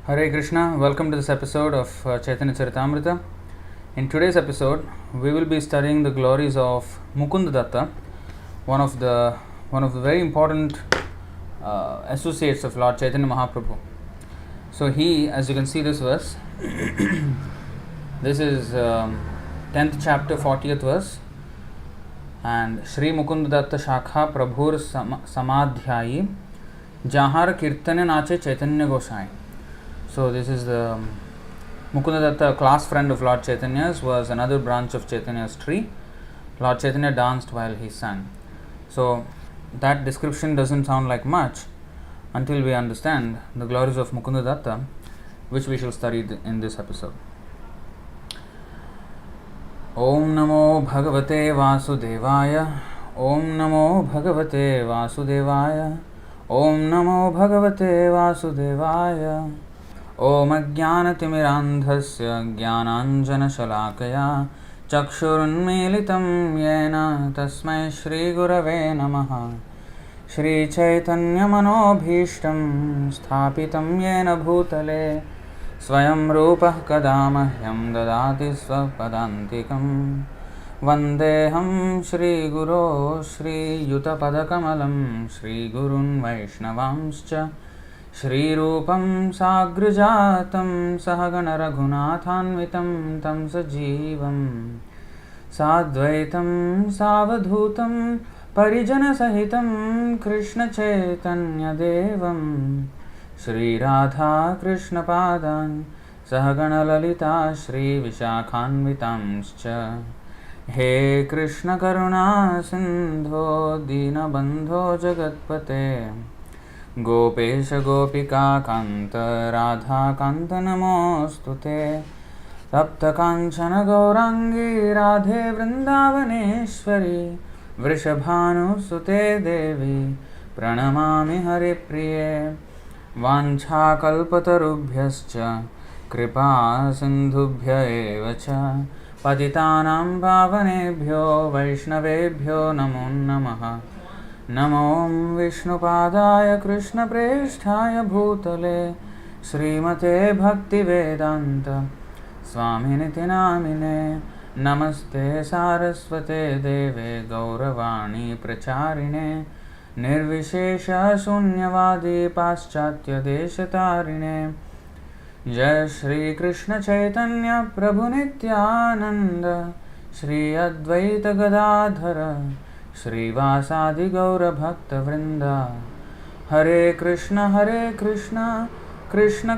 Hare Krishna, welcome to this episode of Chaitanya Charitamrita. In today's episode, we will be studying the glories of Mukunda Datta, one of the very important associates of Lord Chaitanya Mahaprabhu. So he, as you can see this verse, this is 10th chapter, 40th verse, and Shri Mukunda Datta Shakha Prabhur Samadhyayi Jahar Kirtane Nache Chaitanya Gosai. So this is the Mukunda Datta, a class friend of Lord Chaitanya's, was another branch of Chaitanya's tree. Lord Chaitanya danced while he sang. So that description doesn't sound like much until we understand the glories of Mukunda Datta, which we shall study in this episode. Om Namo Bhagavate Vasudevaya. Om Namo Bhagavate Vasudevaya. Om Namo Bhagavate Vasudevaya. Om Ajnanatimirandhasya Jnananjanashalakaya Chakshurunmilitam Yena Tasmai Shri Gurave Namaha. Shri Chaitanya Manobhishtam Sthapitam Yena Bhutale Swayam Rupah Kadamahyam Dadati Svapadantikam Vandeham Shri Guru Shri Yutapadakamalam Shri Gurun Vaishnavamscha Shri Rupam Sagrajatam Sahagana Raghunathanvitam Tam Sajivam Sadvaitam Savadhutam Parijana Sahitam Krishna Chaitanya Devam Shri Radha Krishna Padan Sahagana Lalita Shri Vishakhanvitamscha He Krishna Karuna Sindho Dina Bandho Jagatpate Gopesha Gopika Kanta Radha Kanta Namostute Tapta Kanchana Gaurangi Radhe Vrindavaneshwari Vrishabhanu Sute Devi Pranamami Hari Priye Vancha Kalpatarubhyascha Kripa Sindhubhya Evacha Patitanam Bhavanebhyo Vaishnavebhyo Namo Namaha Namo Vishnupadaya Krishna Preshthaya Bhutale Srimate Bhakti Vedanta Swaminiti Namine Namaste Saraswate Deve Gauravani Pracharine Nirvishesha Sunyavadi Paschatya Deshatarine Jai Shri Krishna Chaitanya Prabhu Nityananda Shri Advaita Gadadhara Shri Vasadi Gaura Bhakta Vrinda Hare Krishna Krishna Krishna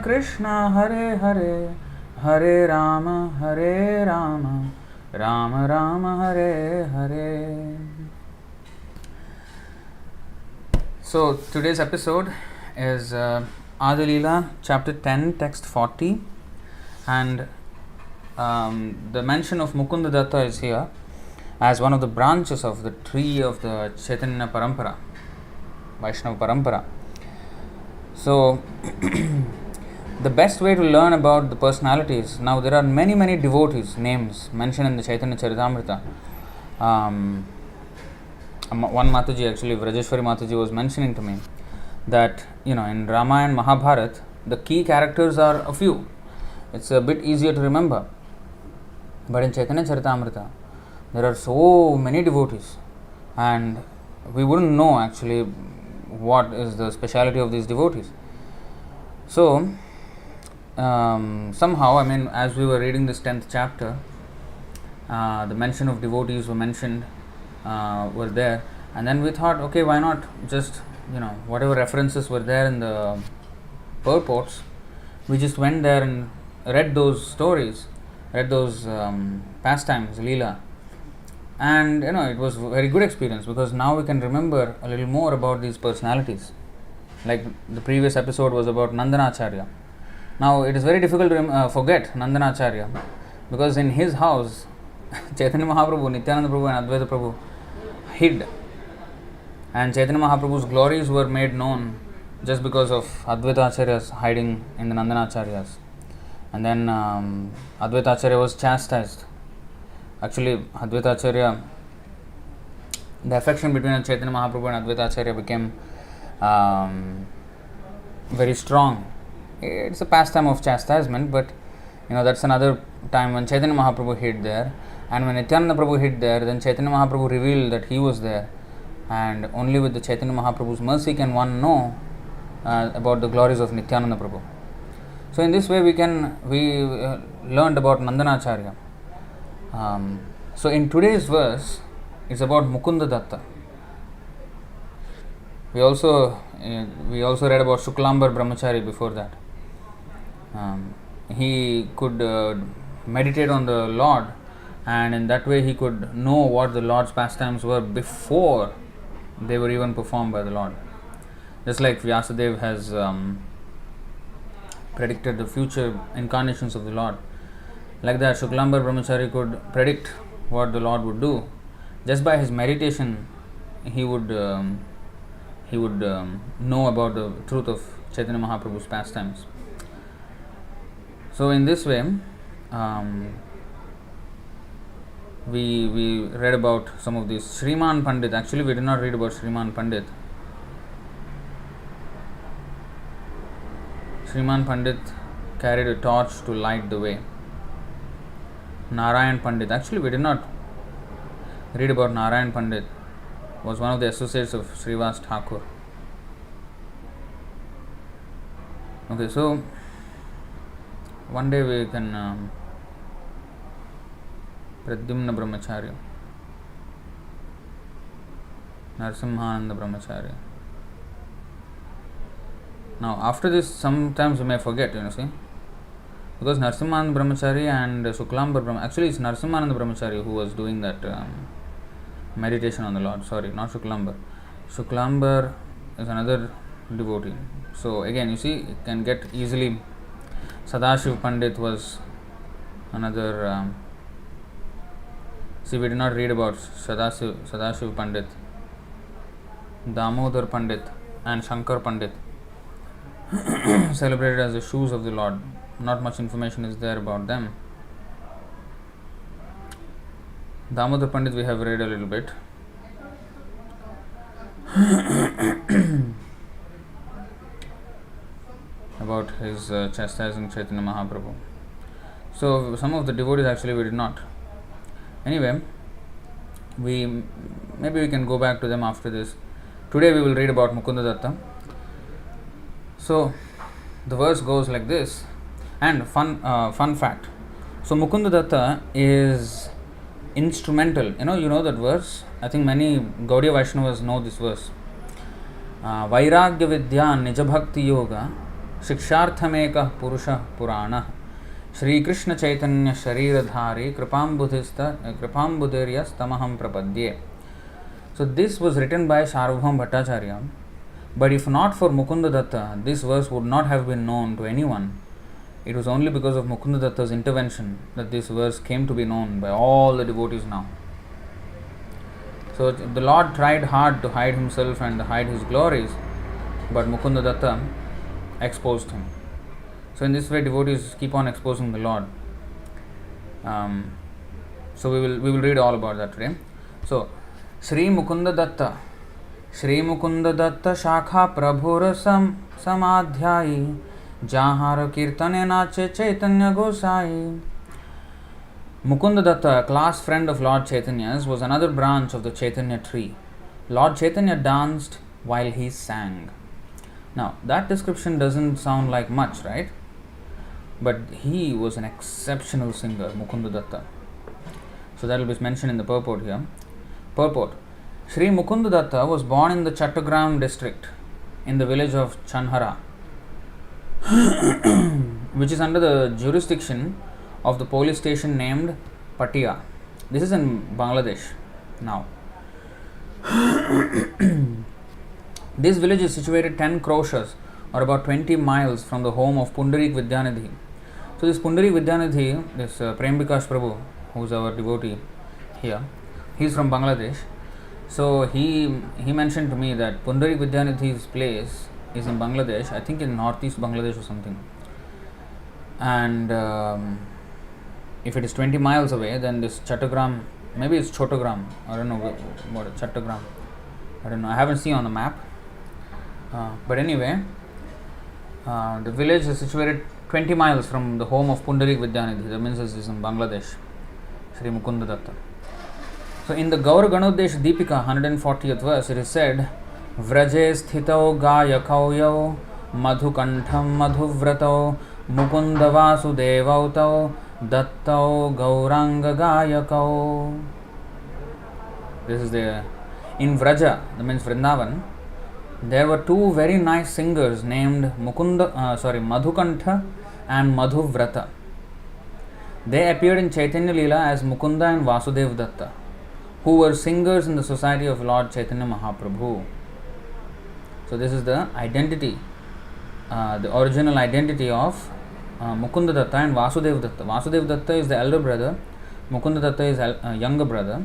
Hare Hare Hare Rama Rama Rama Hare Hare. So today's episode is Adilila chapter 10 text 40, and the mention of Mukunda Datta is here as one of the branches of the tree of the Chaitanya Parampara, Vaishnava Parampara. So, the best way to learn about the personalities, now there are many devotees names mentioned in the Chaitanya Charitamrita. One Mataji, actually Vrajeshwari Mataji, was mentioning to me that, in Raman and Mahabharata, the key characters are a few. It's a bit easier to remember. But in Chaitanya Charitamrita, there are so many devotees, and we wouldn't know actually what is the speciality of these devotees. So, somehow, as we were reading this 10th chapter, the mention of devotees were there, and then we thought, okay, why not just, whatever references were there in the purports, we just went there and read those stories, read those pastimes, Leela. And it was a very good experience, because now we can remember a little more about these personalities. Like the previous episode was about Nandanacharya. Now it is very difficult to forget Nandanacharya, because in his house Chaitanya Mahaprabhu, Nityananda Prabhu and Advaita Prabhu hid, and Chaitanya Mahaprabhu's glories were made known just because of Advaita Acharya's hiding in the Nandanacharyas. And then Advaita Acharya was chastised. Actually, Advaita Acharya, the affection between Chaitanya Mahaprabhu and Advaita Acharya became very strong it's a pastime of chastisement, but that's another time when Chaitanya Mahaprabhu hid there, and when Nityananda Prabhu hid there, then Chaitanya Mahaprabhu revealed that he was there, and only with the Chaitanya Mahaprabhu's mercy can one know about the glories of Nityananda Prabhu. So in this way we learned about Nandanacharya. So in today's verse, it's about Mukunda Datta. We also read about Shuklambar Brahmachari before that. He could meditate on the Lord, and in that way he could know what the Lord's pastimes were before they were even performed by the Lord. Just like Vyasadeva has predicted the future incarnations of the Lord, like that Shuklambar Brahmachari could predict what the Lord would do. Just by his meditation, he would know about the truth of Chaitanya Mahaprabhu's pastimes. So in this way, we read about some of these. Shriman Pandit, actually we did not read about Shriman Pandit. Shriman Pandit carried a torch to light the way. Narayan Pandit, actually we did not read about Narayan Pandit, was one of the associates of Srivas Thakur. Okay, so one day we can Pradyumna Brahmacharya, Narsimhananda Brahmacharya. Now after this, sometimes you may forget, see, because Narsimhananda Brahmachari and Shuklambar Brahmachari, actually it's Narsimhananda Brahmachari who was doing that meditation on the Lord. Sorry, not Shuklambar. Shuklambar is another devotee. So again, you see, it can get easily. Sadashiv Pandit was another. See, we did not read about Sadashiv Pandit, Damodar Pandit, and Shankar Pandit, celebrated as the shoes of the Lord. Not much information is there about them. Damodar Pandit we have read a little bit. About his chastising Chaitanya Mahaprabhu. So some of the devotees actually we did not. Anyway, maybe we can go back to them after this. Today we will read about Mukunda Datta. So the verse goes like this. And fun fact. So Mukunda Datta is instrumental. You know that verse. I think many Gaudiya Vaishnavas know this verse. Vairagya Vidya Nija Bhakti Yoga Shiksharthameka Purusha Purana Shri Krishna Chaitanya Shariradhari Kripambudiryas Tamaham Prapadye. So this was written by Sarvabhaum Bhattacharya, but if not for Mukunda Datta, this verse would not have been known to anyone. It was only because of Mukunda Datta's intervention that this verse came to be known by all the devotees now. So the Lord tried hard to hide himself and hide his glories, but Mukunda Datta exposed him. So in this way, devotees keep on exposing the Lord. So we will read all about that today. So Shri Mukunda Datta Shakha Prabhura Samadhyayi Jahar Kirtane Nache Chaitanya Gosai. Mukunda Datta, a class friend of Lord Chaitanya's, was another branch of the Chaitanya tree. Lord Chaitanya danced while he sang. Now, that description doesn't sound like much, right? But he was an exceptional singer, Mukunda Datta. So that will be mentioned in the purport here. Purport. Sri Mukunda Datta was born in the Chattagram district in the village of Chanhara, which is under the jurisdiction of the police station named Patia. This is in Bangladesh now. This village is situated 10 kroshas or about 20 miles from the home of Pundarik Vidyanidhi. So this Pundarik Vidyanidhi, this Prem Bikash Prabhu, who is our devotee here, he is from Bangladesh. So he mentioned to me that Pundarik Vidyanidhi's place is in Bangladesh, I think in northeast Bangladesh or something. And if it is 20 miles away, then this Chattagram, maybe it's Chottagram, I don't know what Chattagram, I don't know, I haven't seen on the map. But anyway, The village is situated 20 miles from the home of Pundarik Vidyanidhi. That means this is in Bangladesh, Sri Mukunda Datta. So in the Gaur Ganodesh Deepika, 140th verse, it is said, Vraje sthitau gayakau yau madhukantham madhuvratau mukunda vasudevautau dattau gauranga gayakau. This is in Vraja, that means Vrindavan, there were two very nice singers named Madhukantha and Madhuvrata. They appeared in Chaitanya Leela as Mukunda and Vasudev Datta, who were singers in the society of Lord Chaitanya Mahaprabhu. So this is the identity, the original identity of Mukunda Datta and Vasudev Datta. Vasudev Datta is the elder brother, Mukunda Datta is a younger brother.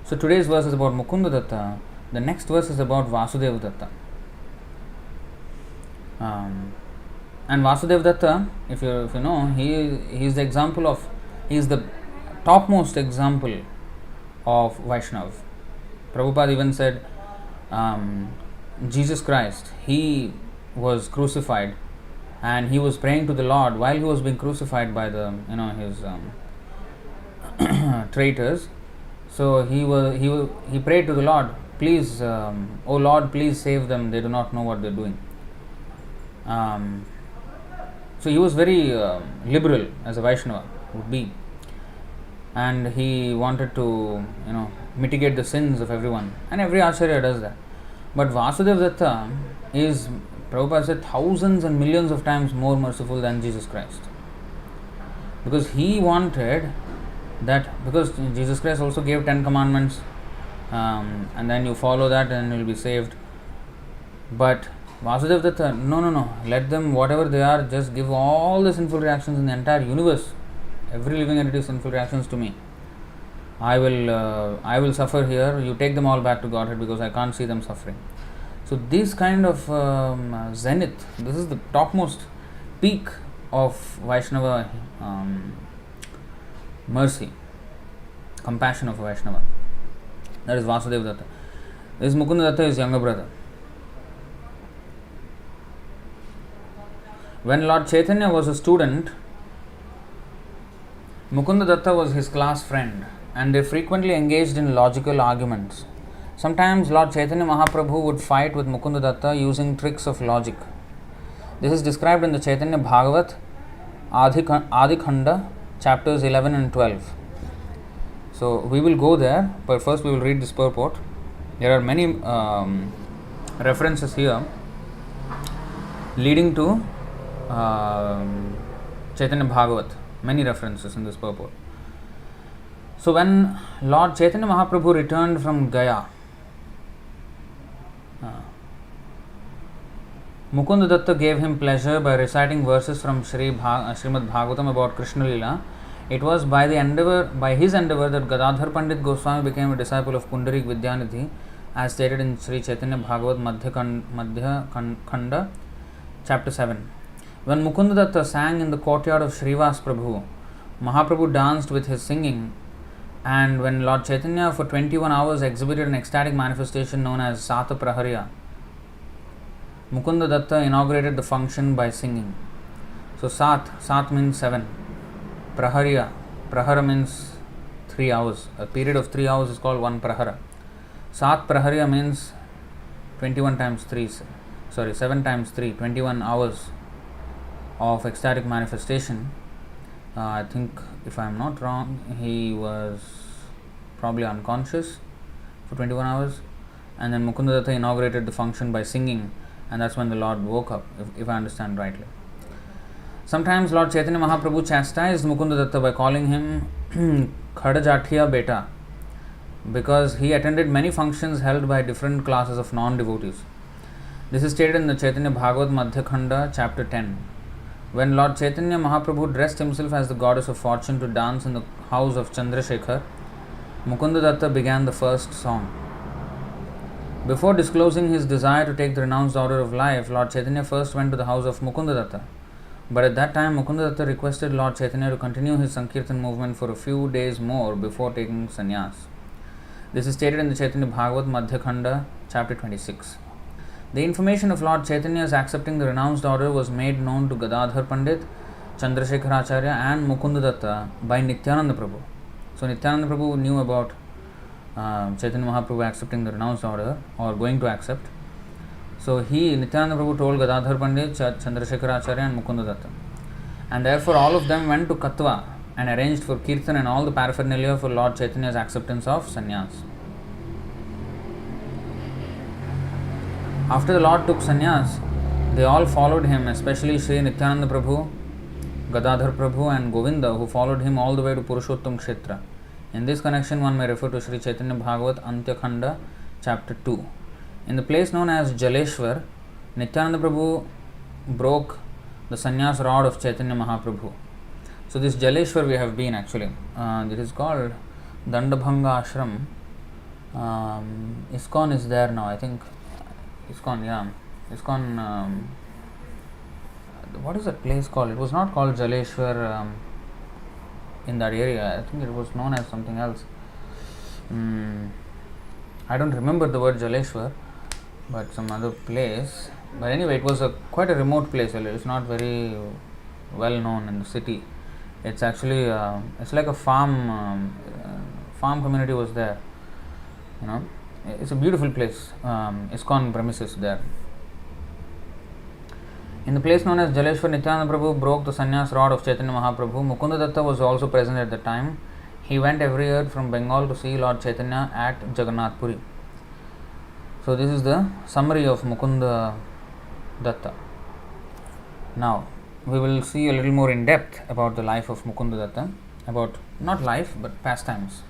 So today's verse is about Mukunda Datta, the next verse is about Vasudev Datta. And Vasudev Datta, if you know, he is the example of, he is the topmost example of Vaishnav. Prabhupada even said, Jesus Christ, he was crucified and he was praying to the Lord while he was being crucified by the his traitors. So he prayed to the Lord, please, O Lord, please save them, they do not know what they are doing. So he was very liberal as a Vaishnava would be, and he wanted to mitigate the sins of everyone, and every Acharya does that. But Vasudev Datta is, Prabhupada said, thousands and millions of times more merciful than Jesus Christ, because he wanted that, because Jesus Christ also gave 10 commandments, and then you follow that and you will be saved. But Vasudev Datta, no, let them, whatever they are, just give all the sinful reactions in the entire universe, every living entity sinful reactions to me. I will suffer here, you take them all back to Godhead because I can't see them suffering. So this kind of zenith, this is the topmost peak of Vaishnava mercy, compassion of Vaishnava. That is Vasudeva Datta. This Mukunda Datta is younger brother. When Lord Chaitanya was a student, Mukunda Datta was his class friend, and they frequently engaged in logical arguments. Sometimes Lord Chaitanya Mahaprabhu would fight with Mukunda Datta using tricks of logic. This is described in the Chaitanya Bhagavat, Adikhanda, chapters 11 and 12. So we will go there, but first we will read this purport. There are many references here leading to Chaitanya Bhagavat, many references in this purport. So when Lord Chaitanya Mahaprabhu returned from Gaya, Mukunda Datta gave him pleasure by reciting verses from Srimad Bhagavatam about Krishna Leela. It was by his endeavor that Gadadhar Pandit Goswami became a disciple of Pundarik Vidyanidhi, as stated in Sri Chaitanya Bhagavat Madhya Khanda, chapter 7. When Mukunda Datta sang in the courtyard of Srivas Prabhu, Mahaprabhu danced with his singing, and when Lord Chaitanya for 21 hours exhibited an ecstatic manifestation known as Sata Praharya, Mukunda Datta inaugurated the function by singing. So Sat means 7. Prahara means 3 hours. A period of 3 hours is called 1 Prahara. Sat Praharya means 21 times 3, 7 times 3, 21 hours of ecstatic manifestation. I think, if I am not wrong, he was probably unconscious for 21 hours, and then Mukunda Datta inaugurated the function by singing, and that's when the Lord woke up, if I understand rightly. Sometimes Lord Chaitanya Mahaprabhu chastised Mukunda Datta by calling him Khadajathiya Beta, because he attended many functions held by different classes of non-devotees. This is stated in the Chaitanya Bhagavat Madhya Khanda, chapter 10. When Lord Chaitanya Mahaprabhu dressed himself as the goddess of fortune to dance in the house of Chandrasekhar, Mukunda Datta began the first song. Before disclosing his desire to take the renounced order of life, Lord Chaitanya first went to the house of Mukunda Datta. But at that time, Mukunda Datta requested Lord Chaitanya to continue his Sankirtan movement for a few days more before taking sannyas. This is stated in the Chaitanya Bhagavat Madhya Khanda, chapter 26. The information of Lord Chaitanya's accepting the renounced order was made known to Gadadhar Pandit, Chandrasekharacharya and Mukunda Datta by Nityananda Prabhu. So Nityananda Prabhu knew about Chaitanya Mahaprabhu accepting the renounced order or going to accept. So Nityananda Prabhu told Gadadhar Pandit, Chandrasekharacharya and Mukunda Datta. And therefore all of them went to Kattva and arranged for Kirtan and all the paraphernalia for Lord Chaitanya's acceptance of sannyas. After the Lord took sannyas, they all followed him, especially Sri Nityananda Prabhu, Gadadhar Prabhu and Govinda, who followed him all the way to Purushottam Kshetra. In this connection, one may refer to Sri Chaitanya Bhagavat Antyakhanda, Chapter 2. In the place known as Jaleshwar, Nityananda Prabhu broke the sannyas rod of Chaitanya Mahaprabhu. So this Jaleshwar we have been actually. It is called Dandabhanga Ashram. ISKCON is there now, I think. ISKCON, yeah. ISKCON, what is that place called? It was not called Jaleshwar in that area. I think it was known as something else. I don't remember the word Jaleshwar, but some other place. But anyway, it was quite a remote place. It's not very well known in the city. It's actually it's like a farm community was there. You know, it's a beautiful place. ISKCON premises there. In the place known as Jaleshwar, Nityananda Prabhu broke the sannyas rod of Chaitanya Mahaprabhu. Mukunda Datta was also present at the time. He went every year from Bengal to see Lord Chaitanya at Jagannath Puri. So this is the summary of Mukunda Datta. Now we will see a little more in depth about the life of Mukunda Datta, about not life but pastimes.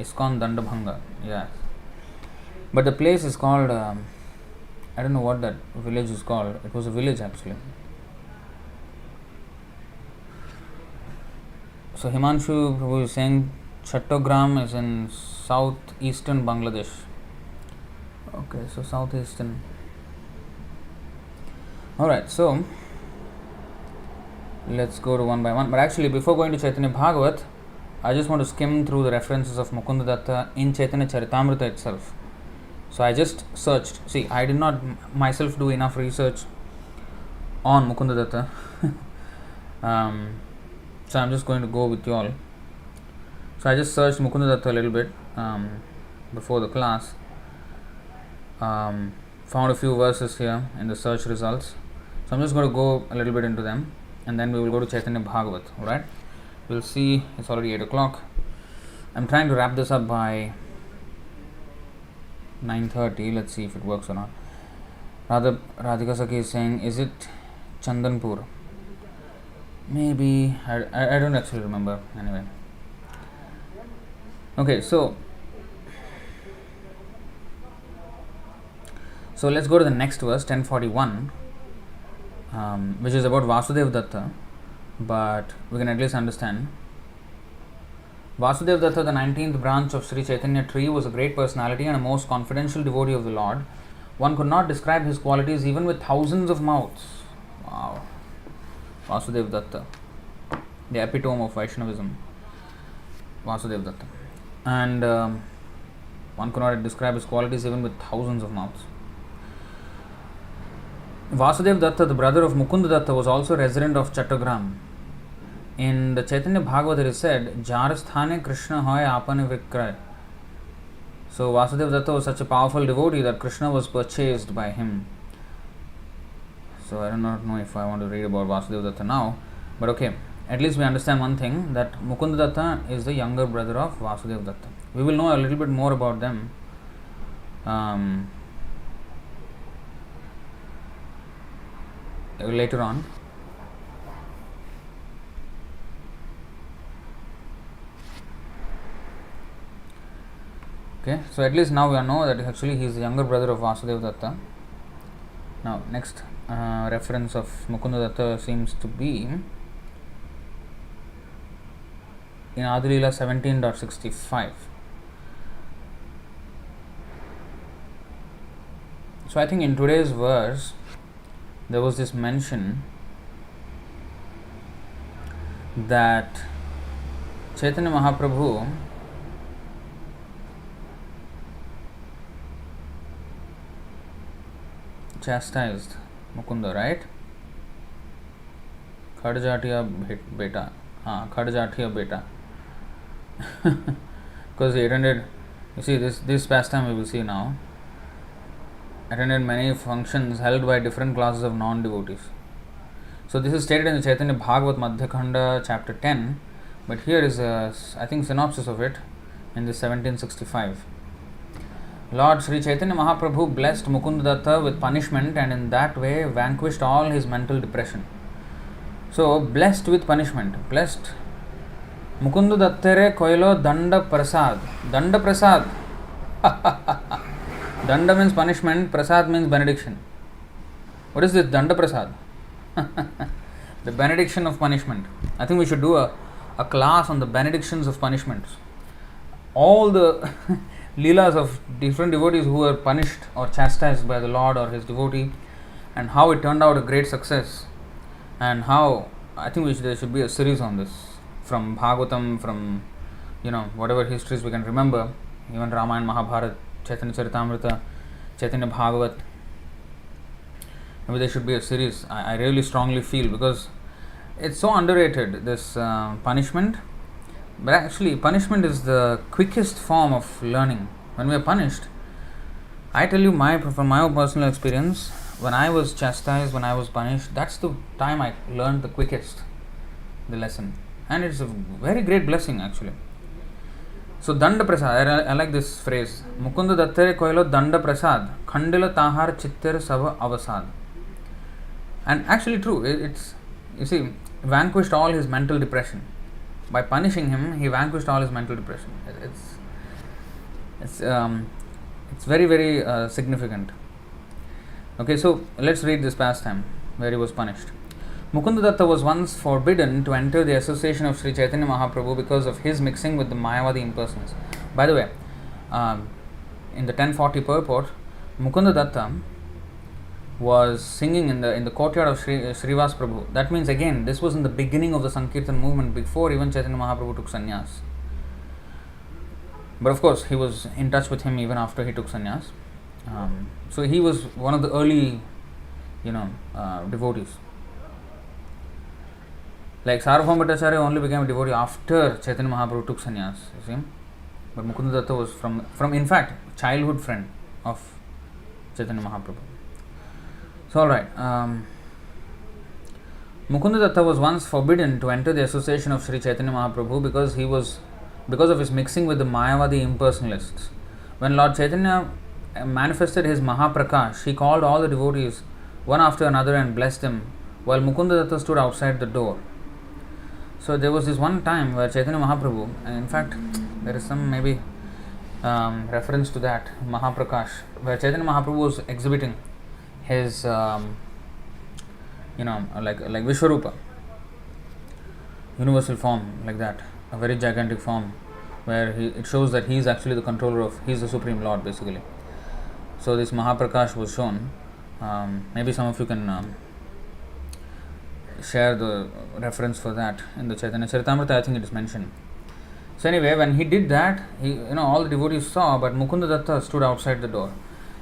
ISKCON Dandabhanga, yes. But the place is called, I don't know what that village is called. It was a village actually. So Himanshu Prabhu is saying Chattogram is in southeastern Bangladesh. Okay, so southeastern. Alright, so let's go to one by one. But actually, before going to Chaitanya Bhagavat, I just want to skim through the references of Mukunda Datta in Chaitanya Charitamrita itself. So I just searched. See, I did not myself do enough research on Mukunda Datta. So I'm just going to go with you all. So I just searched Mukunda Datta a little bit before the class. Found a few verses here in the search results. So I'm just going to go a little bit into them and then we will go to Chaitanya Bhagavat. Alright? We'll see, it's already 8 o'clock. I'm trying to wrap this up by 9:30. Let's see if it works or not. Radhika Sakhi is saying, is it Chandanpur? Maybe, I don't actually remember. Anyway. Okay, so let's go to the next verse, 1041, which is about Vasudeva Datta, but we can at least understand. Vasudeva Datta, the 19th branch of Sri Chaitanya tree, was a great personality and a most confidential devotee of the Lord. One could not describe his qualities even with thousands of mouths. Wow. Vasudeva Datta, the epitome of Vaishnavism. Vasudeva Datta. And one could not describe his qualities even with thousands of mouths. Vasudeva Datta, the brother of Mukunda Datta, was also resident of Chattogram. In the Chaitanya Bhagavat it is said, Jarasthane Krishna hoy apane vikray. So Vasudeva Datta was such a powerful devotee that Krishna was purchased by him. So I do not know if I want to read about Vasudeva Datta now, but okay, at least we understand one thing, that Mukunda Datta is the younger brother of Vasudeva Datta. We will know a little bit more about them later on. Okay, so at least now we know that actually he is the younger brother of Vasudeva Datta. Now, next reference of Mukunda Datta seems to be in Adilila 17.65. So I think in today's verse there was this mention that Chaitanya Mahaprabhu chastised Mukunda, right? Khadjatiya beta. Khadjatiya beta. Because he attended, you see, this pastime we will see now, attended many functions held by different classes of non-devotees. So this is stated in the Chaitanya Bhagavat Madhyakhanda chapter 10, but here is a, I think, synopsis of it in this 1765. Lord Sri Chaitanya Mahaprabhu blessed Mukunda Datta with punishment and in that way vanquished all his mental depression. So, blessed with punishment. Blessed. Mukunda Dattere Koilo Danda Prasad. Danda Prasad. Danda means punishment, Prasad means benediction. What is this Danda Prasad? The benediction of punishment. I think we should do a class on the benedictions of punishments. All the leelas of different devotees who were punished or chastised by the Lord or his devotee, and how it turned out a great success, and how I think there should be a series on this, from Bhagavatam, from whatever histories we can remember, even Raman, Mahabharata, Chaitanya Charitamrita, Chaitanya Bhagavat. Maybe there should be a series. I really strongly feel, because it's so underrated, this punishment. But actually, punishment is the quickest form of learning. When we are punished, I tell you from my own personal experience, when I was chastised, when I was punished, that's the time I learned the quickest, the lesson. And it's a very great blessing actually. So Danda Prasad, I like this phrase. Mukunda Dattere Koilo Danda Prasad, Khandila Tahar Chittir Sava Avasad. And actually true, it's, you see, vanquished all his mental depression. By punishing him, he vanquished all his mental depression. It's very, very significant. Okay, so let's read this pastime where he was punished. Mukunda Datta was once forbidden to enter the association of Sri Chaitanya Mahaprabhu because of his mixing with the Mayavadi impersonals. By the way, in the 1040 purport, Mukunda Datta was singing in the courtyard of Srivas Prabhu. That means again, this was in the beginning of the Sankirtan movement, before even Chaitanya Mahaprabhu took sannyas. But of course, he was in touch with him even after he took sannyas. So he was one of the early, devotees. Like Sarvabhauma Bhattacharya only became a devotee after Chaitanya Mahaprabhu took sannyas. You see, but Mukunda Datta was from in fact childhood friend of Chaitanya Mahaprabhu. So alright, Mukunda Datta was once forbidden to enter the association of Sri Chaitanya Mahaprabhu because of his mixing with the Mayavadi impersonalists. When Lord Chaitanya manifested his Mahaprakash, he called all the devotees one after another and blessed them, while Mukunda Datta stood outside the door. So there was this one time where Chaitanya Mahaprabhu, and in fact there is some maybe reference to that Mahaprakash, where Chaitanya Mahaprabhu was exhibiting his like Vishwarupa, universal form, like that, a very gigantic form, where it shows that he is actually the controller he is the Supreme Lord basically. So this Mahaprakash was shown. Maybe some of you can share the reference for that in the Chaitanya Charitamrita. I think it is mentioned. So anyway, when he did that, all the devotees saw, but Mukunda Datta stood outside the door.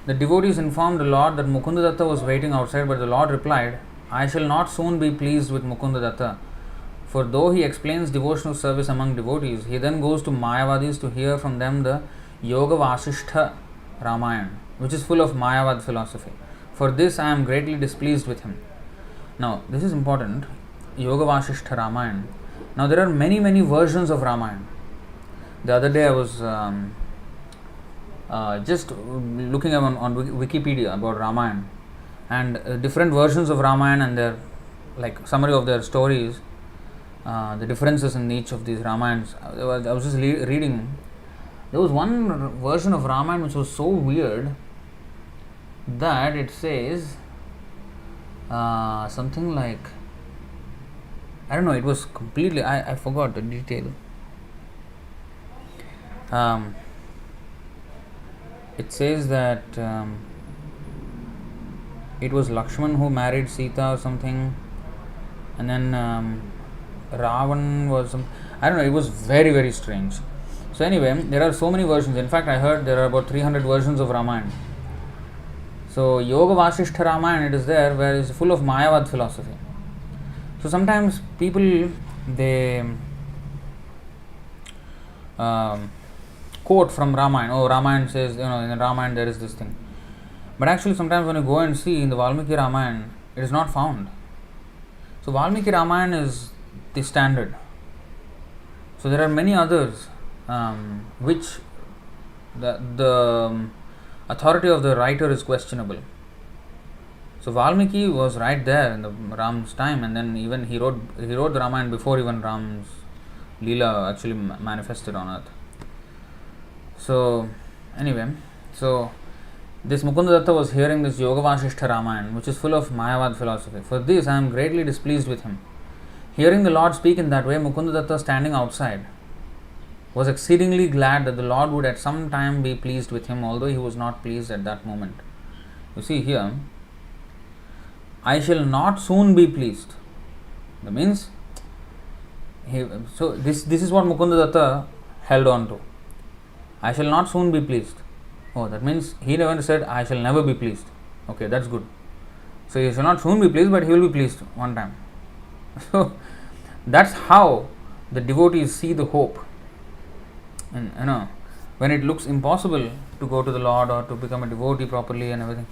The devotees informed the Lord that Mukunda Datta was waiting outside, but the Lord replied, I shall not soon be pleased with Mukunda Datta, for though he explains devotional service among devotees, he then goes to Mayavadis to hear from them the Yoga Vasishtha Ramayana, which is full of Mayavad philosophy. For this I am greatly displeased with him. Now, this is important, Yoga Vasishtha Ramayana. Now, there are many, many versions of Ramayana. The other day I was just looking on Wikipedia about Ramayana, and different versions of Ramayana and their like summary of their stories, the differences in each of these Ramayans. I was just reading. There was one version of Ramayana which was so weird that it says something like, I don't know, it was completely, I forgot the detail. It says that it was Lakshman who married Sita or something, and then Ravan was I don't know, it was very, very strange. So anyway, there are so many versions. In fact, I heard there are about 300 versions of Ramayana. So Yoga Vasishtha Ramayana, it is there where it is full of Mayavad philosophy. So sometimes people, they quote from Ramayana. Oh, Ramayana says, in Ramayana there is this thing. But actually sometimes when you go and see in the Valmiki Ramayana, it is not found. So Valmiki Ramayana is the standard. So there are many others which the authority of the writer is questionable. So Valmiki was right there in the Ram's time, and then even he wrote the Ramayana before even Ram's Leela actually manifested on earth. So anyway, so this Mukunda Datta was hearing this Yoga Vasishtha Ramayana, which is full of Mayavad philosophy. For this I am greatly displeased with him. Hearing the Lord speak in that way, Mukunda Datta, standing outside, was exceedingly glad that the Lord would at some time be pleased with him, although he was not pleased at that moment. You see here, I shall not soon be pleased. That means, this is what Mukunda Datta held on to. I shall not soon be pleased. Oh, that means he never said, I shall never be pleased. Okay, that's good. So he shall not soon be pleased, but he will be pleased one time. So that's how the devotees see the hope. And when it looks impossible to go to the Lord or to become a devotee properly and everything,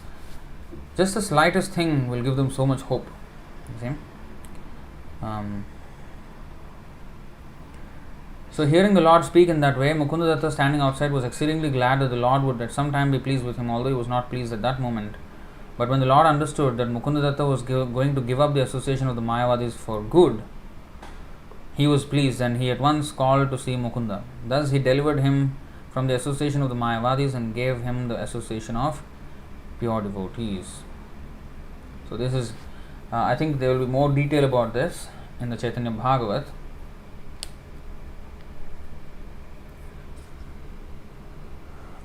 just the slightest thing will give them so much hope. You see? So hearing the Lord speak in that way, Mukunda Datta, standing outside, was exceedingly glad that the Lord would at some time be pleased with him, although he was not pleased at that moment. But when the Lord understood that Mukunda Datta was going to give up the association of the Mayavadis for good, he was pleased, and he at once called to see Mukunda. Thus he delivered him from the association of the Mayavadis and gave him the association of pure devotees. So this is, I think there will be more detail about this in the Chaitanya Bhagavat.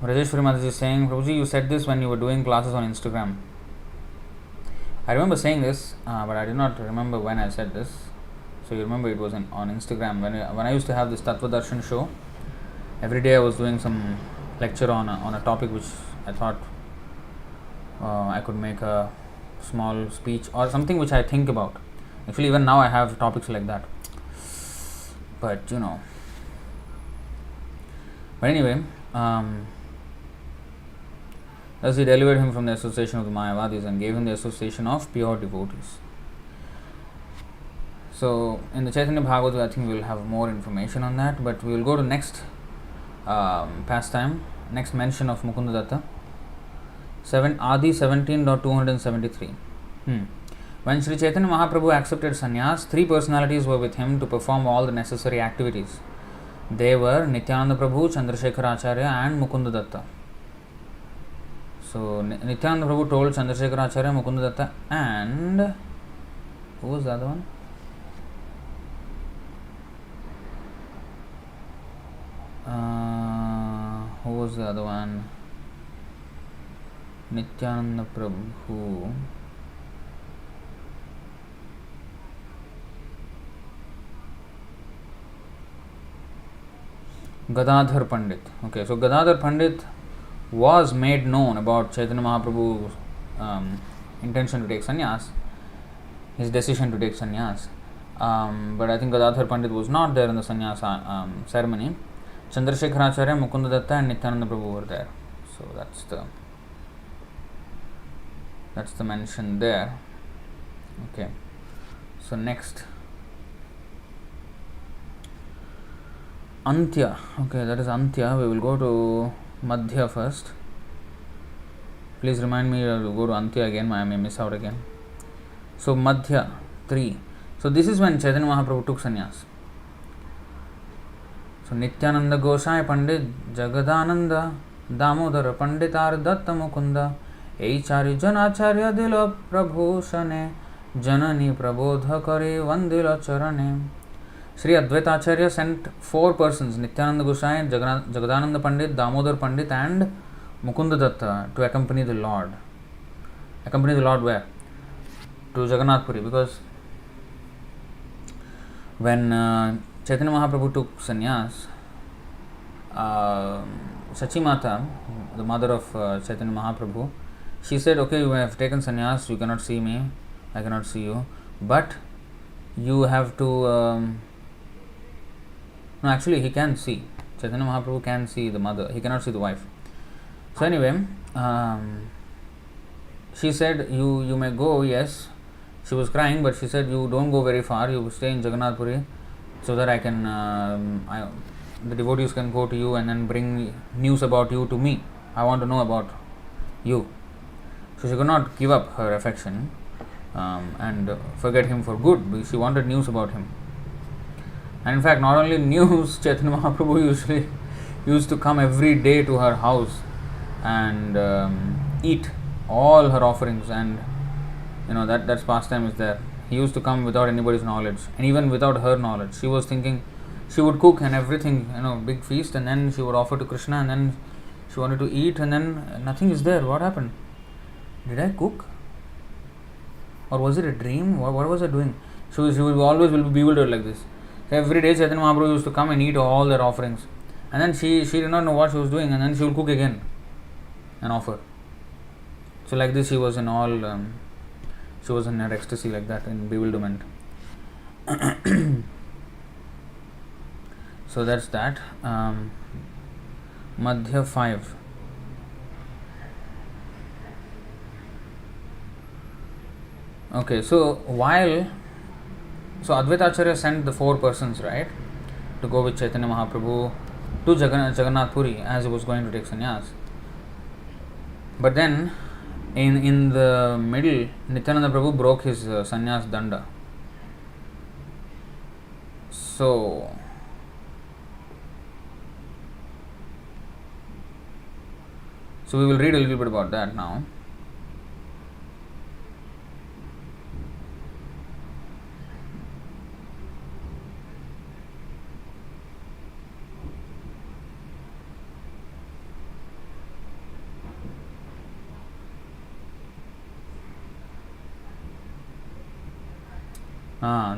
Rajeshwari Mataji is saying, Prabhuji, you said this when you were doing classes on Instagram. I remember saying this, but I did not remember when I said this. So you remember it was on Instagram when I used to have this Tattvavit show. Every day I was doing some lecture on a topic which I thought I could make a small speech or something which I think about. Actually, even now I have topics like that. But anyway, thus he delivered him from the association of the Mayavadis and gave him the association of pure devotees. So in the Chaitanya Bhagavad, I think we will have more information on that, but we will go to next pastime, next mention of Mukunda Datta. Adi 17.273. When Sri Chaitanya Mahaprabhu accepted sannyas, three personalities were with him to perform all the necessary activities. They were Nityananda Prabhu, Chandrasekhar Acharya and Mukunda Datta. So Nityananda Prabhu told Chandrasekhar Acharya, Mukunda Datta, and who was the other one? Who was the other one? Nityananda Prabhu. Gadadhar Pandit. Okay, so Gadadhar Pandit was made known about Chaitanya Mahaprabhu's intention to take sannyas, his decision to take sannyas. But I think Gadadhar Pandit was not there in the sannyas ceremony. Chandrasekhar Acharya, Mukunda Datta and Nityananda Prabhu were there. So that's the mention there. Okay. So next, Antya. Okay, that is Antya. We will go to Madhya first. Please remind me to go to Antya again. I may miss out again. So Madhya 3. So this is when Chaitanya Mahaprabhu took sannyas. So Nityananda Gosai Pandit, Jagadananda, Damodara Panditar Datta Mukunda, Eichari Janacharya Dila Prabhushane, Janani Prabodha Kare Vandila Charane. Sri Advaita Acharya sent four persons, Nityananda Gosai, Jagadananda Pandit, Damodar Pandit and Mukunda Datta, to accompany the Lord. Accompany the Lord where? To Jagannath Puri, because when Chaitanya Mahaprabhu took sannyas, Sachimata, the mother of Chaitanya Mahaprabhu, she said, okay, you have taken sannyas, you cannot see me, I cannot see you, but you have to. No, actually, he can see. Chaitanya Mahaprabhu can see the mother, he cannot see the wife. So, anyway, she said, you may go, yes. She was crying, but she said, you don't go very far, you stay in Jagannath Puri so that I can, the devotees can go to you and then bring news about you to me. I want to know about you. So she could not give up her affection and forget him for good, because she wanted news about him. And in fact, not only news, Chaitanya Mahaprabhu usually used to come every day to her house and eat all her offerings, and that's pastime is there. He used to come without anybody's knowledge, and even without her knowledge. She was thinking she would cook and everything, big feast, and then she would offer to Krishna, and then she wanted to eat, and then nothing is there. What happened? Did I cook? Or was it a dream? What was I doing? She will always will be bewildered like this. Every day Chaitanya Mahaprabhu used to come and eat all their offerings, and then she did not know what she was doing, and then she would cook again and offer. So like this, she was in her ecstasy like that, in bewilderment. So that's that. Madhya 5. Okay, so Advaita Acharya sent the 4 persons, right, to go with Chaitanya Mahaprabhu to Jagannath Puri as he was going to take sannyas. But then, in the middle, Nityananda Prabhu broke his sannyas danda. So we will read a little bit about that now.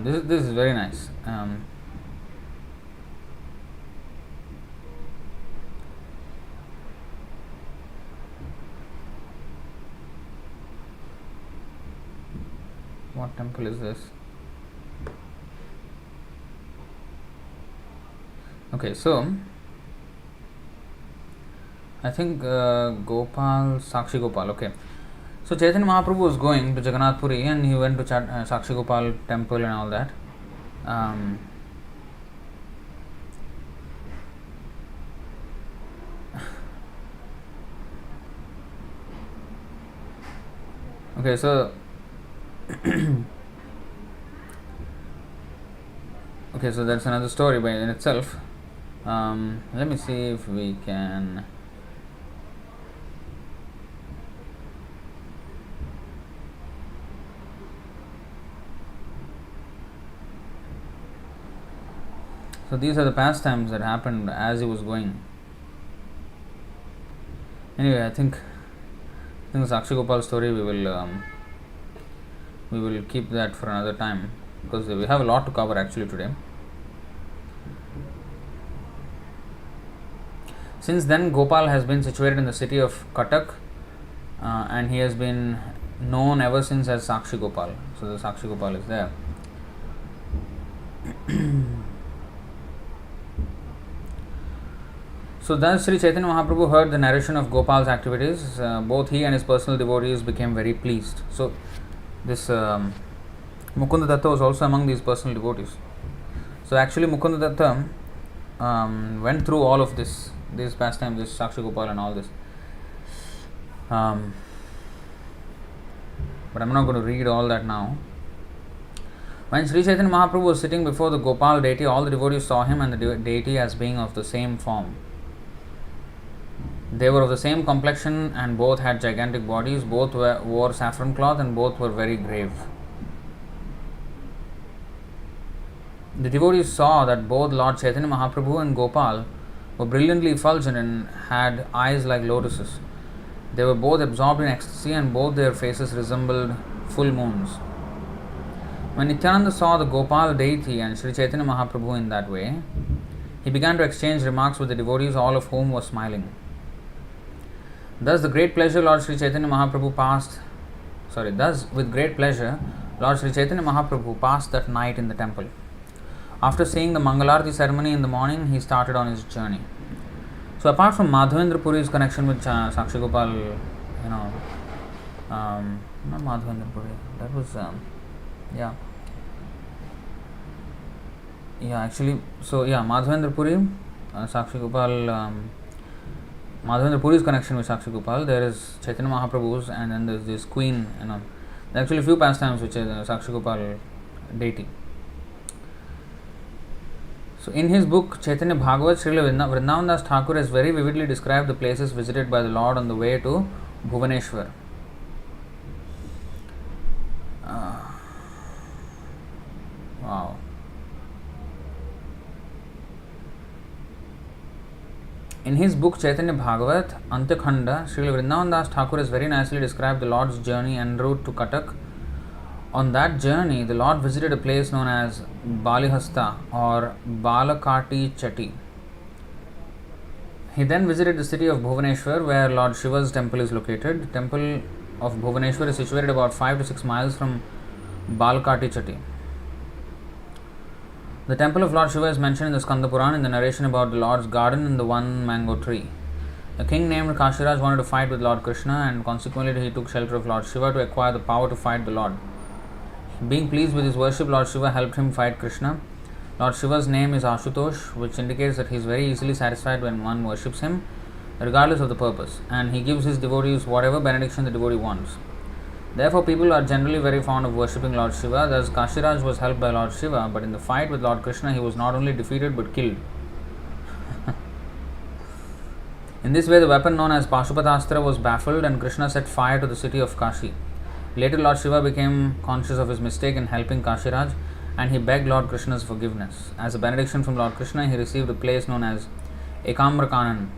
This is very nice. What temple is this? Okay, so I think Sakshi Gopal. Okay. So Chaitanya Mahaprabhu was going to Jagannath Puri, and he went to Sakshi Gopal temple and all that. Okay, so okay, so that's another story in itself. Let me see if we can. So these are the pastimes that happened as he was going. Anyway, I think the Sakshi Gopal story we will keep that for another time, because we have a lot to cover actually today. Since then, Gopal has been situated in the city of Cuttack, and he has been known ever since as Sakshi Gopal. So the Sakshi Gopal is there. So thus Sri Chaitanya Mahaprabhu heard the narration of Gopal's activities. Both he and his personal devotees became very pleased. So this Mukunda Datta was also among these personal devotees. So actually Mukunda Datta went through all of these pastimes, this Sakshi Gopal and all this. But I'm not going to read all that now. When Sri Chaitanya Mahaprabhu was sitting before the Gopal deity, all the devotees saw him and the deity as being of the same form. They were of the same complexion, and both had gigantic bodies, both wore saffron cloth, and both were very grave. The devotees saw that both Lord Chaitanya Mahaprabhu and Gopal were brilliantly effulgent and had eyes like lotuses. They were both absorbed in ecstasy, and both their faces resembled full moons. When Nityananda saw the Gopal deity and Sri Chaitanya Mahaprabhu in that way, he began to exchange remarks with the devotees, all of whom were smiling. Thus, with great pleasure, Lord Sri Chaitanya Mahaprabhu passed that night in the temple. After seeing the Mangalarti ceremony in the morning, he started on his journey. So, apart from Madhavendra Puri's connection with Sakshi Gopal, not Madhavendra Puri, that was, Madhavendra Puri, Sakshi Gopal, Madhavendra Puri's connection with Sakshi Gopal, there is Chaitanya Mahaprabhu's, and then there is this queen, there are actually a few pastimes which is Sakshi Gopal deity. So, in his book Chaitanya Bhagavat, Srila Vrindavan Das Thakur has very vividly described the places visited by the Lord on the way to Bhuvaneshwar. Wow. In his book Chaitanya Bhagavat, Antyakhanda, Srila Vrindavan Das Thakur has very nicely described the Lord's journey en route to Cuttack. On that journey, the Lord visited a place known as Balihasta or Balakati Chatti. He then visited the city of Bhuvaneshwar, where Lord Shiva's temple is located. The temple of Bhuvaneshwar is situated about 5 to 6 miles from Balakati Chatti. The temple of Lord Shiva is mentioned in the Skanda Puran in the narration about the Lord's garden and the one mango tree. A king named Kashiraj wanted to fight with Lord Krishna, and consequently he took shelter of Lord Shiva to acquire the power to fight the Lord. Being pleased with his worship, Lord Shiva helped him fight Krishna. Lord Shiva's name is Ashutosh, which indicates that he is very easily satisfied when one worships him, regardless of the purpose, and he gives his devotees whatever benediction the devotee wants. Therefore, people are generally very fond of worshipping Lord Shiva. Thus, Kashiraj was helped by Lord Shiva, but in the fight with Lord Krishna, he was not only defeated but killed. In this way, the weapon known as Pashupatastra was baffled, and Krishna set fire to the city of Kashi. Later, Lord Shiva became conscious of his mistake in helping Kashiraj, and he begged Lord Krishna's forgiveness. As a benediction from Lord Krishna, he received a place known as Ekamrakanan.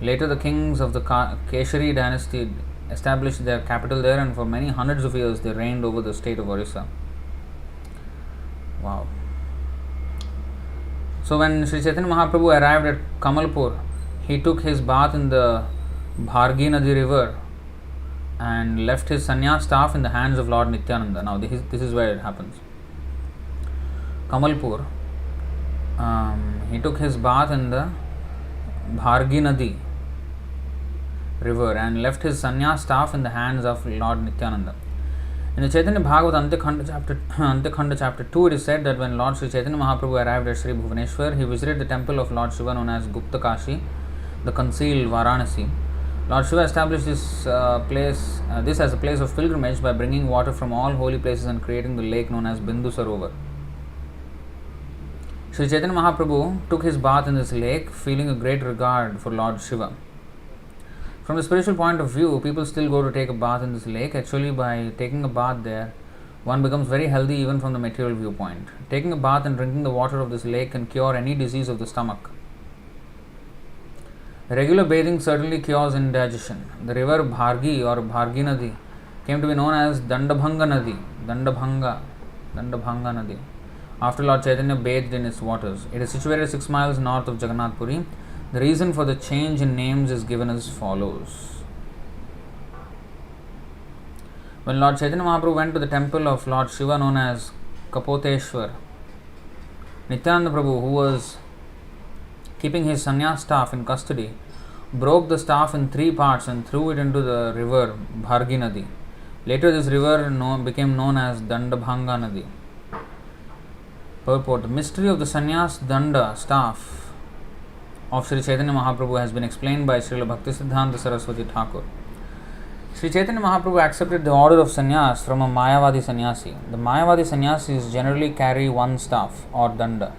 Later, the kings of the Keshari dynasty established their capital there, and for many hundreds of years they reigned over the state of Orissa. Wow. So, when Sri Chaitanya Mahaprabhu arrived at Kamalpur, he took his bath in the Bhargi Nadi river and left his sannyas staff in the hands of Lord Nityananda. Now, this is where it happens. Kamalpur, he took his bath in the Bhargi Nadi river and left his sannyas staff in the hands of Lord Nityananda. In the Chaitanya Bhagavat Antyakhanda chapter 2, it is said that when Lord Sri Chaitanya Mahaprabhu arrived at Sri Bhuvaneshwar, he visited the temple of Lord Shiva known as Gupta Kashi, the concealed Varanasi. Lord Shiva established this as a place of pilgrimage by bringing water from all holy places and creating the lake known as Bindu Sarovar. Sri Chaitanya Mahaprabhu took his bath in this lake, feeling a great regard for Lord Shiva. From the spiritual point of view, people still go to take a bath in this lake. Actually, by taking a bath there, one becomes very healthy even from the material viewpoint. Taking a bath and drinking the water of this lake can cure any disease of the stomach. Regular bathing certainly cures indigestion. The river Bhargi or Bhargi Nadi came to be known as Dandabhanga Nadi, after Lord Chaitanya bathed in its waters. It is situated 6 miles north of Jagannath Puri. The reason for the change in names is given as follows. When Lord Chaitanya Mahaprabhu went to the temple of Lord Shiva known as Kapoteshwar, Nityananda Prabhu, who was keeping his sannyas staff in custody, broke the staff in 3 parts and threw it into the river Bhargi Nadi. Later, this river became known as Dandabhanga Nadi. Purport: the mystery of the sannyas danda staff of Sri Chaitanya Mahaprabhu has been explained by Srila Bhaktisiddhanta Saraswati Thakur. Sri Chaitanya Mahaprabhu accepted the order of sannyas from a Mayavadi sannyasi. The Mayavadi sannyasis generally carry one staff or danda.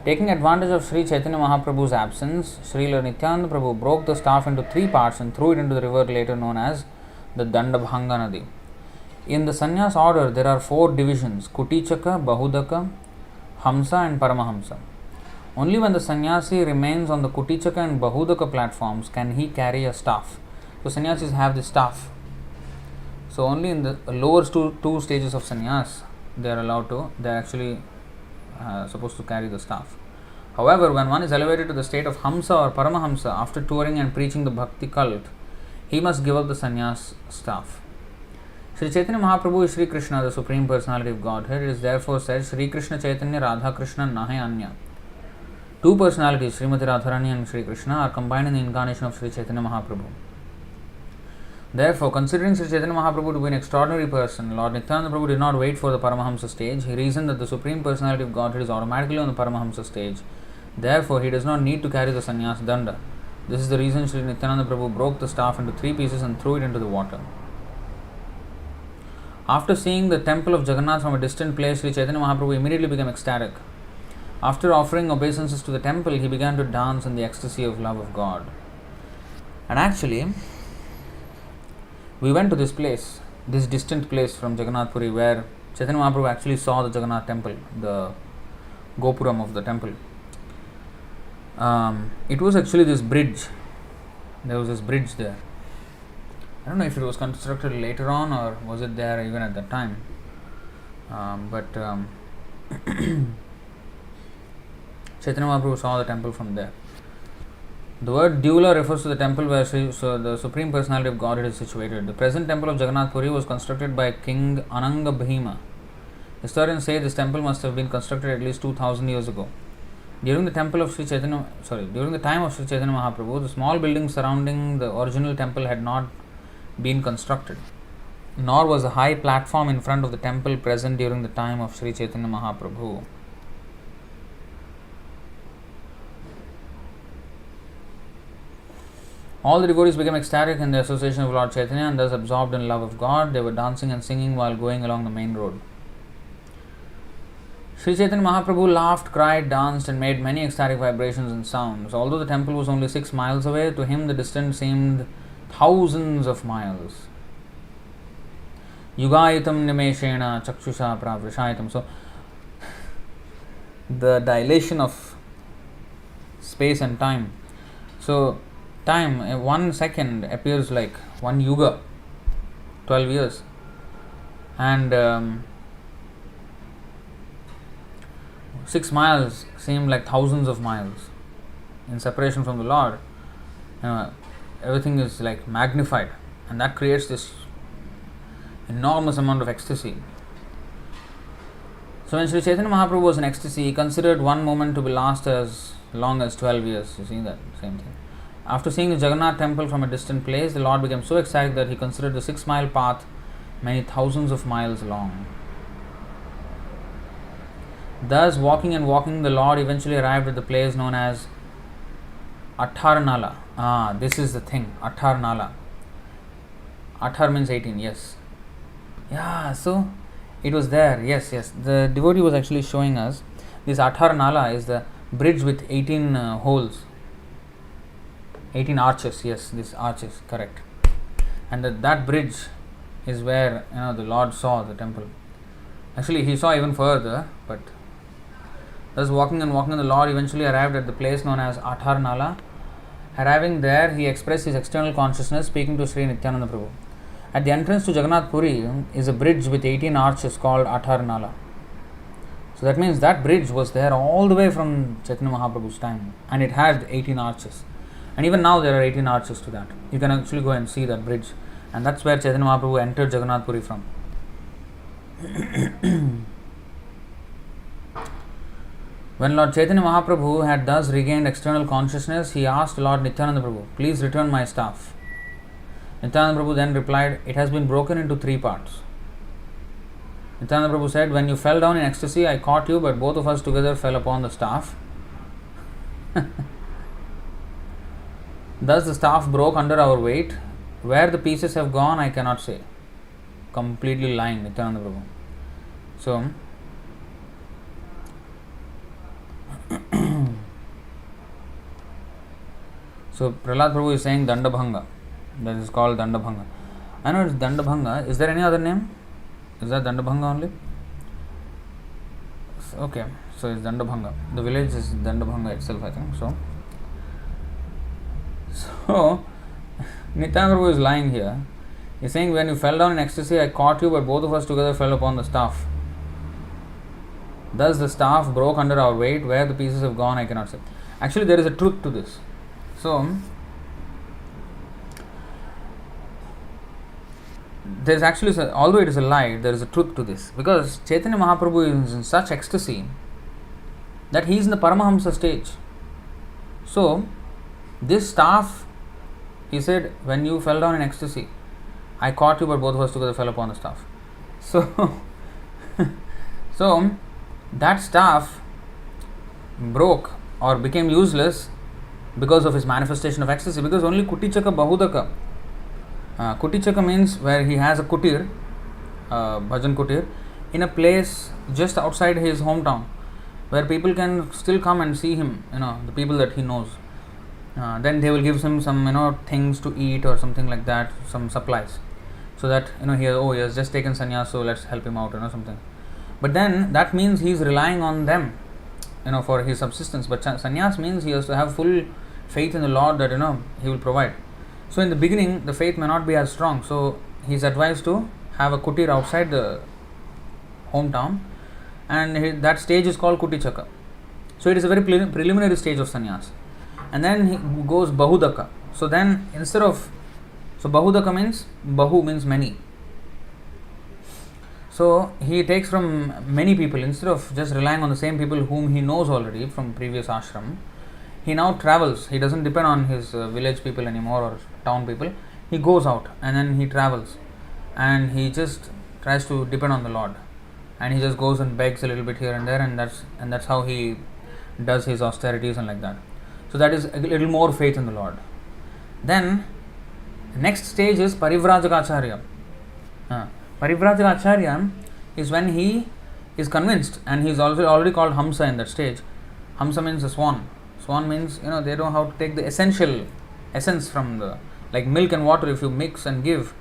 Taking advantage of Sri Chaitanya Mahaprabhu's absence, Srila Nityananda Prabhu broke the staff into 3 parts and threw it into the river later known as the Dandabhanga Nadi. In the sannyas order, there are 4 divisions: Kutichaka, Bahudaka, Hamsa and Paramahamsa. Only when the sannyasi remains on the Kutichaka and Bahudaka platforms can he carry a staff. So sannyasis have this staff. So only in the lower 2 stages of sannyas they are actually supposed to carry the staff. However, when one is elevated to the state of Hamsa or Paramahamsa after touring and preaching the Bhakti cult, he must give up the sannyas staff. Sri Chaitanya Mahaprabhu is Sri Krishna, the Supreme Personality of Godhead. It is therefore said, Sri Krishna Chaitanya Radha Krishna Nahe Anya. Two personalities, Srimati Radharani and Sri Krishna, are combined in the incarnation of Sri Chaitanya Mahaprabhu. Therefore, considering Sri Chaitanya Mahaprabhu to be an extraordinary person, Lord Nityananda Prabhu did not wait for the Paramahamsa stage. He reasoned that the Supreme Personality of Godhead is automatically on the Paramahamsa stage. Therefore, he does not need to carry the sannyas danda. This is the reason Sri Nityananda Prabhu broke the staff into 3 pieces and threw it into the water. After seeing the temple of Jagannath from a distant place, Sri Chaitanya Mahaprabhu immediately became ecstatic. After offering obeisances to the temple, he began to dance in the ecstasy of love of God. And actually, we went to this place, this distant place from Jagannath Puri, where Chaitanya Mahaprabhu actually saw the Jagannath temple, the Gopuram of the temple. It was actually this bridge. There was this bridge there. I don't know if it was constructed later on or was it there even at that time. But Chaitanya Mahaprabhu saw the temple from there. The word Dula refers to the temple where the Supreme Personality of Godhead is situated. The present temple of Jagannath Puri was constructed by King Ananga Bhima. Historians say this temple must have been constructed at least 2000 years ago. During the time of Sri Chaitanya Mahaprabhu, the small buildings surrounding the original temple had not been constructed, nor was a high platform in front of the temple present during the time of Sri Chaitanya Mahaprabhu. All the devotees became ecstatic in the association of Lord Chaitanya and thus absorbed in love of God. They were dancing and singing while going along the main road. Sri Chaitanya Mahaprabhu laughed, cried, danced and made many ecstatic vibrations and sounds. Although the temple was only 6 miles away, to him the distance seemed thousands of miles. Yugayitam nimeshena chakshusha pravrishayitam. So, the dilation of space and time. So, time, 1 second appears like 1 yuga, 12 years. And 6 miles seem like thousands of miles. In separation from the Lord, everything is like magnified, and that creates this enormous amount of ecstasy. So when Sri Chaitanya Mahaprabhu was in ecstasy, he considered one moment to be last as long as 12 years. You see that same thing. After seeing the Jagannath temple from a distant place, the Lord became so ecstatic that he considered the 6-mile path many thousands of miles long. Thus, walking and walking, the Lord eventually arrived at the place known as Atharnala. This is the thing, Atharnala. Athar means 18, yes. Yeah, so it was there, yes. The devotee was actually showing us this Atharnala is the bridge with 18 holes. 18 arches, yes, these arches, correct. And that bridge is where the Lord saw the temple. Actually, he saw even further, but thus walking and walking, the Lord eventually arrived at the place known as Atharnala. Arriving there, he expressed his external consciousness, speaking to Sri Nityananda Prabhu. At the entrance to Jagannath Puri is a bridge with 18 arches called Atharnala. So that means that bridge was there all the way from Chaitanya Mahaprabhu's time, and it had 18 arches. And even now there are 18 arches to that. You can actually go and see that bridge, and that's where Chaitanya Mahaprabhu entered Jagannath Puri from. When Lord Chaitanya Mahaprabhu had thus regained external consciousness, he asked Lord Nityananda Prabhu, "Please return my staff." Nityananda Prabhu then replied, "It has been broken into 3 parts." Nityananda Prabhu said, "When you fell down in ecstasy, I caught you, but both of us together fell upon the staff. Thus the staff broke under our weight. Where the pieces have gone, I cannot say." Completely lying, Nityananda Prabhu. So Prahlad Prabhu is saying Dandabhanga. That is called Dandabhanga. I know it's Dandabhanga. Is there any other name? Is that Dandabhanga only? Okay, so it's Dandabhanga. The village is Dandabhanga itself, I think. So Nityananda Prabhu is lying here. He is saying, when you fell down in ecstasy, I caught you, but both of us together fell upon the staff. Thus the staff broke under our weight. Where the pieces have gone, I cannot say. Actually, there is a truth to this. So, there's actually, although it is a lie, there is a truth to this, because Chaitanya Mahaprabhu is in such ecstasy that he is in the Paramahamsa stage. So, this staff, he said, when you fell down in ecstasy, I caught you, but both of us together fell upon the staff. So, so that staff broke or became useless because of his manifestation of ecstasy, because only Kutichaka Bahudaka. Kutichaka means where he has a kutir, bhajan kutir, in a place just outside his hometown, where people can still come and see him, the people that he knows. Then they will give him some, things to eat or something like that, some supplies, so that, he has just taken sannyas, so let's help him out, something. But then that means he is relying on them, for his subsistence. But sannyas means he has to have full faith in the Lord that, he will provide. So in the beginning, the faith may not be as strong. So he is advised to have a kutir outside the hometown, and that stage is called Kutichaka. So it is a very preliminary stage of sannyas. And then he goes Bahudaka. So then so Bahudaka means, Bahu means many. So he takes from many people, instead of just relying on the same people whom he knows already from previous ashram. He now travels. He doesn't depend on his village people anymore or town people. He goes out and then he travels, and he just tries to depend on the Lord, and he just goes and begs a little bit here and there, and that's how he does his austerities and like that. So that is a little more faith in the Lord. Then next stage is Parivrajaka Acharya is when he is convinced, and he is already called Hamsa in that stage. Hamsa means a swan. Swan means, they know how to take the essence from the, like milk and water, if you mix and give,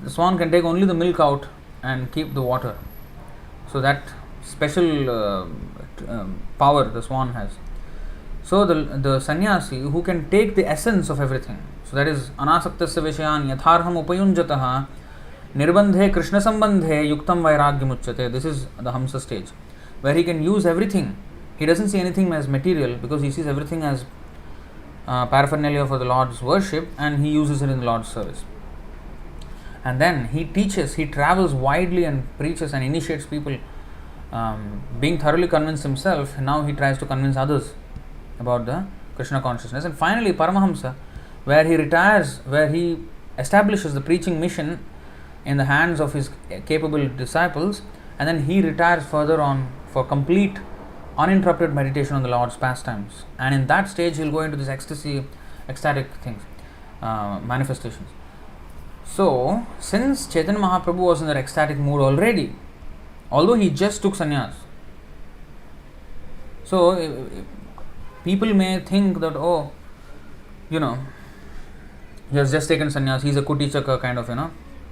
the swan can take only the milk out and keep the water. So that special power the swan has. So the sannyasi who can take the essence of everything, so that is anasaktasya vishayan yatharham upayunjataha nirbandhe krishna sambandhe yuktam vairagyam uchyate. This is the Hamsa stage, where he can use everything. He doesn't see anything as material, because he sees everything as paraphernalia for the Lord's worship, and he uses it in the Lord's service. And then he teaches, he travels widely and preaches and initiates people, being thoroughly convinced himself. Now he tries to convince others about the Krishna consciousness. And finally Paramahamsa, where he retires, where he establishes the preaching mission in the hands of his capable disciples, and then he retires further on for complete uninterrupted meditation on the Lord's pastimes. And in that stage he'll go into this ecstatic things, manifestations. So since Chaitanya Mahaprabhu was in that ecstatic mood already, although he just took sannyas, so people may think that, he has just taken sannyas, he's a Kutichaka kind of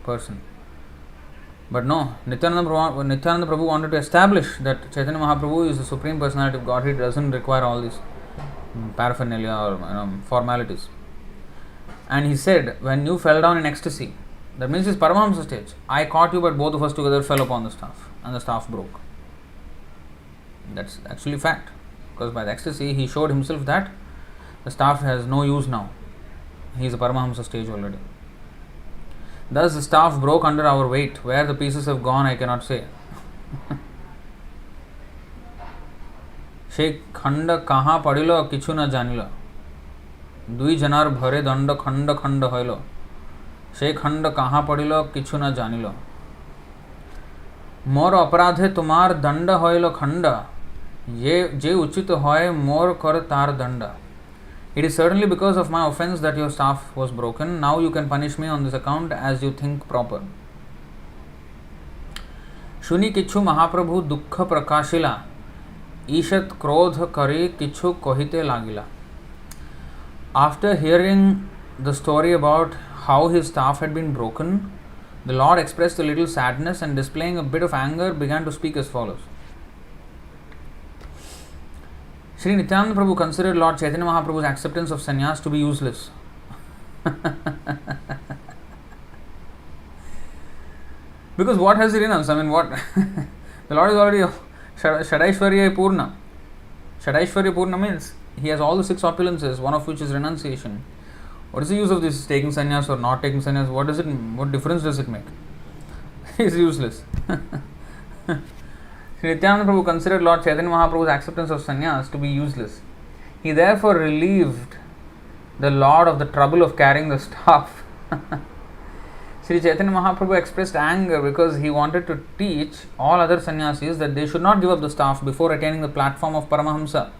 person. But no, Nityananda Prabhu wanted to establish that Chaitanya Mahaprabhu is the Supreme Personality of Godhead. He doesn't require all these paraphernalia or formalities. And he said, when you fell down in ecstasy, that means it's Paramahamsa stage. I caught you, but both of us together fell upon the staff, and the staff broke. That's actually fact, because by the ecstasy he showed himself that the staff has no use now. He is a Paramahamsa stage already. Thus the staff broke under our weight. Where the pieces have gone, I cannot say. She khanda kaha padilo kichu na janilo. Dui janar bhare danda khanda khanda hoilo. She khanda kaha padilo kichu na janilo. Mor aparadhe tumar danda hoilo khanda. Je uchit hoy mor kar tar danda. It is certainly because of my offense that your staff was broken. Now you can punish me on this account as you think proper. Shuni kichu Mahaprabhu dukkha prakashila. Ishat krodh kare kichu kohite lagila. After hearing the story about how his staff had been broken, the Lord expressed a little sadness and, displaying a bit of anger, began to speak as follows. Sri Nityananda Prabhu considered Lord Chaitanya Mahaprabhu's acceptance of sannyas to be useless. Because what has he renounced? What? The Lord is already Shadaishwarya Purna. Shadaishwarya Purna means he has all the 6 opulences, one of which is renunciation. What is the use of this taking sannyas or not taking sannyas? What difference does it make? It's useless. Nityananda Prabhu considered Lord Chaitanya Mahaprabhu's acceptance of sannyas to be useless. He therefore relieved the Lord of the trouble of carrying the staff. Sri Chaitanya Mahaprabhu expressed anger because he wanted to teach all other sannyasis that they should not give up the staff before attaining the platform of Paramahamsa.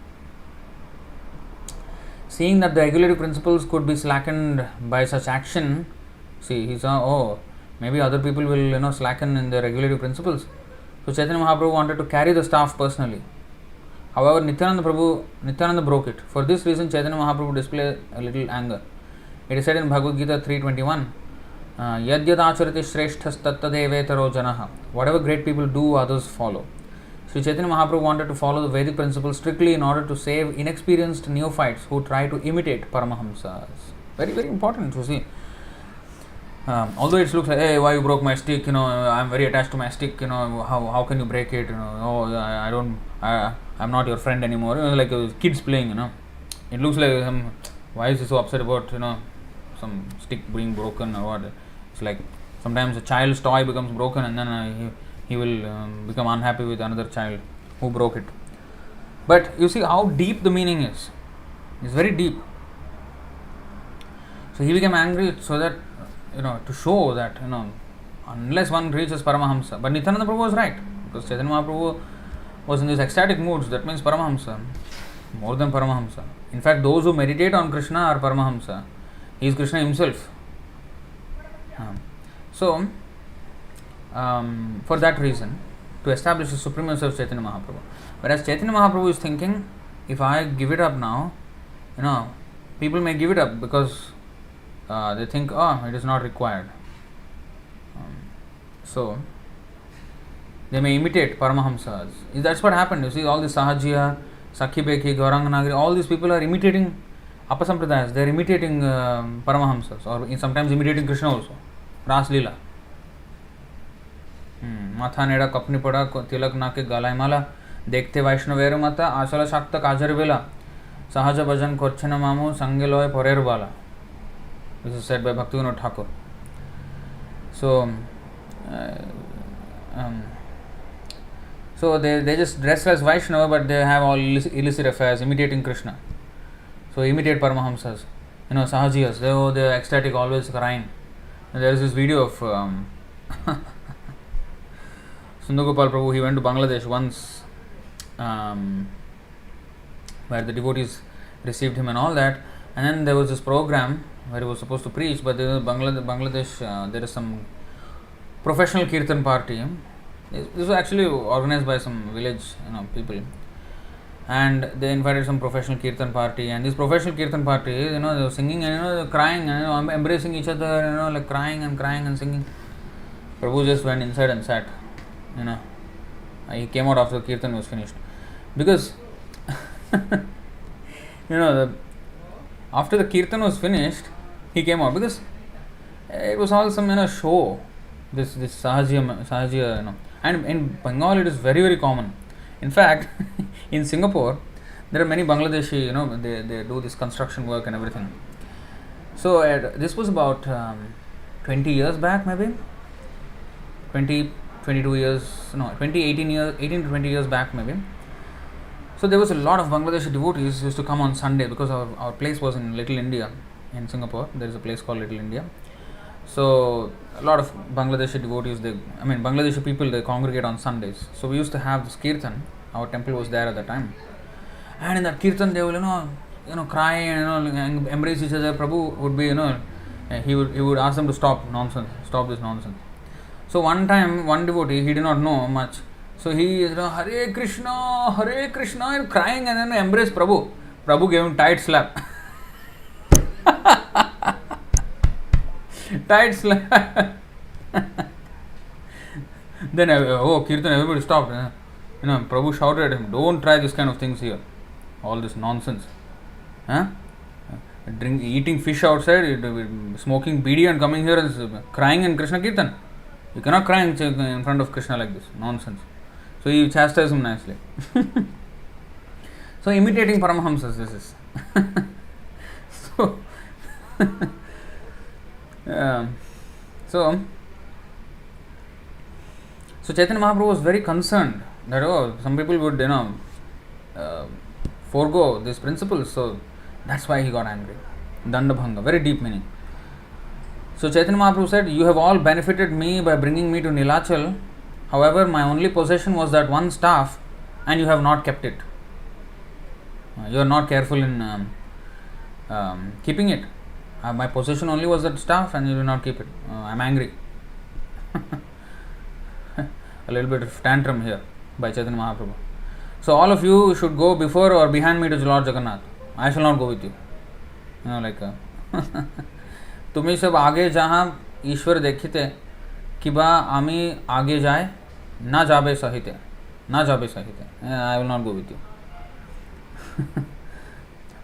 Seeing that the regulative principles could be slackened by such action, he saw, maybe other people will slacken in the regulative principles. So Chaitanya Mahaprabhu wanted to carry the staff personally. However, Nityananda broke it. For this reason, Chaitanya Mahaprabhu displayed a little anger. It is said in Bhagavad Gita 3:21, Yadyat acharati shreshthas tattadevetaro janaha. Whatever great people do, others follow. Sri Chaitanya Mahaprabhu wanted to follow the Vedic principles strictly in order to save inexperienced neophytes who try to imitate Paramahamsas. Very, very important to see. Although it looks like, hey, why you broke my stick? I'm very attached to my stick. How can you break it? I'm not your friend anymore. Like kids playing. It looks like why is he so upset about some stick being broken or what? It's like sometimes a child's toy becomes broken and then he will become unhappy with another child who broke it. But you see how deep the meaning is. It's very deep. So he became angry so that to show that unless one reaches Paramahamsa. But Nityananda Prabhu was right, because Chaitanya Mahaprabhu was in these ecstatic moods. That means Paramahamsa, more than Paramahamsa. In fact, those who meditate on Krishna are Paramahamsa. He is Krishna himself. So, for that reason, to establish the supremacy of Chaitanya Mahaprabhu. Whereas Chaitanya Mahaprabhu is thinking, if I give it up now, people may give it up because they think, it is not required. So, they may imitate Paramahamsas. That's what happened. You see, all the Sahajiya, Sakhi Bekhi, Gauranganagari, all these people are imitating Apasampradayas. They are imitating Paramahamsas, or sometimes imitating Krishna also. Ras Leela. Matha neda kapni pada tilak na ke galai mala dekhte Vaishnavera mata asala shakta kajar vela sahaja bhajan korchena mamu sangeloy porer bala. This is said by Bhaktivinoda Thakur. So, they just dress as Vaishnava, but they have all illicit affairs, imitating Krishna. So imitate Paramahamsas. Sahajiyas, they're ecstatic, always crying. And there is this video of Sundagopal Prabhu. He went to Bangladesh once, where the devotees received him and all that. And then there was this program where he was supposed to preach, but in Bangladesh there is some professional kirtan party. This was actually organized by some village people, and they invited some professional kirtan party. And this professional kirtan party, they were singing and crying and embracing each other, like crying and singing. Prabhu just went inside and sat. He came out after the kirtan was finished, because after the kirtan was finished, he came out, because it was all some show. This Sahajiya, and in Bengal it is very, very common. In fact, in Singapore there are many Bangladeshi, they do this construction work and everything. So this was about 20 years back, maybe 18 to 20 years back maybe. So there was a lot of Bangladeshi devotees who used to come on Sunday, because our place was in Little India in Singapore. There is a place called Little India. So a lot of Bangladeshi devotees, Bangladeshi people, they congregate on Sundays. So we used to have this kirtan. Our temple was there at the time, and in that kirtan they will cry and embrace each other. Prabhu would be he would ask them to stop this nonsense. So one time, one devotee, he did not know much. So he Hare Krishna, and crying, and then embraced Prabhu. Prabhu gave him tight slap. Tight slap. Then kirtan, everybody stopped. Prabhu shouted at him, "Don't try this kind of things here. All this nonsense. Eating fish outside, smoking bidi and coming here and crying in Krishna kirtan. You cannot cry in front of Krishna like this. Nonsense." So he chastised him nicely. So imitating Paramahamsas, this is. So Chaitanya Mahaprabhu was very concerned that some people would uh, forego these principles, so that's why he got angry. Dandabhanga, very deep meaning. So Chaitanya Mahaprabhu said, "You have all benefited me by bringing me to Nilachal. However, my only possession was that one staff, and you have not kept it. You are not careful in keeping it. My possession only was that staff, and you did not keep it. I am angry." A little bit of tantrum here by Chaitanya Mahaprabhu. So all of you should go before or behind me to Lord Jagannath. I shall not go with you. तुम्ही सब आगे जहाँ ईश्वर देखिते किबा आमी आगे जाए ना जाबे सहिते I will not go with you.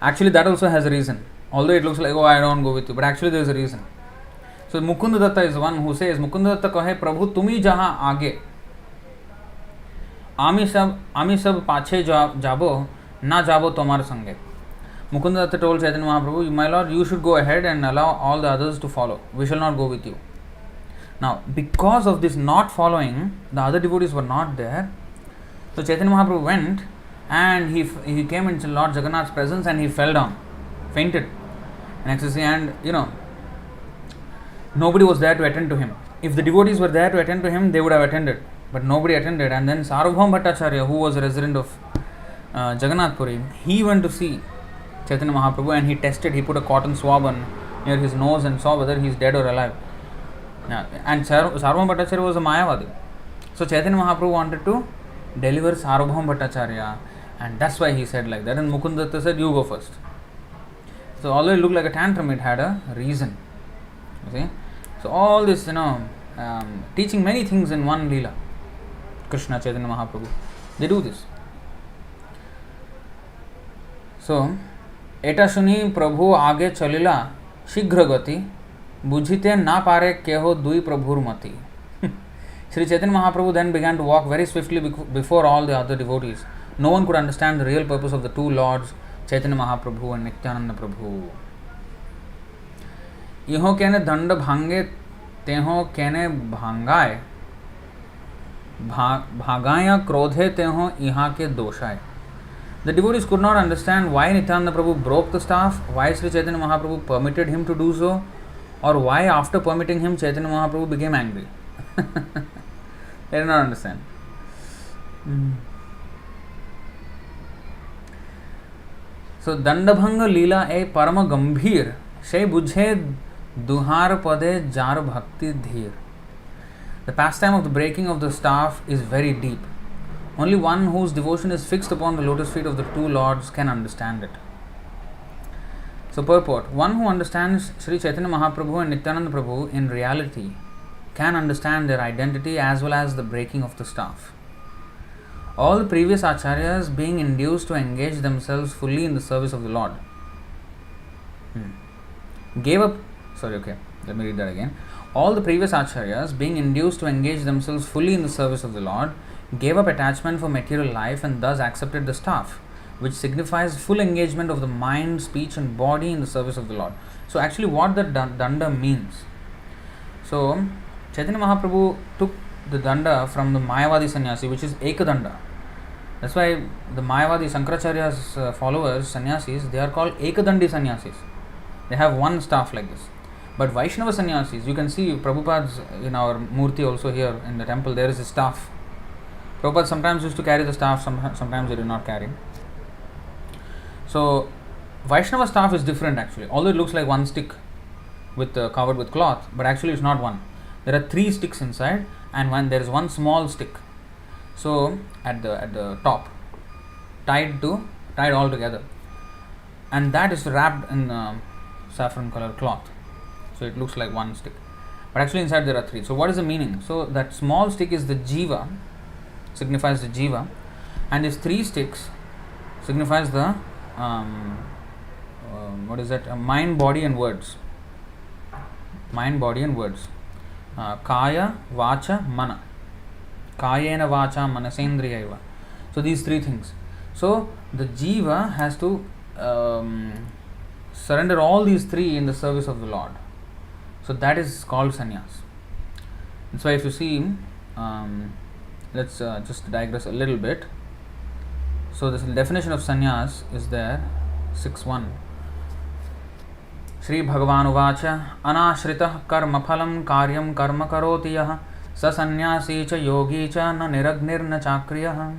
Actually, that also has a reason. Although it looks like, oh, I don't go with you, but actually there is a reason. So Mukunda Datta is one who says, Mukunda Datta कहे प्रभु तुम्ही जहाँ आगे आमी सब पाछे जाबो ना जाबो तुम्हारे संगे. Mukunda Datta told Chaitanya Mahaprabhu, my lord, you should go ahead and allow all the others to follow. We shall not go with you. Now, because of this not following, the other devotees were not there. So Chaitanya Mahaprabhu went and he came into Lord Jagannath's presence and he fell down, fainted in ecstasy, and nobody was there to attend to him. If the devotees were there to attend to him, they would have attended, but nobody attended. And then Sarvabhauma Bhattacharya, who was a resident of Jagannath Puri, he went to see Chaitanya Mahaprabhu and he put a cotton swab near his nose and saw whether he is dead or alive. And Sarvabhauma Bhattacharya was a Mayavadi. So Chaitanya Mahaprabhu wanted to deliver Sarvabhauma Bhattacharya, and that's why he said like that. And Mukunda Datta said, you go first. So although it looked like a tantrum, it had a reason. You see? So all this, teaching many things in one Leela. Krishna, Chaitanya Mahaprabhu, they do this. So, एटा सुनी प्रभु आगे चलिला शीघ्र गति बुझिते ना पारे केहो दुई प्रभुर मति. Sri Chaitanya Mahaprabhu then began to walk very swiftly before all the other devotees. No one could understand the real purpose of the two lords, Chaitanya Mahaprabhu and Nityananda Prabhu. इहो केने दंड भांगे तेहो केने भांगाय भागाया क्रोधे तेहो इहा के दोषाय. The devotees could not understand why Nityananda Prabhu broke the staff, why Sri Chaitanya Mahaprabhu permitted him to do so, or why after permitting him Chaitanya Mahaprabhu became angry. They did not understand. So Dandabhanga Leela e Parama Gambhir Shai Bujhe Duhar Pade Jar Bhakti Dhir. The pastime of the breaking of the staff is very deep. Only one whose devotion is fixed upon the lotus feet of the two lords can understand it. So purport, one who understands Sri Chaitanya Mahaprabhu and Nityananda Prabhu in reality can understand their identity as well as the breaking of the staff. All the previous acharyas being induced to engage themselves fully in the service of the Lord All the previous acharyas being induced to engage themselves fully in the service of the Lord gave up attachment for material life and thus accepted the staff, which signifies full engagement of the mind, speech and body in the service of the Lord. So actually what the danda means. So Chaitanya Mahaprabhu took the danda from the Mayavadi sannyasi, which is Ekadanda. That's why the Mayavadi Shankaracharya's followers, sannyasis, they are called Ekadandi sannyasis. They have one staff like this. But Vaishnava sannyasis, you can see Prabhupada's in our Murti also here in the temple, there is a staff. Prabhupada sometimes used to carry the staff, sometimes he did not carry. So Vaishnava staff is different actually, although it looks like one stick with covered with cloth, but actually it's not one. There are 3 sticks inside, and there is one small stick. So at the top, tied all together, and that is wrapped in saffron color cloth. So it looks like one stick, but actually inside there are 3. So what is the meaning? So that small stick is the jiva, signifies the jiva, and these 3 sticks signifies the mind, body and words. Mind, body and words. Kaya, vacha, mana. Kayena vacha manasendriyaiva. So these 3 things. So the jiva has to surrender all these three in the service of the Lord. So that is called sannyas. And so if you see, let's just digress a little bit. So this definition of sannyas is there, 6.1. Shri Bhagavan Uvacha Anashritah karma phalam karyam karma karoti yah sa sannyasi cha yogi cha na niragnir na chakriyah.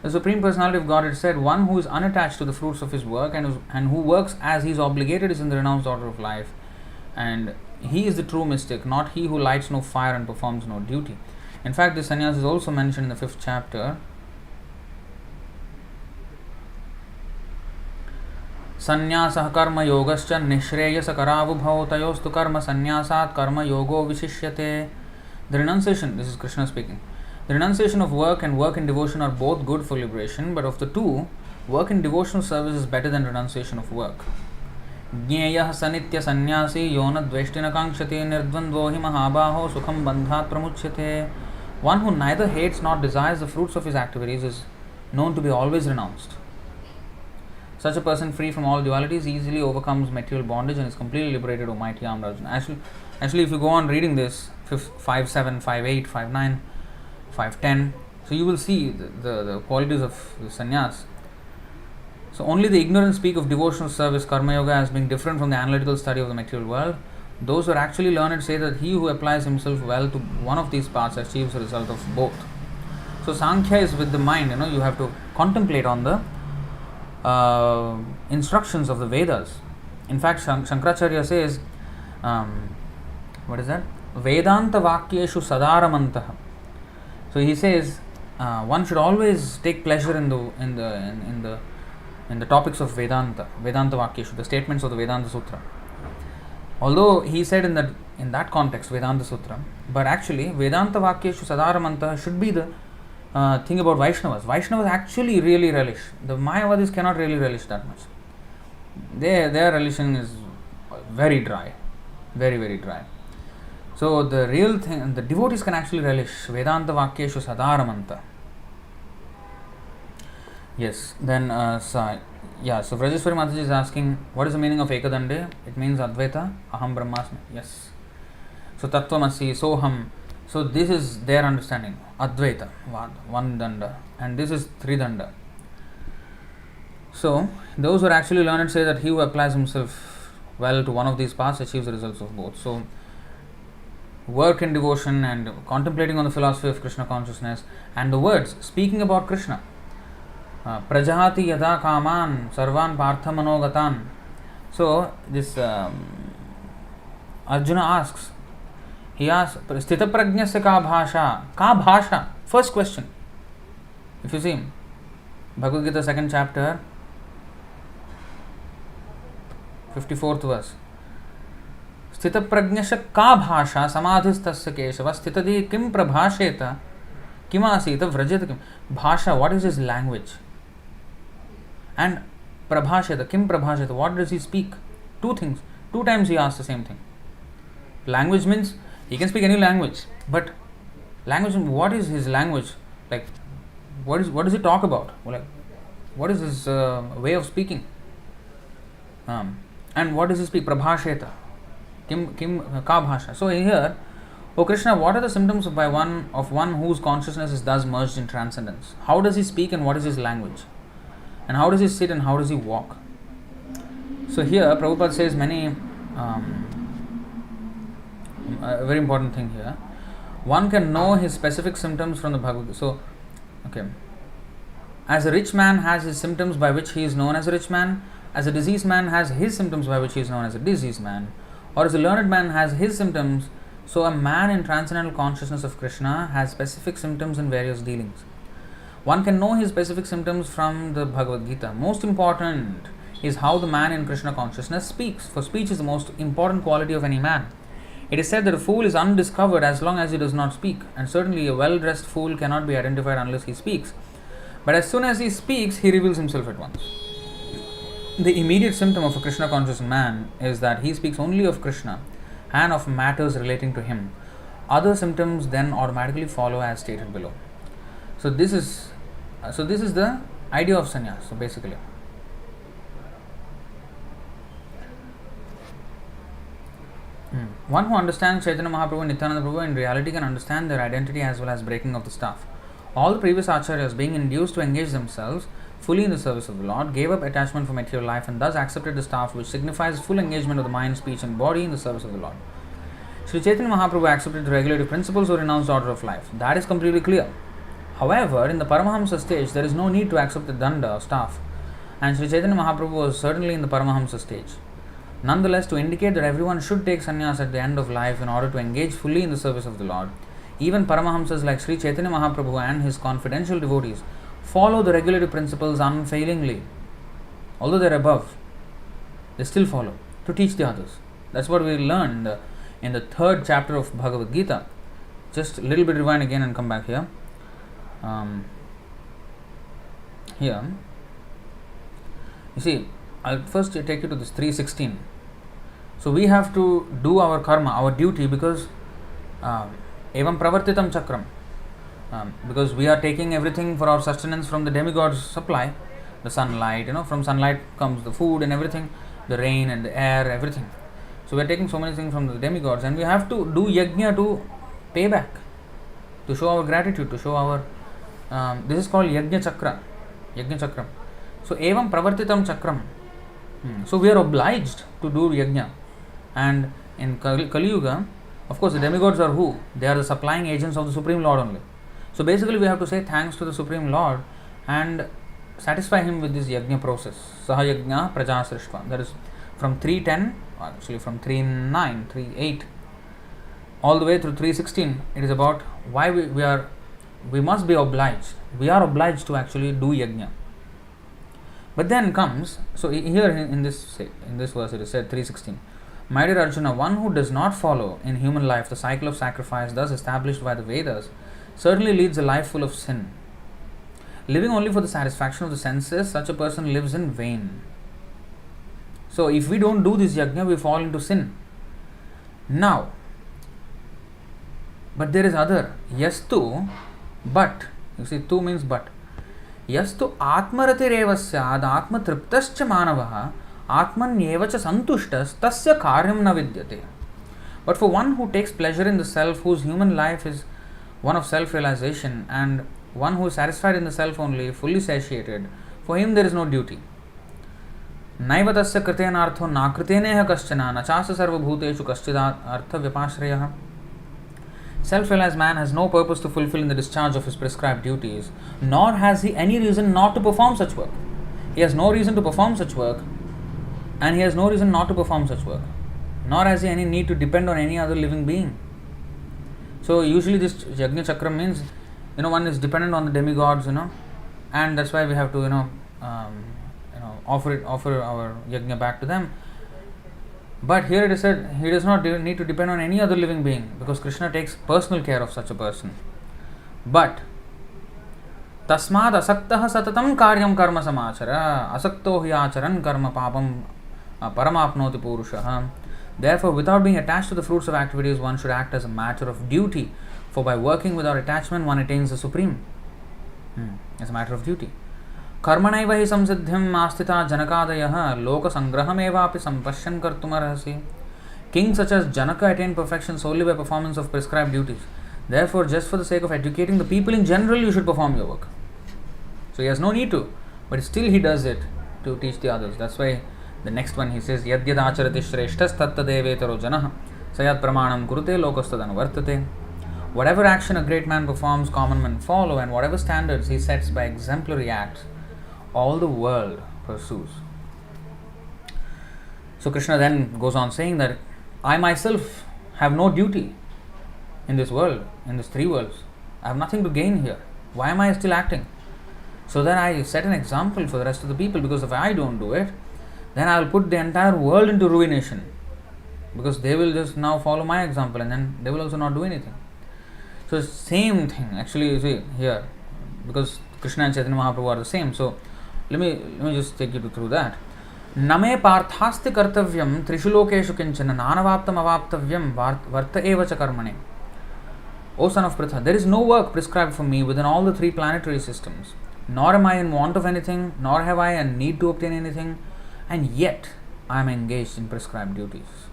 The Supreme Personality of Godhead said, one who is unattached to the fruits of his work and who works as he is obligated is in the renounced order of life. And he is the true mystic, not he who lights no fire and performs no duty. In fact, this sannyas is also mentioned in the 5th chapter. Sannyasah karma yogascha nishreyasa karavubhau tayostu karma sannyasat karma yogo vishishyate. The renunciation, this is Krishna speaking, the renunciation of work and work in devotion are both good for liberation, but of the two, work in devotional service is better than renunciation of work. Jneyah sanitya sannyasi yona dveshtina kankshate nirdvandvo hi mahabaho sukham bandhat pramuchyate. One who neither hates nor desires the fruits of his activities is known to be always renounced. Such a person, free from all dualities, easily overcomes material bondage and is completely liberated, O mighty armed Arjuna. Actually, if you go on reading this, 5.7, 5.8, 5.9, 5.10, so you will see the qualities of the sannyas. So only the ignorant speak of devotional service, karma yoga, as being different from the analytical study of the material world. Those who are actually learned say that he who applies himself well to one of these paths achieves the result of both. So Sankhya is with the mind, you have to contemplate on the instructions of the Vedas. In fact, Shankaracharya says, what is that? Vedanta vakyeshu sadaramantah. So he says, one should always take pleasure in the topics of Vedanta vakyeshu, the statements of the Vedanta Sutra. Although he said in that context Vedanta Sutra, but actually Vedanta vakyeshu sadaramantah should be the thing about Vaishnavas. Vaishnavas actually really relish. The Mayavadis cannot really relish that much. Their relishing is very dry. Very, very dry. So the real thing, the devotees can actually relish Vedanta vakyeshu sadaramanta. Yes, then so Vrajeshwari Mataji is asking, what is the meaning of Ekadande? It means Advaita, Aham Brahmasmi. Yes. So Tattvamasi, Soham. So this is their understanding. Advaita, one danda, and this is three danda. So those who are actually learned say that he who applies himself well to one of these paths achieves the results of both. So work in devotion and contemplating on the philosophy of Krishna consciousness and the words speaking about Krishna. Prajahati yada kaman sarvan partha manogatan. So this Arjuna asks, he asks, Sthita prajnasya ka bhasha? Ka bhasha? First question. If you see, Bhagavad Gita 2nd chapter, 54th verse. Sthita prajnasya ka bhasha samadhistasya keshava sthitadi kim prabhasheta kimasita vrajeta kim. Bhasha, what is his language? And prabhasheta, kim prabhasheta, what does he speak? Two things. Two times he asks the same thing. Language means he can speak any language, but language, what is his language? Like, what does he talk about? Like, what is his way of speaking? And what does he speak? Prabhasheta. Kim ka bhasha. So here, O Krishna, what are the symptoms of one whose consciousness is thus merged in transcendence? How does he speak and what is his language? And how does he sit and how does he walk? So here, Prabhupada says many a very important thing here. One can know his specific symptoms from the Bhagavad Gita. So, okay. As a rich man has his symptoms by which he is known as a rich man, as a diseased man has his symptoms by which he is known as a diseased man, or as a learned man has his symptoms, so a man in transcendental consciousness of Krishna has specific symptoms in various dealings. One can know his specific symptoms from the Bhagavad Gita. Most important is how the man in Krishna consciousness speaks, for speech is the most important quality of any man. It is said that a fool is undiscovered as long as he does not speak, and certainly a well-dressed fool cannot be identified unless he speaks. But as soon as he speaks, he reveals himself at once. The immediate symptom of a Krishna conscious man is that he speaks only of Krishna and of matters relating to him. Other symptoms then automatically follow as stated below. So this is the idea of sannyas. So basically, One who understands Chaitanya Mahaprabhu and Nityananda Prabhu in reality can understand their identity as well as breaking of the staff. All the previous acharyas, being induced to engage themselves fully in the service of the Lord, gave up attachment for material life and thus accepted the staff which signifies full engagement of the mind, speech and body in the service of the Lord. Sri Chaitanya Mahaprabhu accepted the regulative principles or renounced order of life. That is completely clear. However, in the Paramahamsa stage, there is no need to accept the danda or staff, and Sri Chaitanya Mahaprabhu was certainly in the Paramahamsa stage. Nonetheless, to indicate that everyone should take sannyas at the end of life in order to engage fully in the service of the Lord, even Paramahamsas like Sri Chaitanya Mahaprabhu and his confidential devotees follow the regulative principles unfailingly. Although they are above, they still follow to teach the others. That's what we learned in the 3rd chapter of Bhagavad Gita. Just a little bit rewind again and come back here. Here, you see, I'll first take you to this 3:16. So we have to do our karma, our duty, because evam pravartitam chakram, because we are taking everything for our sustenance from the demigod's supply, the sunlight, from sunlight comes the food and everything, the rain and the air, everything. So we are taking so many things from the demigods, and we have to do yajna to pay back, to show our gratitude, to show our this is called yajna chakram. So evam pravartitam chakram. So we are obliged to do yajna. And in Kali Yuga, of course, the demigods are who? They are the supplying agents of the Supreme Lord only. So basically we have to say thanks to the Supreme Lord and satisfy him with this yajna process. Saha yajna praja srishtva. That is from 3:10, actually from 3:9, 3:8, all the way through 3:16. It is about why we must be obliged. We are obliged to actually do yajna. But then comes, so here in this verse it is said 3:16. My dear Arjuna, one who does not follow in human life the cycle of sacrifice thus established by the Vedas certainly leads a life full of sin. Living only for the satisfaction of the senses, such a person lives in vain. So if we don't do this yajna, we fall into sin. Now, but there is other. Yastu, but. You see, tu means but. Yastu atmaratireva syad atmatriptascha manavaha atmanyeva cha santushtas tasya karyam na vidyate. But for one who takes pleasure in the self, whose human life is one of self-realization, and one who is satisfied in the self only, fully satiated, for him there is no duty. Naiva tasya kritenartho na kriteneha kaschana na chasa sarvabhuteshu kaschida artha vyapashrayah. Self-realized man has no purpose to fulfill in the discharge of his prescribed duties, nor has he any reason not to perform such work. He has no reason to perform such work, and he has no reason not to perform such work, nor has he any need to depend on any other living being. So usually this yajna chakram means, one is dependent on the demigods, and that's why we have to, offer our yajna back to them. But here it is said, he does not need to depend on any other living being, because Krishna takes personal care of such a person. But tasmad asaktaha satatam karyam karma samachara asakto hi acharan karma papam paramapnoti purushaha. Therefore, without being attached to the fruits of activities, one should act as a matter of duty, for by working without attachment one attains the supreme. As a matter of duty. कर्मणैव हि संसिद्धिम् आस्थिता जनकादयः लोकसंग्रहमेवापि संपश्यन् कर्तुमर्हसि. Kings such as Janaka attained perfection solely by performance of prescribed duties. Therefore, just for the sake of educating the people in general, you should perform your work. So he has no need to, but still he does it to teach the others. That's why the next one he says, Yad yad acharati shreshtas tatta devetaro janah sayat pramanam kurute lokastadanu vartate. Whatever action a great man performs, common men follow, and whatever standards he sets by exemplary acts, all the world pursues. So Krishna then goes on saying that I myself have no duty in this world, in these three worlds. I have nothing to gain here. Why am I still acting? So then I set an example for the rest of the people, because if I don't do it, then I will put the entire world into ruination, because they will just now follow my example and then they will also not do anything. So same thing actually, you see here, because Krishna and Chaitanya Mahaprabhu are the same. So let me just take you through that. Name parthasti kartavyam trishulokeshu kinchana nanavaptam avaptavyam varta eva cha karmane. O son of Pritha, there is no work prescribed for me within all the three planetary systems, nor am I in want of anything, nor have I a need to obtain anything, and yet I am engaged in prescribed duties.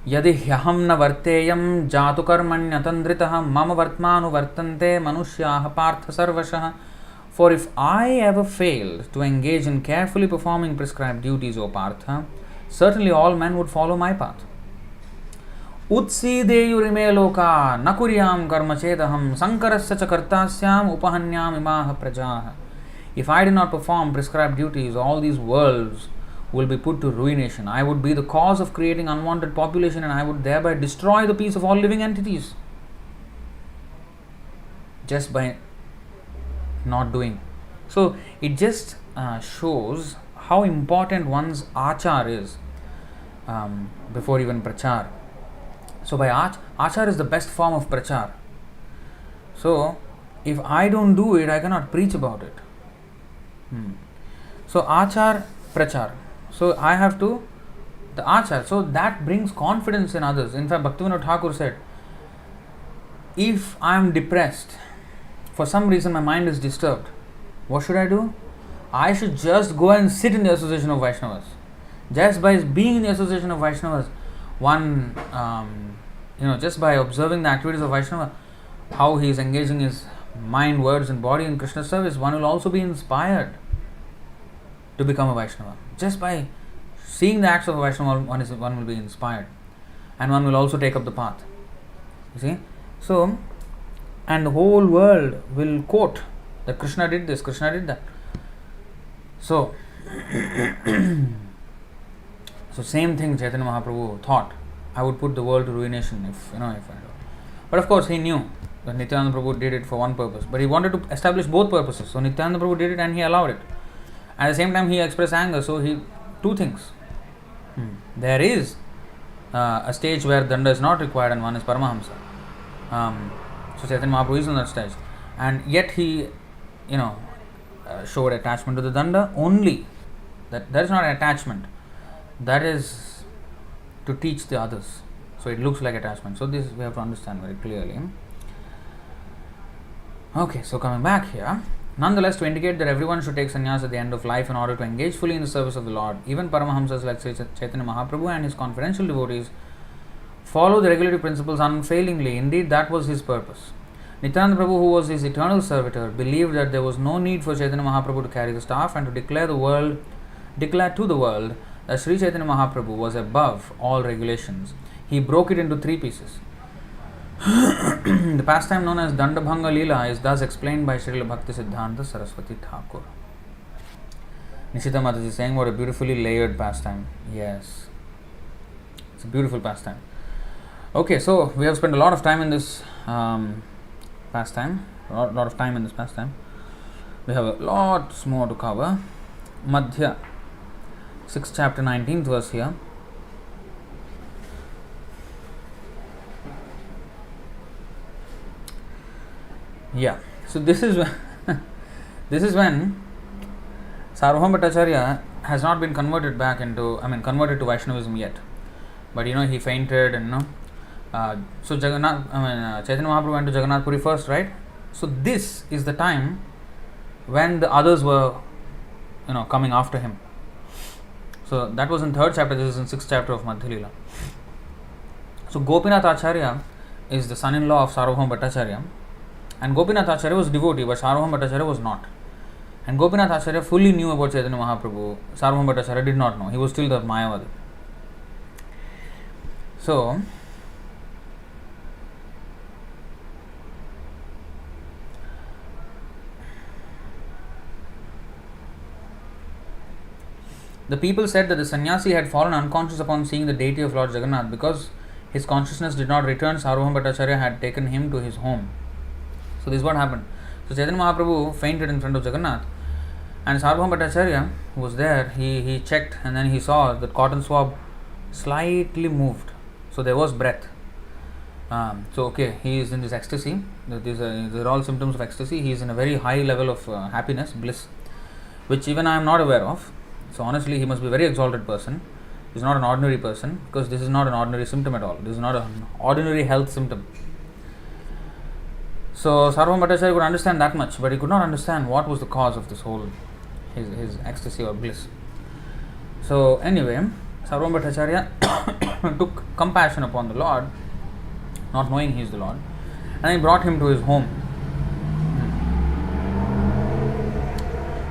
Yadi hyaham na varteyam jatu karmanyatandritah mama vartmanu vartante manushyaha partha sarvashah. For if I ever failed to engage in carefully performing prescribed duties, O Partha, certainly all men would follow my path. Utsideyurime loka nakuryam karma chedaham sankarasya cha kartasyam upahanyam imaha prajaha. If I did not perform prescribed duties, all these worlds will be put to ruination. I would be the cause of creating unwanted population, and I would thereby destroy the peace of all living entities. Just by not doing. So it just shows how important one's achar is before even prachar. So by achar is the best form of prachar. So if I don't do it, I cannot preach about it. So achar, prachar. So I have to the achar. So that brings confidence in others. In fact, Bhaktivinoda Thakur said, if I am depressed, for some reason my mind is disturbed, what should I do? I should just go and sit in the association of Vaishnavas. Just by being in the association of Vaishnavas, one, just by observing the activities of Vaishnava, how he is engaging his mind, words and body in Krishna's service, one will also be inspired to become a Vaishnava. Just by seeing the acts of a Vaishnava, one will be inspired, and one will also take up the path. You see? So, and the whole world will quote that Krishna did this, Krishna did that. So, same thing Chaitanya Mahaprabhu thought. I would put the world to ruination if I do. But of course he knew that Nityananda Prabhu did it for one purpose, but he wanted to establish both purposes. So Nityananda Prabhu did it and he allowed it. At the same time he expressed anger, so he two things. There is a stage where danda is not required and one is Paramahamsa. So Chaitanya Mahaprabhu is on that stage, and yet he showed attachment to the danda only. That is not attachment, that is to teach the others. So it looks like attachment. So this we have to understand very clearly. Okay, so coming back here, nonetheless, to indicate that everyone should take sannyas at the end of life in order to engage fully in the service of the Lord, even Paramahamsas like Chaitanya Mahaprabhu and his confidential devotees follow the regulative principles unfailingly. Indeed, that was his purpose. Nityananda Prabhu, who was his eternal servitor, believed that there was no need for Chaitanya Mahaprabhu to carry the staff and to declare to the world that Sri Chaitanya Mahaprabhu was above all regulations. He broke it into three pieces. The pastime known as Dandabhanga Leela is thus explained by Srila Bhakti Siddhanta Saraswati Thakur. Nishita Mataji is saying, what a beautifully layered pastime. Yes, it's a beautiful pastime. Okay, so we have spent a lot of time in this pastime. We have a lot more to cover. Madhya, 6th chapter, 19th verse here. Yeah, so this is when Sarvabhauma Bhattacharya has not been converted to Vaishnavism yet, but he fainted and so Chaitanya Mahaprabhu went to Jagannath Puri first, right? So this is the time when the others were coming after him. So that was in 3rd chapter. This is in 6th chapter of Madhya Leela. So Gopinath Acharya is the son-in-law of Sarvabhauma Bhattacharya, and Gopinath Acharya was devotee, but Sarvabhauma Bhattacharya was not. And Gopinath Acharya fully knew about Chaitanya Mahaprabhu. Sarvabhauma Bhattacharya did not know. He was still the Mayavadi. So the people said that the sannyasi had fallen unconscious upon seeing the deity of Lord Jagannath. Because his consciousness did not return, Sarvabhauma Bhattacharya had taken him to his home. So this is what happened. So Chaitanya Mahaprabhu fainted in front of Jagannath, and Sarvabhauma Bhattacharya, who was there, he checked, and then he saw that cotton swab slightly moved. So there was breath. He is in this ecstasy. These are all symptoms of ecstasy. He is in a very high level of happiness, bliss, which even I am not aware of. So honestly, he must be a very exalted person. He is not an ordinary person, because this is not an ordinary symptom at all. This is not an ordinary health symptom. So Sarvabhauma Bhattacharya could understand that much, but he could not understand what was the cause of this whole his ecstasy or bliss. So anyway, Sarvabhauma Bhattacharya took compassion upon the Lord, not knowing he is the Lord, and he brought him to his home.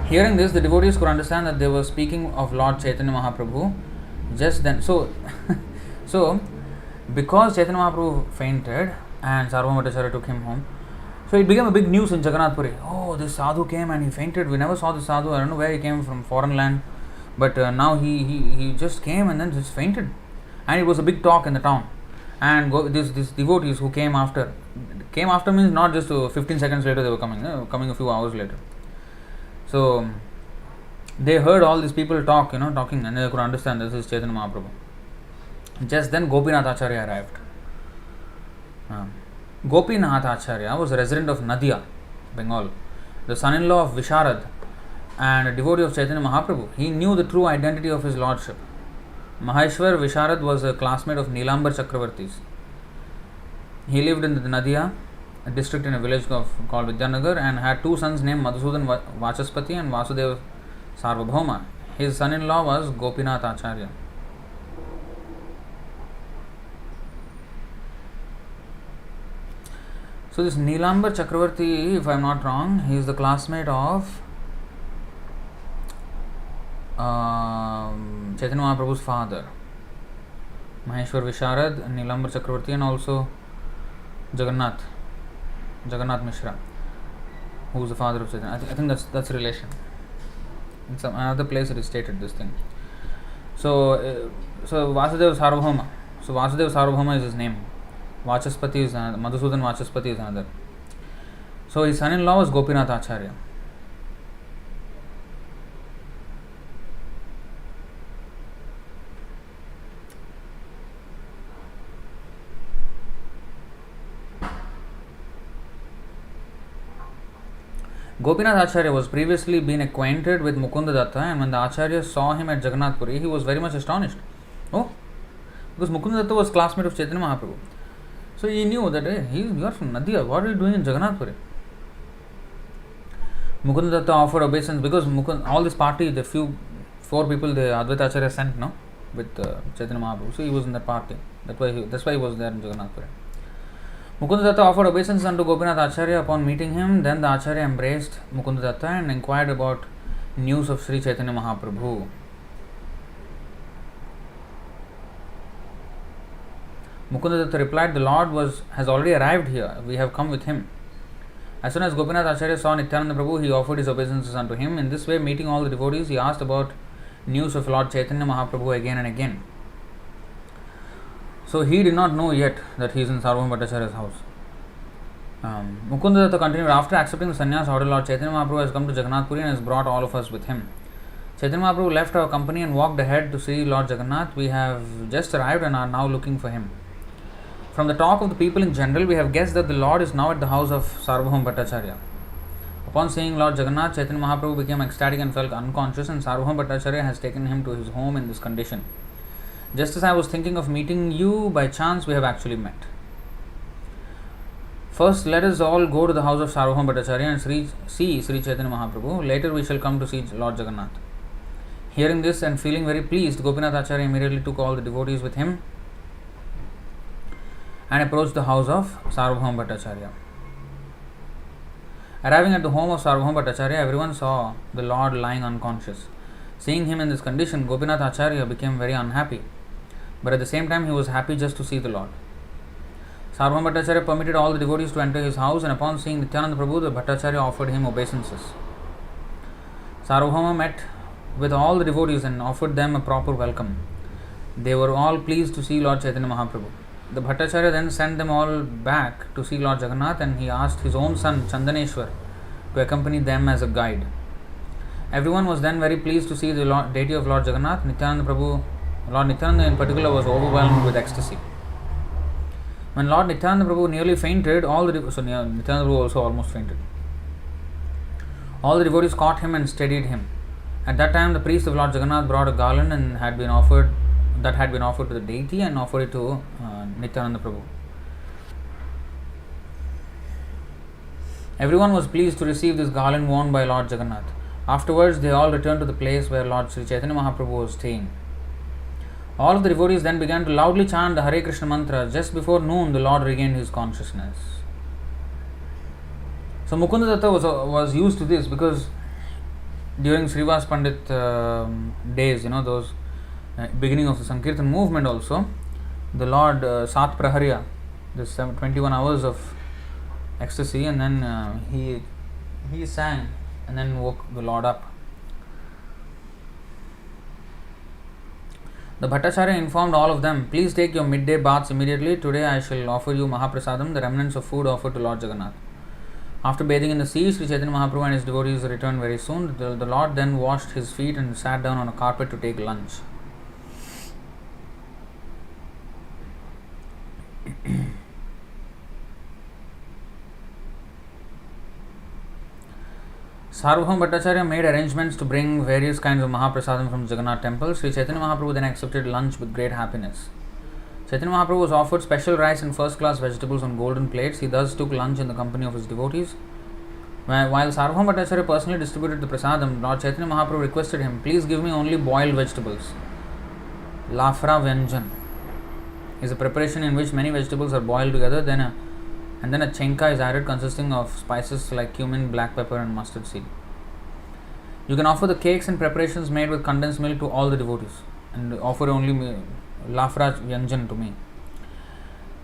Hearing this, the devotees could understand that they were speaking of Lord Chaitanya Mahaprabhu just then. So, because Chaitanya Mahaprabhu fainted and Sarvabhauma Bhattacharya took him home, so it became a big news in Jagannath Puri. Oh, this sadhu came and he fainted. We never saw this sadhu. I don't know where he came from, foreign land. But now he just came and then just fainted. And it was a big talk in the town. And these devotees who came after means not just 15 seconds later they were coming, coming a few hours later. So they heard all these people talking, and they could understand this is Chaitanya Mahaprabhu. Just then Gopinath Acharya arrived. Gopinath Acharya was a resident of Nadia, Bengal, the son-in-law of Visharad and a devotee of Chaitanya Mahaprabhu. He knew the true identity of his lordship. Maheshwar Visharad was a classmate of Nilambar Chakravarti's. He lived in the Nadia district in a village called Vidyanagar and had two sons named Madhusudan Vachaspati and Vasudev Sarvabhauma. His son-in-law was Gopinath Acharya. So this Nilambar Chakravarti, if I am not wrong, he is the classmate of Chaitanya Mahaprabhu's father, Maheshwar Visharad, Nilambar Chakravarti, and also Jagannath Mishra, who is the father of Chaitanya. I think that's a relation. In some another place it is stated this thing. So Vasudev Sarvabhauma. So Vasudev Sarvabhauma is his name. Vachaspati is another. Madhusudan Vachaspati is another. So his son-in-law was Gopinath Acharya. Gopinath Acharya was previously been acquainted with Mukunda Datta, and when the Acharya saw him at Jagannath Puri, he was very much astonished. Oh, because Mukunda Datta was classmate of Chaitanya Mahaprabhu. So he knew that, hey, you are from Nadia, what are you doing in Jagannath Puri? Mukunda Datta offered obeisance because all this party, the four people the Advaita Acharya sent, with Chaitanya Mahaprabhu. So he was in that party. That's why he was there in Jagannath Puri. Mukunda Datta offered obeisance unto Gopinath Acharya upon meeting him. Then the Acharya embraced Mukunda Datta and inquired about news of Sri Chaitanya Mahaprabhu. Mukunda Datta replied, the Lord has already arrived here. We have come with him. As soon as Gopinath Acharya saw Nityananda Prabhu, he offered his obeisances unto him. In this way, meeting all the devotees, he asked about news of Lord Chaitanya Mahaprabhu again and again. So he did not know yet that he is in Sarvabhauma Bhattacharya's house. Mukunda Datta continued, after accepting the sannyas order, Lord Chaitanya Mahaprabhu has come to Jagannath Puri and has brought all of us with him. Chaitanya Mahaprabhu left our company and walked ahead to see Lord Jagannath. We have just arrived and are now looking for him. From the talk of the people in general, we have guessed that the Lord is now at the house of Sarvabhauma Bhattacharya. Upon seeing Lord Jagannath, Chaitanya Mahaprabhu became ecstatic and felt unconscious, and Sarvabhauma Bhattacharya has taken him to his home in this condition. Just as I was thinking of meeting you, by chance we have actually met. First, let us all go to the house of Sarvabhauma Bhattacharya and see Sri Chaitanya Mahaprabhu. Later we shall come to see Lord Jagannath. Hearing this and feeling very pleased, Gopinath Acharya immediately took all the devotees with him and approached the house of Sarvabhauma Bhattacharya. Arriving at the home of Sarvabhauma Bhattacharya, everyone saw the Lord lying unconscious. Seeing him in this condition, Gopinath Acharya became very unhappy. But at the same time, he was happy just to see the Lord. Sarvabhauma Bhattacharya permitted all the devotees to enter his house, and upon seeing Nityananda Prabhu, the Bhattacharya offered him obeisances. Sarvabhauma met with all the devotees and offered them a proper welcome. They were all pleased to see Lord Chaitanya Mahaprabhu. The Bhattacharya then sent them all back to see Lord Jagannath, and he asked his own son Chandaneshwar to accompany them as a guide. Everyone was then very pleased to see the deity of Lord Jagannath. Lord Nityananda in particular was overwhelmed with ecstasy. When Lord Nityananda Prabhu nearly fainted, Nityananda Prabhu also almost fainted. All the devotees caught him and steadied him. At that time, the priest of Lord Jagannath brought a garland and had been offered to the deity and offered it to Nityananda Prabhu. Everyone was pleased to receive this garland worn by Lord Jagannath. Afterwards, they all returned to the place where Lord Sri Chaitanya Mahaprabhu was staying. All of the devotees then began to loudly chant the Hare Krishna mantra. Just before noon, the Lord regained his consciousness. So Mukunda Datta was used to this because during Srivas Pandit days, those beginning of the Sankirtan movement also, the Lord Sat Praharya, this 21 hours of ecstasy, and then he sang and then woke the Lord up. The Bhattacharya informed all of them, please take your midday baths immediately. Today I shall offer you Mahaprasadam, the remnants of food offered to Lord Jagannath. After bathing in the sea, Sri Chaitanya Mahaprabhu and his devotees returned very soon. The Lord then washed his feet and sat down on a carpet to take lunch. Sarvabhauma Bhattacharya made arrangements to bring various kinds of Mahaprasadam from Jagannath temple. Sri Chaitanya Mahaprabhu then accepted lunch with great happiness. Chaitanya Mahaprabhu was offered special rice and first-class vegetables on golden plates. He thus took lunch in the company of his devotees. While Sarvabhauma Bhattacharya personally distributed the prasadam, Lord Chaitanya Mahaprabhu requested him, please give me only boiled vegetables. Lafra Vyanjan is a preparation in which many vegetables are boiled together, and then a chenka is added consisting of spices like cumin, black pepper and mustard seed. You can offer the cakes and preparations made with condensed milk to all the devotees and offer only Lafra Vyanjan to me.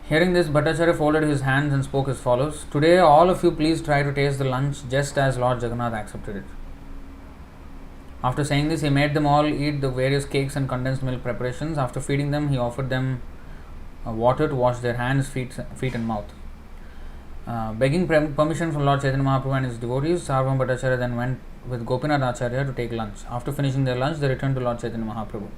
Hearing this, Bhattacharya folded his hands and spoke as follows, today all of you please try to taste the lunch just as Lord Jagannath accepted it. After saying this, he made them all eat the various cakes and condensed milk preparations. After feeding them, he offered them water to wash their hands, feet and mouth. Begging permission from Lord Chaitanya Mahaprabhu and his devotees, Sarvabhauma Bhattacharya then went with Gopinath Acharya to take lunch. After finishing their lunch, they returned to Lord Chaitanya Mahaprabhu.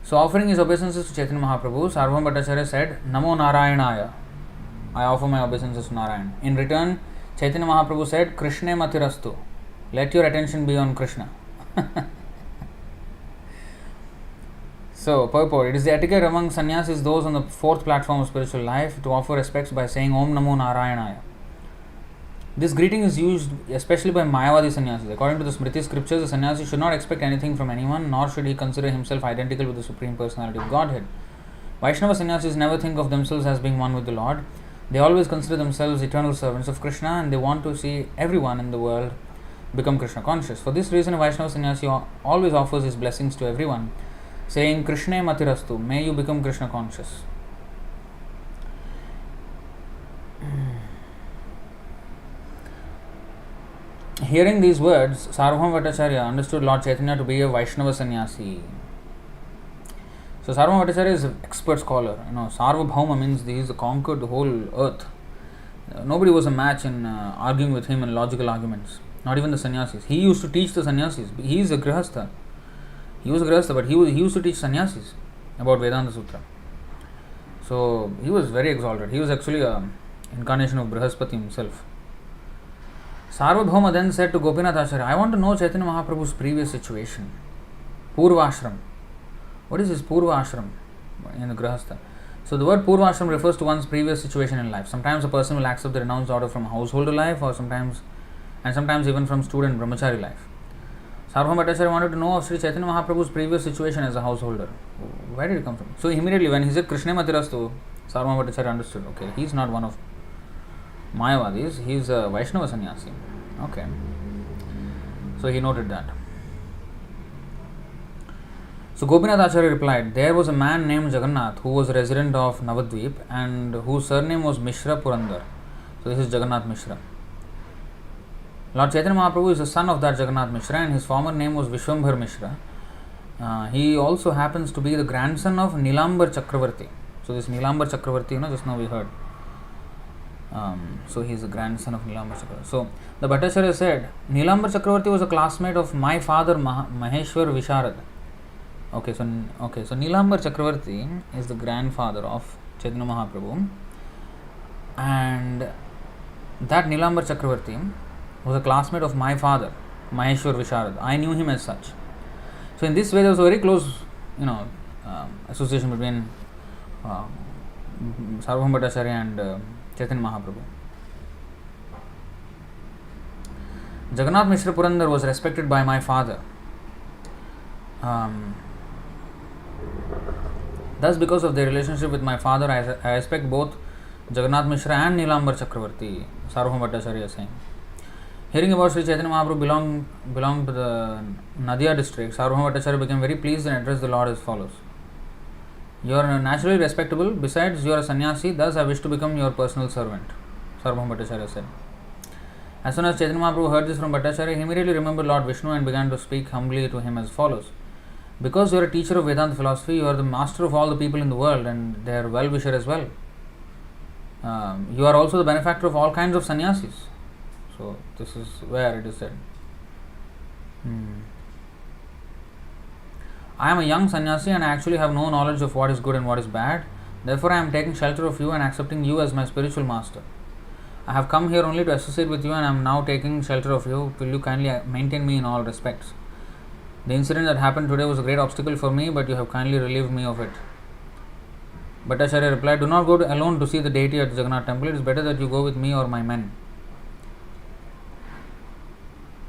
So, offering his obeisances to Chaitanya Mahaprabhu, Sarvabhauma Bhattacharya said, Namo Narayanaya, I offer my obeisances to Narayan. In return, Chaitanya Mahaprabhu said, Krishne Matirastu, let your attention be on Krishna. So, purport, it is the etiquette among sannyasis, those on the fourth platform of spiritual life, to offer respects by saying Om Namo Narayanaya. This greeting is used especially by Mayavadi sannyasis. According to the Smriti scriptures, the sannyasi should not expect anything from anyone, nor should he consider himself identical with the Supreme Personality of Godhead. Vaishnava sannyasis never think of themselves as being one with the Lord. They always consider themselves eternal servants of Krishna, and they want to see everyone in the world become Krishna conscious. For this reason, a Vaishnava sannyasi always offers his blessings to everyone, saying, Krishne Matirastu, may you become Krishna conscious. Hearing these words, Sarvabhauma Bhattacharya understood Lord Chaitanya to be a Vaishnava sannyasi. So Sarvabhauma Bhattacharya is an expert scholar. Sarvabhauma means he has conquered the whole earth. Nobody was a match in arguing with him in logical arguments. Not even the sannyasis. He used to teach the sannyasis. He is a grihastha. He was a grihastha, but he used to teach sannyasis about Vedanta Sutra. So he was very exalted. He was actually an incarnation of Brihaspati himself. Sarvabhauma then said to Gopinath Acharya, I want to know Chaitanya Mahaprabhu's previous situation. Purvashram. What is his Purvashram in the Grihastha? So the word Purvashram refers to one's previous situation in life. Sometimes a person will accept the renounced order from householder life, or sometimes even from student brahmachari life. Sarvabhauma Bhattacharya wanted to know of Sri Chaitanya Mahaprabhu's previous situation as a householder. Where did it come from? So immediately when he said Krishna Matirastu, Sarvabhauma Bhattacharya understood, okay, he is not one of Mayavadis, he is a Vaishnava sannyasi. Okay. So he noted that. So Gopinath Acharya replied, there was a man named Jagannath who was a resident of Navadvip and whose surname was Mishra Purandar. So this is Jagannath Mishra. Lord Chaitanya Mahaprabhu is the son of that Jagannath Mishra, and his former name was Vishwambhar Mishra. He also happens to be the grandson of Nilambar Chakravarti. So this Nilambar Chakravarti, just now we heard. So he is the grandson of Nilambar Chakravarti. So the Bhattacharya said, Nilambar Chakravarti was a classmate of my father Maheshwar Visharad. Okay, so Nilambar Chakravarti is the grandfather of Chaitanya Mahaprabhu, and that Nilambar Chakravarti was a classmate of my father, Maheshwar Visharad. I knew him as such. So in this way, there was a very close, association between Sarvabhauma Bhattacharya and Chaitanya Mahaprabhu. Jagannath Mishra Purandar was respected by my father. Um, Thus, because of their relationship with my father, I respect both Jagannath Mishra and Nilambar Chakravarti, Sarvabhauma Bhattacharya is saying. Hearing about Sri Chaitanya Mahaprabhu belonged to the Nadia district, Sarvabhauma Bhattacharya became very pleased and addressed the Lord as follows. You are naturally respectable, besides you are a sannyasi, thus I wish to become your personal servant, Sarvabhauma Bhattacharya said. As soon as Chaitanya Mahaprabhu heard this from Bhattacharya, he immediately remembered Lord Vishnu and began to speak humbly to him as follows. Because you are a teacher of Vedanta philosophy, you are the master of all the people in the world and their well-wisher as well. You are also the benefactor of all kinds of sannyasis. So, this is where it is said. I am a young sannyasi and I actually have no knowledge of what is good and what is bad. Therefore, I am taking shelter of you and accepting you as my spiritual master. I have come here only to associate with you and I am now taking shelter of you. Will you kindly maintain me in all respects? The incident that happened today was a great obstacle for me, but you have kindly relieved me of it. Bhattacharya replied, do not go alone to see the deity at the Jagannath temple. It is better that you go with me or my men.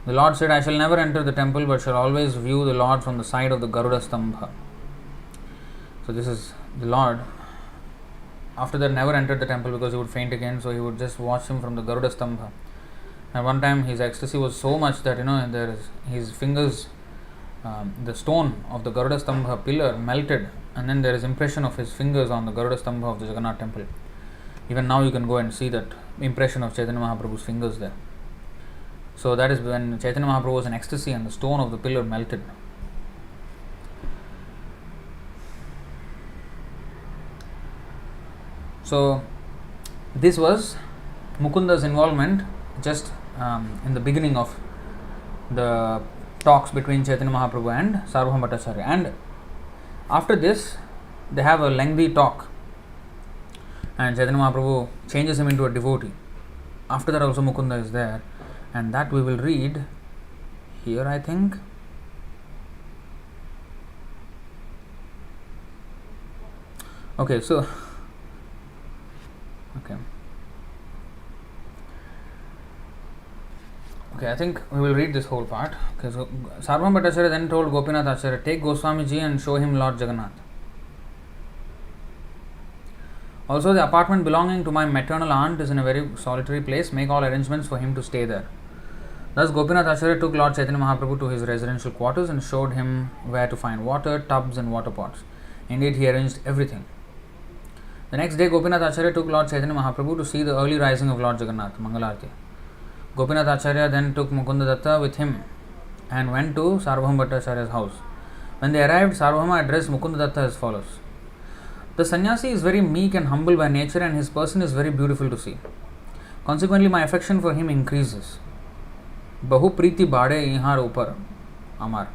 The Lord said, I shall never enter the temple, but shall always view the Lord from the side of the Garuda Stambha. So this is the Lord. After that, never entered the temple because he would faint again, so he would just watch him from the Garuda Stambha. And one time his ecstasy was so much that, his fingers, the stone of the Garuda Stambha pillar melted, and then there is impression of his fingers on the Garuda Stambha of the Jagannath temple. Even now you can go and see that impression of Chaitanya Mahaprabhu's fingers there. So that is when Chaitanya Mahaprabhu was in ecstasy and the stone of the pillar melted. So this was Mukunda's involvement just in the beginning of the talks between Chaitanya Mahaprabhu and Sarvabhauma Bhattacharya. And after this, they have a lengthy talk. And Chaitanya Mahaprabhu changes him into a devotee. After that also Mukunda is there. And that we will read here, I think. Okay, so I think we will read this whole part. Okay, so Sarvabhauma Bhattacharya then told Gopinath Acharya, take Goswamiji and show him Lord Jagannath. Also, the apartment belonging to my maternal aunt is in a very solitary place. Make all arrangements for him to stay there. Thus, Gopinath Acharya took Lord Chaitanya Mahaprabhu to his residential quarters and showed him where to find water, tubs and water pots. Indeed, he arranged everything. The next day, Gopinath Acharya took Lord Chaitanya Mahaprabhu to see the early rising of Lord Jagannath, Mangalarti. Gopinath Acharya then took Mukunda Datta with him and went to Sarvabhauma Bhattacharya's house. When they arrived, Sarvabhauma addressed Mukunda Datta as follows. The sannyasi is very meek and humble by nature and his person is very beautiful to see. Consequently, my affection for him increases. Bahu priti bade ihar upar amar.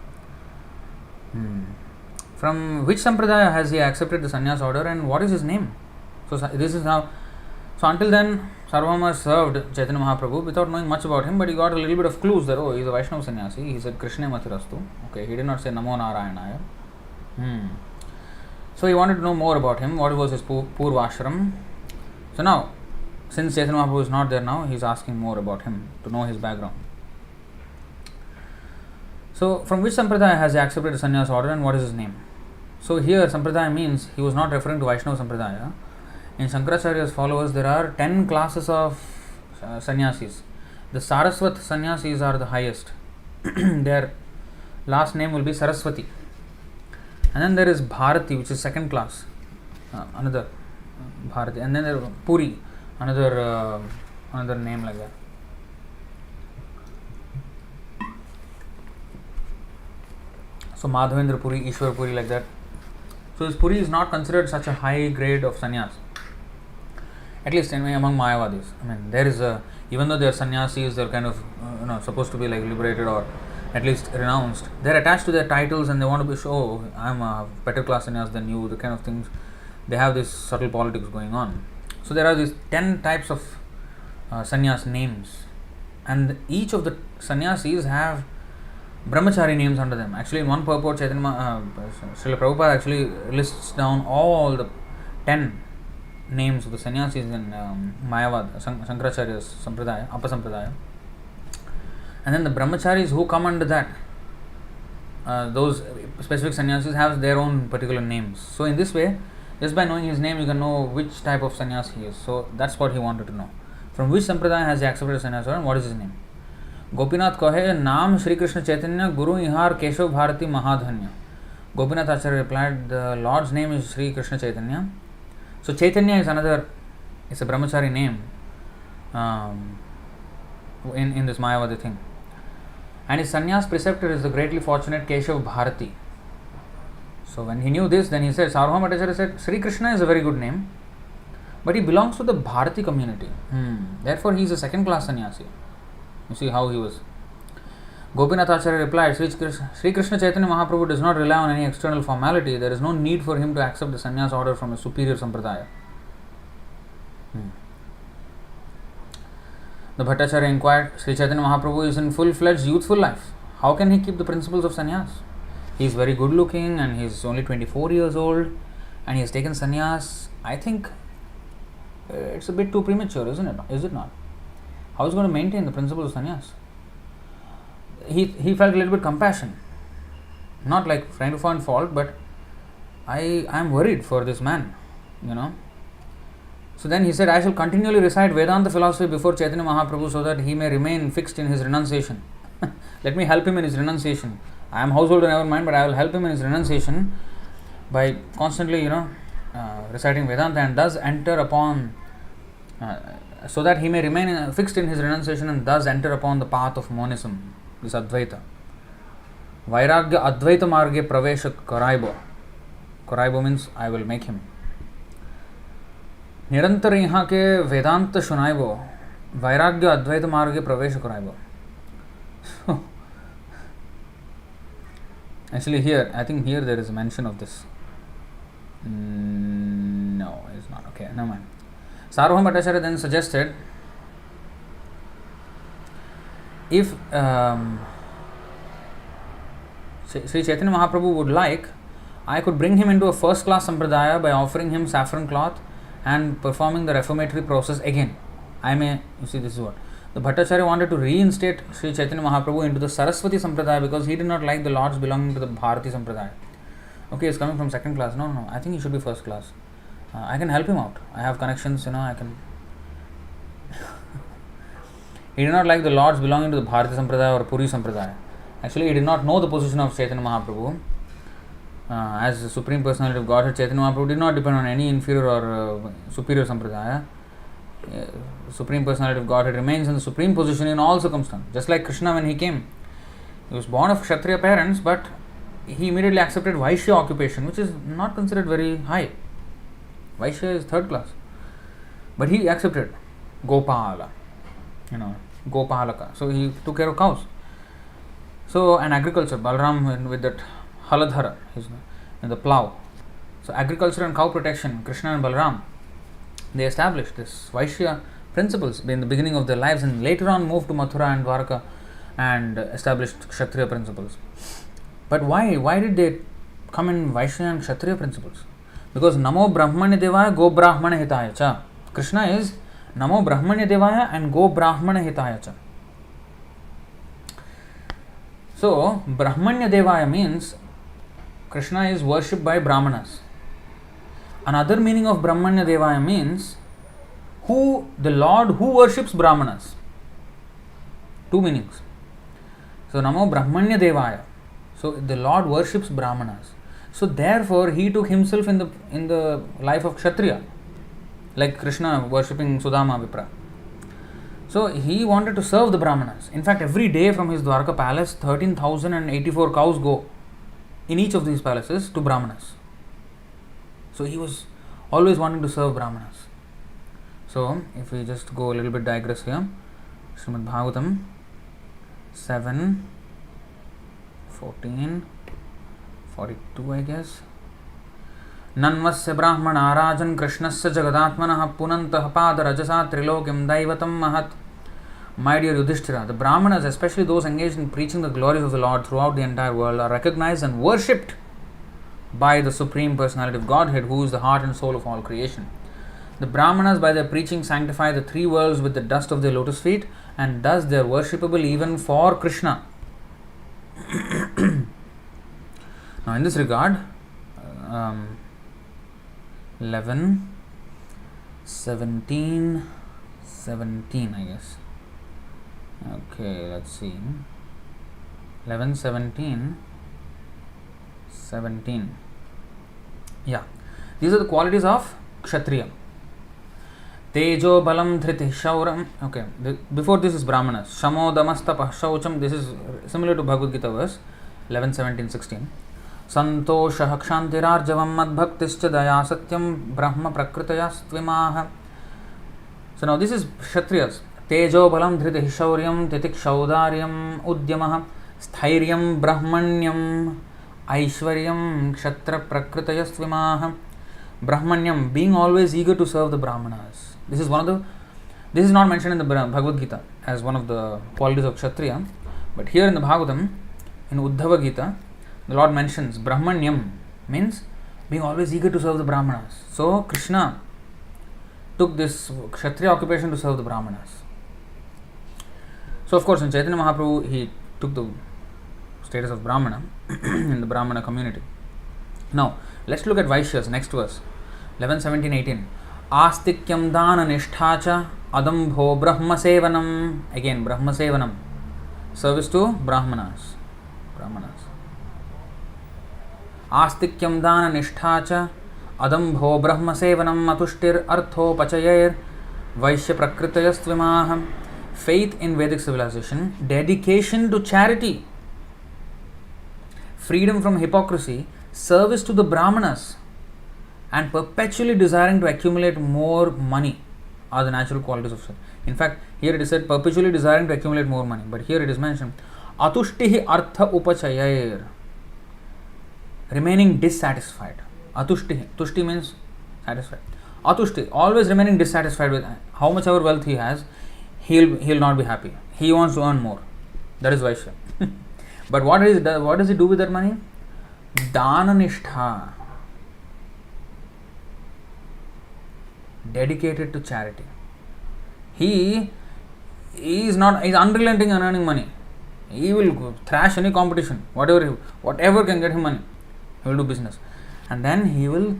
From which sampradaya has he accepted the sannyas order and what is his name? So this is how. So until then, Sarvabhauma served Chaitanya Mahaprabhu without knowing much about him, but he got a little bit of clues that, he is a Vaishnava sannyasi. He said Krishna Mathirastu. Okay, he did not say Namo Narayanaya. So he wanted to know more about him. What was his Purvashram? So now, since Chaitanya Mahaprabhu is not there now, he is asking more about him to know his background. So, from which sampradaya has he accepted the sannyas order and what is his name? So here, sampradaya means he was not referring to Vaishnava sampradaya. In Shankaracharya's followers, there are 10 classes of sannyasis. The Saraswat sannyasis are the highest. Their last name will be Saraswati. And then there is Bharati, which is second class. Another Bharati. And then there is Puri, another name like that. So Madhavendra Puri, Ishwar Puri, like that. So this Puri is not considered such a high grade of sannyas. At least among Mayavadis. I mean, there is even though they are sannyasis, they are kind of supposed to be like liberated or at least renounced. They are attached to their titles and they want to be I am a better class sannyas than you. The kind of things, they have this subtle politics going on. So there are these 10 types of sannyas names, and each of the sannyasis have brahmachari names under them. Actually, in one purport, Srila Prabhupada actually lists down all the 10 names of the sannyasis in Mayavad, Shankaracharya's sampradaya, Upper Sampradaya. And then the brahmacharis who come under that, those specific sannyasis have their own particular names. So in this way, just by knowing his name, you can know which type of sannyas he is. So that's what he wanted to know. From which sampradaya has he accepted sannyas, and what is his name? Gopinath Kohe, Naam Shri Krishna Chaitanya, Guru Ihar Keshav Bharati Mahadhanya. Gopinath Acharya replied, the Lord's name is Shri Krishna Chaitanya. So Chaitanya is another, it's a brahmachari name in this Mayavadi thing. And his sannyas preceptor is the greatly fortunate Keshav Bharati. So when he knew this, then he said, Sarvabhauma Bhattacharya said, Sri Krishna is a very good name, but he belongs to the Bharati community. Therefore he is a second class sannyasi. You see how he was. Gopinath Acharya replied, Sri Krishna Chaitanya Mahaprabhu does not rely on any external formality. There is no need for him to accept the sannyas order from a superior sampradaya. The Bhattacharya inquired, Sri Chaitanya Mahaprabhu is in full-fledged youthful life. How can he keep the principles of sannyas? He is very good looking and he is only 24 years old and he has taken sannyas. I think it's a bit too premature, isn't it? Is it not? How is he going to maintain the principles of sannyas? He felt a little bit compassion. Not like trying to find fault, but I am worried for this man, you know. So then he said, I shall continually recite Vedanta philosophy before Chaitanya Mahaprabhu so that he may remain fixed in his renunciation. Let me help him in his renunciation. I am householder, never mind, but I will help him in his renunciation by constantly, reciting Vedanta and thus enter upon, so that he may remain fixed in his renunciation and thus enter upon the path of monism, this Advaita. Vairagya Advaita Marge Pravesha Karaibo. Karaibo means I will make him. निरंतर यहाँ के वेदांत सुनाइबो वैराग्य अद्वैत मार्गे प्रवेश कराइबो. Actually here, I think here there is a mention of this. No, it's not. Okay, never mind. Sarvabhauma Bhattacharya then suggested, if Sri Chaitanya Mahaprabhu would like, I could bring him into a first class sampradaya by offering him saffron cloth and performing the reformatory process again. You see, this is what the Bhattacharya wanted to reinstate Sri Chaitanya Mahaprabhu into the Saraswati Sampradaya because he did not like the lords belonging to the Bharati Sampradaya. Okay, he's coming from second class. No, I think he should be first class. I can help him out. I have connections, I can. He did not like the lords belonging to the Bharati Sampradaya or Puri Sampradaya. Actually, he did not know the position of Chaitanya Mahaprabhu. As the Supreme Personality of Godhead, Chaitanya Mahaprabhu did not depend on any inferior or superior sampradaya. Supreme Personality of Godhead remains in the supreme position in all circumstances. Just like Krishna when he came. He was born of Kshatriya parents, but he immediately accepted Vaishya occupation, which is not considered very high. Vaishya is third class. But he accepted Gopala, Gopalaka. So he took care of cows. So, and agriculture, Balram with that Haladhara, and the plough. So agriculture and cow protection, Krishna and Balram, they established this Vaishya principles in the beginning of their lives and later on moved to Mathura and Dwarka and established Kshatriya principles. But why did they come in Vaishya and Kshatriya principles? Because Namo Brahmanya Devaya Go Brahmana Hitaya Cha. Krishna is Namo Brahmanya Devaya and Go Brahmana Hitaya Cha. So Brahmanya Devaya means Krishna is worshipped by Brahmanas. Another meaning of Brahmanya Devaya means the Lord who worships Brahmanas. Two meanings. So Namo Brahmanya Devaya. So the Lord worships Brahmanas. So therefore he took himself in the life of Kshatriya, like Krishna worshipping Sudama Vipra. So he wanted to serve the Brahmanas. In fact, every day from his Dwarka palace, 13,084 cows go in each of these palaces to Brahmanas. So he was always wanting to serve Brahmanas. So if we just go a little bit digress here, Srimad Bhagavatam 7, 14, 42 I guess. Nanvasya Brahmana Rajan Krishnasya Jagadatmanah Punantah Pada Rajasa Trilokim Daivatam Mahat. My dear Yudhishthira, the Brahmanas, especially those engaged in preaching the glories of the Lord throughout the entire world, are recognized and worshipped by the Supreme Personality of Godhead, who is the heart and soul of all creation. The Brahmanas, by their preaching, sanctify the three worlds with the dust of their lotus feet, and thus they are worshipable even for Krishna. Now, in this regard, 11, 17, 17, I guess. Okay, let's see. 11, 17, 17. Yeah, these are the qualities of Kshatriya. Tejo balam dhriti shauram. Okay, before this is Brahmanas. Shamo damastapa shaucham. This is similar to Bhagavad Gita verse 11, 17, 16. Santoshah kshantirarjavam madbhaktischa daya satyam brahma prakritaya stvimaha. So now this is Kshatriyas. Tejo balam dhriti shauryam titik shaudaryam udyamah sthiryam brahmanyam aishwaryam kshatra prakritaya stvimaha. Brahmanyam, being always eager to serve the Brahmanas. This is not mentioned in the Bhagavad Gita as one of the qualities of Kshatriya, but here in the Bhagavatam, in Uddhava Gita, the Lord mentions Brahmanyam means being always eager to serve the Brahmanas. So Krishna took this Kshatriya occupation to serve the Brahmanas. So of course in Chaitanya Mahaprabhu he took the status of Brahmana in the Brahmana community. Now let's look at Vaishyas, next verse 11, 17, 18. Astikyam dana nishthacha adambho brahma sevanam. Again brahma sevanam, service to Brahmanas. Astikyam dana nishthacha adambho brahma sevanam atushtir artho pachayir vaishya prakritayastvimaham. Faith in Vedic civilization, dedication to charity, freedom from hypocrisy, service to the Brahmanas, and perpetually desiring to accumulate more money are the natural qualities of self. In fact, here it is said perpetually desiring to accumulate more money, but here it is mentioned atushtihi artha upachayayir, remaining dissatisfied. Atushtihi, tushti means satisfied. Atushti, always remaining dissatisfied with how much ever wealth he has, he'll not be happy. He wants to earn more. That is Vaishya. But what does he do with that money? Dana nishtha, dedicated to charity. He is unrelenting in earning money. He will thrash any competition, whatever can get him money. He will do business, and then he will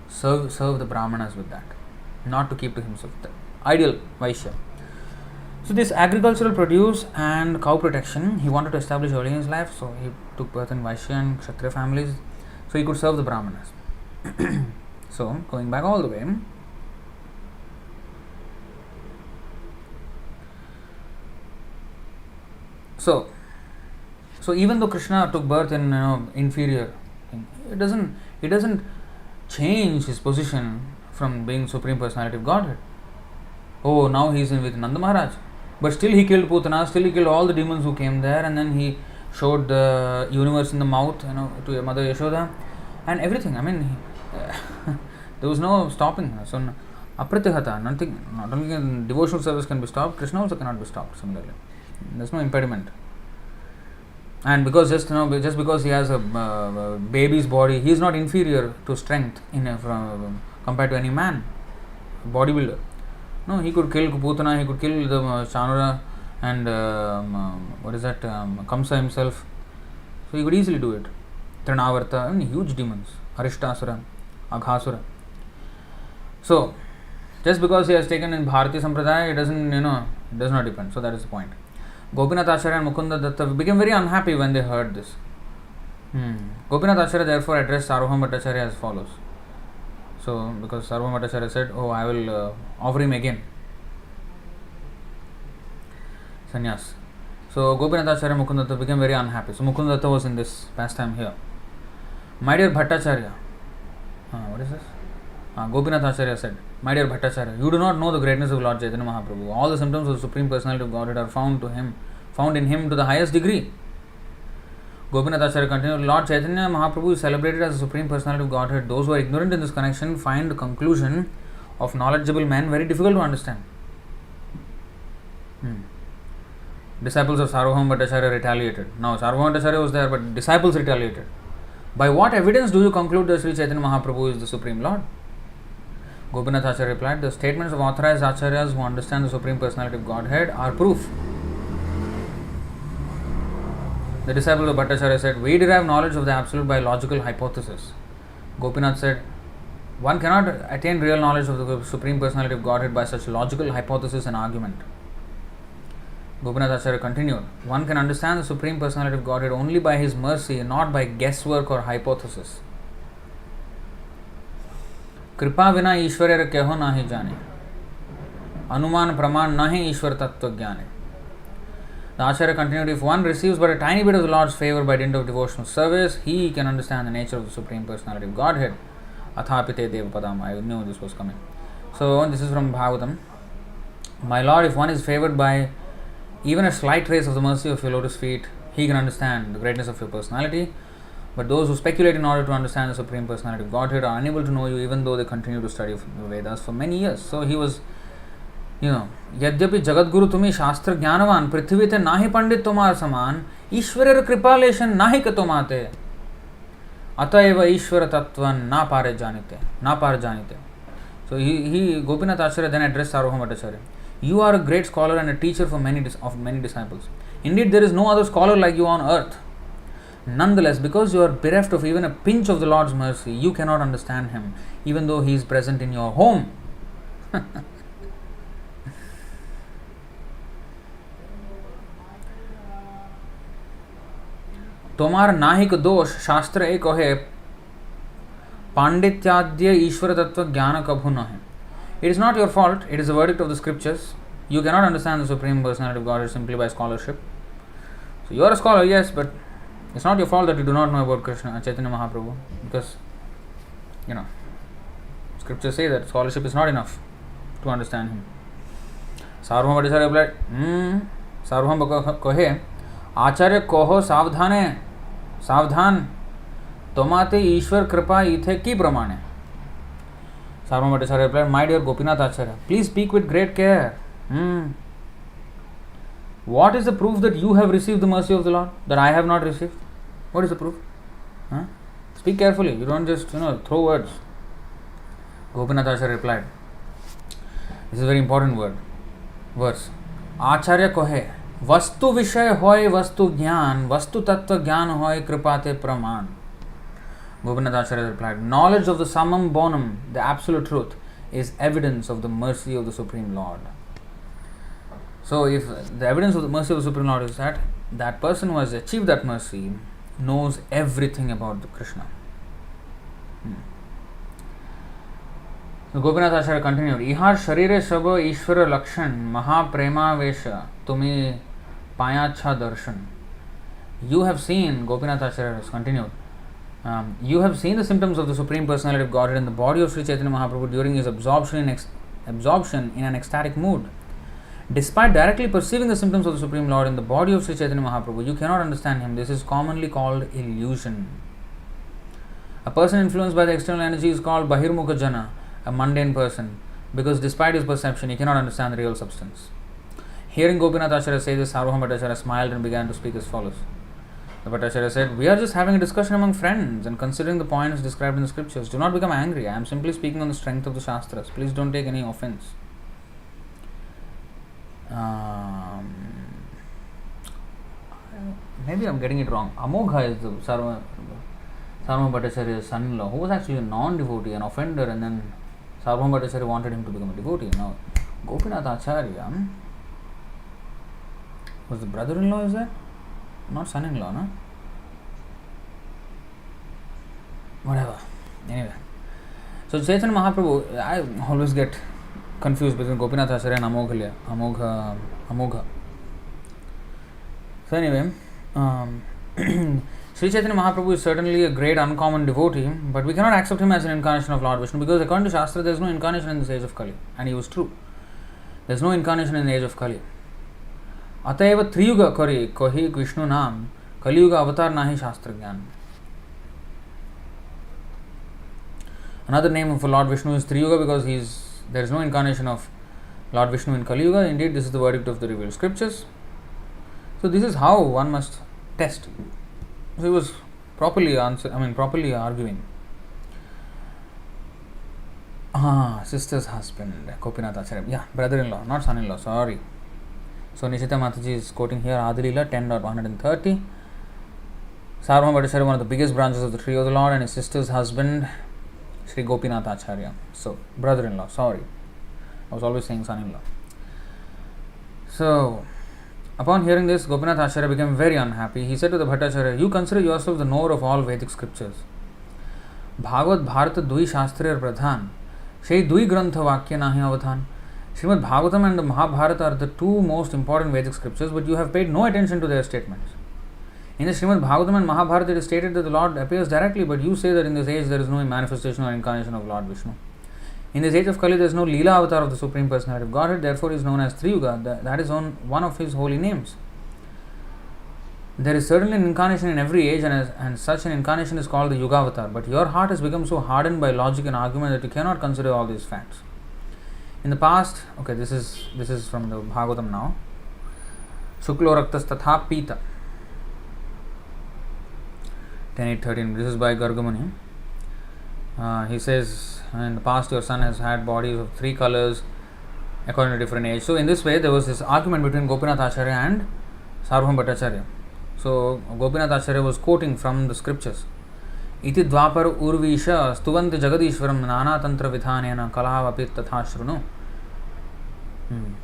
serve the Brahmanas with that, not to keep to himself. The ideal Vaishya. So this agricultural produce and cow protection he wanted to establish early in his life. So he took birth in Vaishya and Kshatriya families, so he could serve the Brahmanas. So going back all the way. So even though Krishna took birth in inferior thing, it doesn't change his position from being Supreme Personality of Godhead. Oh, now he is with Nanda Maharaj, but still he killed Putana, still he killed all the demons who came there, and then he showed the universe in the mouth, to Mother Yashoda, and everything. I mean, there was no stopping. So apratihata, nothing. Not only devotional service can be stopped, Krishna also cannot be stopped. Similarly, there's no impediment. And because just because he has a baby's body, he is not inferior to strength compared to any man, bodybuilder. No, he could kill Putana, he could kill the Chanura and Kamsa himself. So he could easily do it. Trinavarta, huge demons, Arishtasura, Aghasura. So just because he has taken in Bharati Sampradaya, it does not depend. So that is the point. Gopinath Acharya and Mukunda Datta became very unhappy when they heard this. Gopinath Acharya therefore addressed Sarvabhauma Bhattacharya as follows. So, because Sarvabhauma Bhattacharya said, I will offer him again sannyas. So, Gopinath Acharya and Mukunda Datta became very unhappy. So, Mukunda Datta was in this pastime here. My dear Bhattacharya, what is this? Gopinath Acharya said, my dear Bhattacharya, you do not know the greatness of Lord Chaitanya Mahaprabhu. All the symptoms of the Supreme Personality of Godhead are found in him to the highest degree. Gopinath Acharya continued, Lord Chaitanya Mahaprabhu is celebrated as the Supreme Personality of Godhead. Those who are ignorant in this connection find the conclusion of knowledgeable men very difficult to understand. Disciples of Sarvabhauma Bhattacharya retaliated. Now, Sarvabhauma Bhattacharya was there, but disciples retaliated. By what evidence do you conclude that Sri Chaitanya Mahaprabhu is the Supreme Lord? Gopinath Acharya replied, the statements of authorized acharyas who understand the Supreme Personality of Godhead are proof. The disciple of Bhattacharya said, we derive knowledge of the Absolute by logical hypothesis. Gopinath said, one cannot attain real knowledge of the Supreme Personality of Godhead by such logical hypothesis and argument. Gopinath Acharya continued, one can understand the Supreme Personality of Godhead only by His mercy and not by guesswork or hypothesis. कृपा विना ईश्वर केहो नाही जाने, अनुमान प्रमाण नहीं ईश्वर तत्व ज्ञाने. The Acharya continued, if one receives but a tiny bit of the Lord's favor by dint of devotional service, he can understand the nature of the Supreme Personality of Godhead. Athapite Devapadam. I knew this was coming. So, this is from Bhagavatam. My Lord, if one is favored by even a slight trace of the mercy of your lotus feet, he can understand the greatness of your personality. But those who speculate in order to understand the Supreme Personality of Godhead are unable to know you even though they continue to study the Vedas for many years. So, he was, यद्यपि जगद्गुरु तुम्ही शास्त्र ज्ञानवान पृथ्वी ते नाही पंडित तुम्हार समान ईश्वरेर कृपा लेशन नाही क तुमाते अतएव ईश्वर तत्वन ना पार जानिते. So he Gopinath Acharya then addressed Sarvabhauma Bhattacharya. You are a great scholar and a teacher for many disciples. Indeed, there is no other scholar like you on earth. Nonetheless, because you are bereft of even a pinch of the Lord's mercy, you cannot understand Him, even though He is present in your home. तोमार नाहिक दोष शास्त्र एक है पांडित्याद्य ईश्वर तत्व ज्ञान कभु न है. It is not your fault, it is the verdict of the scriptures. You cannot understand the Supreme Personality of Godhead simply by scholarship. So you are a scholar, yes, but it's not your fault that you do not know about Krishna, Chaitanya Mahaprabhu, because scriptures say that scholarship is not enough to understand Him. Sarvabhauma Bhattacharya replied, Sarvabhauma कहे आचार्य कहो सावधान तोमाते ईश्वर कृपा इथे की प्रमाणे. Sarvabhauma Bhattacharya replied, my dear Gopinath Acharya, please speak with great care. What is the proof that you have received the mercy of the Lord that I have not received? What is the proof? Speak carefully, you don't just throw words. Gopinath Acharya replied, this is a very important verse. Acharya कहे वस्तु विषय होय वस्तु ज्ञान वस्तु तत्व ज्ञान होय कृपाते प्रमाण. Gopinath Acharya replied, knowledge of the summum bonum, the absolute truth, is evidence of the mercy of the Supreme Lord. So if the evidence of the mercy of the Supreme Lord is that person who has achieved that mercy knows everything about the Krishna. So Gopinath Acharya continued, Ihar sharire sab ishvara lakshan maha prema vesha tumi payacha darshan. You have seen, Gopinath Acharya has continued, you have seen the symptoms of the Supreme Personality of Godhead in the body of Sri Chaitanya Mahaprabhu during his absorption in an ecstatic mood. Despite directly perceiving the symptoms of the Supreme Lord in the body of Sri Chaitanya Mahaprabhu, you cannot understand Him. This is commonly called illusion. A person influenced by the external energy is called Bahirmukha Jana, a mundane person, because despite his perception, he cannot understand the real substance. Hearing Gopinath Acharya say this, Sarvabhauma Bhattacharya smiled and began to speak as follows. The Bhattacharya said, we are just having a discussion among friends and considering the points described in the scriptures. Do not become angry. I am simply speaking on the strength of the Shastras. Please don't take any offense. Maybe I am getting it wrong. Amogha is the Sarvabhauma Bhattacharya's son-in-law, who was actually a non-devotee, an offender, and then Sarvabhauma Bhattacharya wanted him to become a devotee. Now, Gopinath Acharya was the brother-in-law, is that? Not son-in-law, no? Whatever. Anyway. So Chaitanya Mahaprabhu, I always get confused between Gopinath Acharya and Amogha. So anyway, Sri Chaitanya Mahaprabhu is certainly a great uncommon devotee, but we cannot accept him as an incarnation of Lord Vishnu because according to Shastra there is no incarnation in this age of Kali, and he was true. There is no incarnation in the age of Kali. अतएव त्रियुग करे कही विष्णु नाम कलियुग अवतार नाही शास्त्र ज्ञान. Another name for Lord Vishnu is Triyuga because there is no incarnation of Lord Vishnu in Kali Yuga. Indeed, this is the verdict of the revealed scriptures. So this is how one must test. So he was properly arguing. Sister's husband, Gopinath Acharya. Yeah, brother-in-law, not son-in-law, sorry. So Nishita Mataji is quoting here Adilila 10.130. Sarvabhauma Bhattacharya, one of the biggest branches of the Tree of the Lord, and his sister's husband, Sri Gopinath Acharya. So, brother-in-law, sorry. I was always saying son-in-law. So, upon hearing this, Gopinath Acharya became very unhappy. He said to the Bhattacharya, "You consider yourself the knower of all Vedic scriptures. Bhagavad Bharata Dui Shastriyar Pradhan. Shei Dui Grantha Vakya Nahi Avathan. Srimad Bhagavatam and the Mahabharata are the two most important Vedic scriptures, but you have paid no attention to their statements. In the Srimad Bhagavatam and Mahabharata, it is stated that the Lord appears directly, but you say that in this age there is no manifestation or incarnation of Lord Vishnu. In this age of Kali, there is no Leela avatar of the Supreme Personality of Godhead, therefore he is known as Triyuga. That is one of his holy names. There is certainly an incarnation in every age, and such an incarnation is called the Yuga avatar, but your heart has become so hardened by logic and argument that you cannot consider all these facts. In the past, okay, this is from the Bhagavatam now. Shuklo Raktas Tatha Pita. 10.8.13. This is by Gargamuni. He says, in the past your son has had bodies of three colors according to different age. So in this way there was this argument between Gopinath Acharya and Sarvabhauma Bhattacharya. So Gopinath Acharya was quoting from the scriptures. Iti dvapar urvisha stuvanti jagadishwaram nana tantra vithanena kalavapi tatha shrunu. In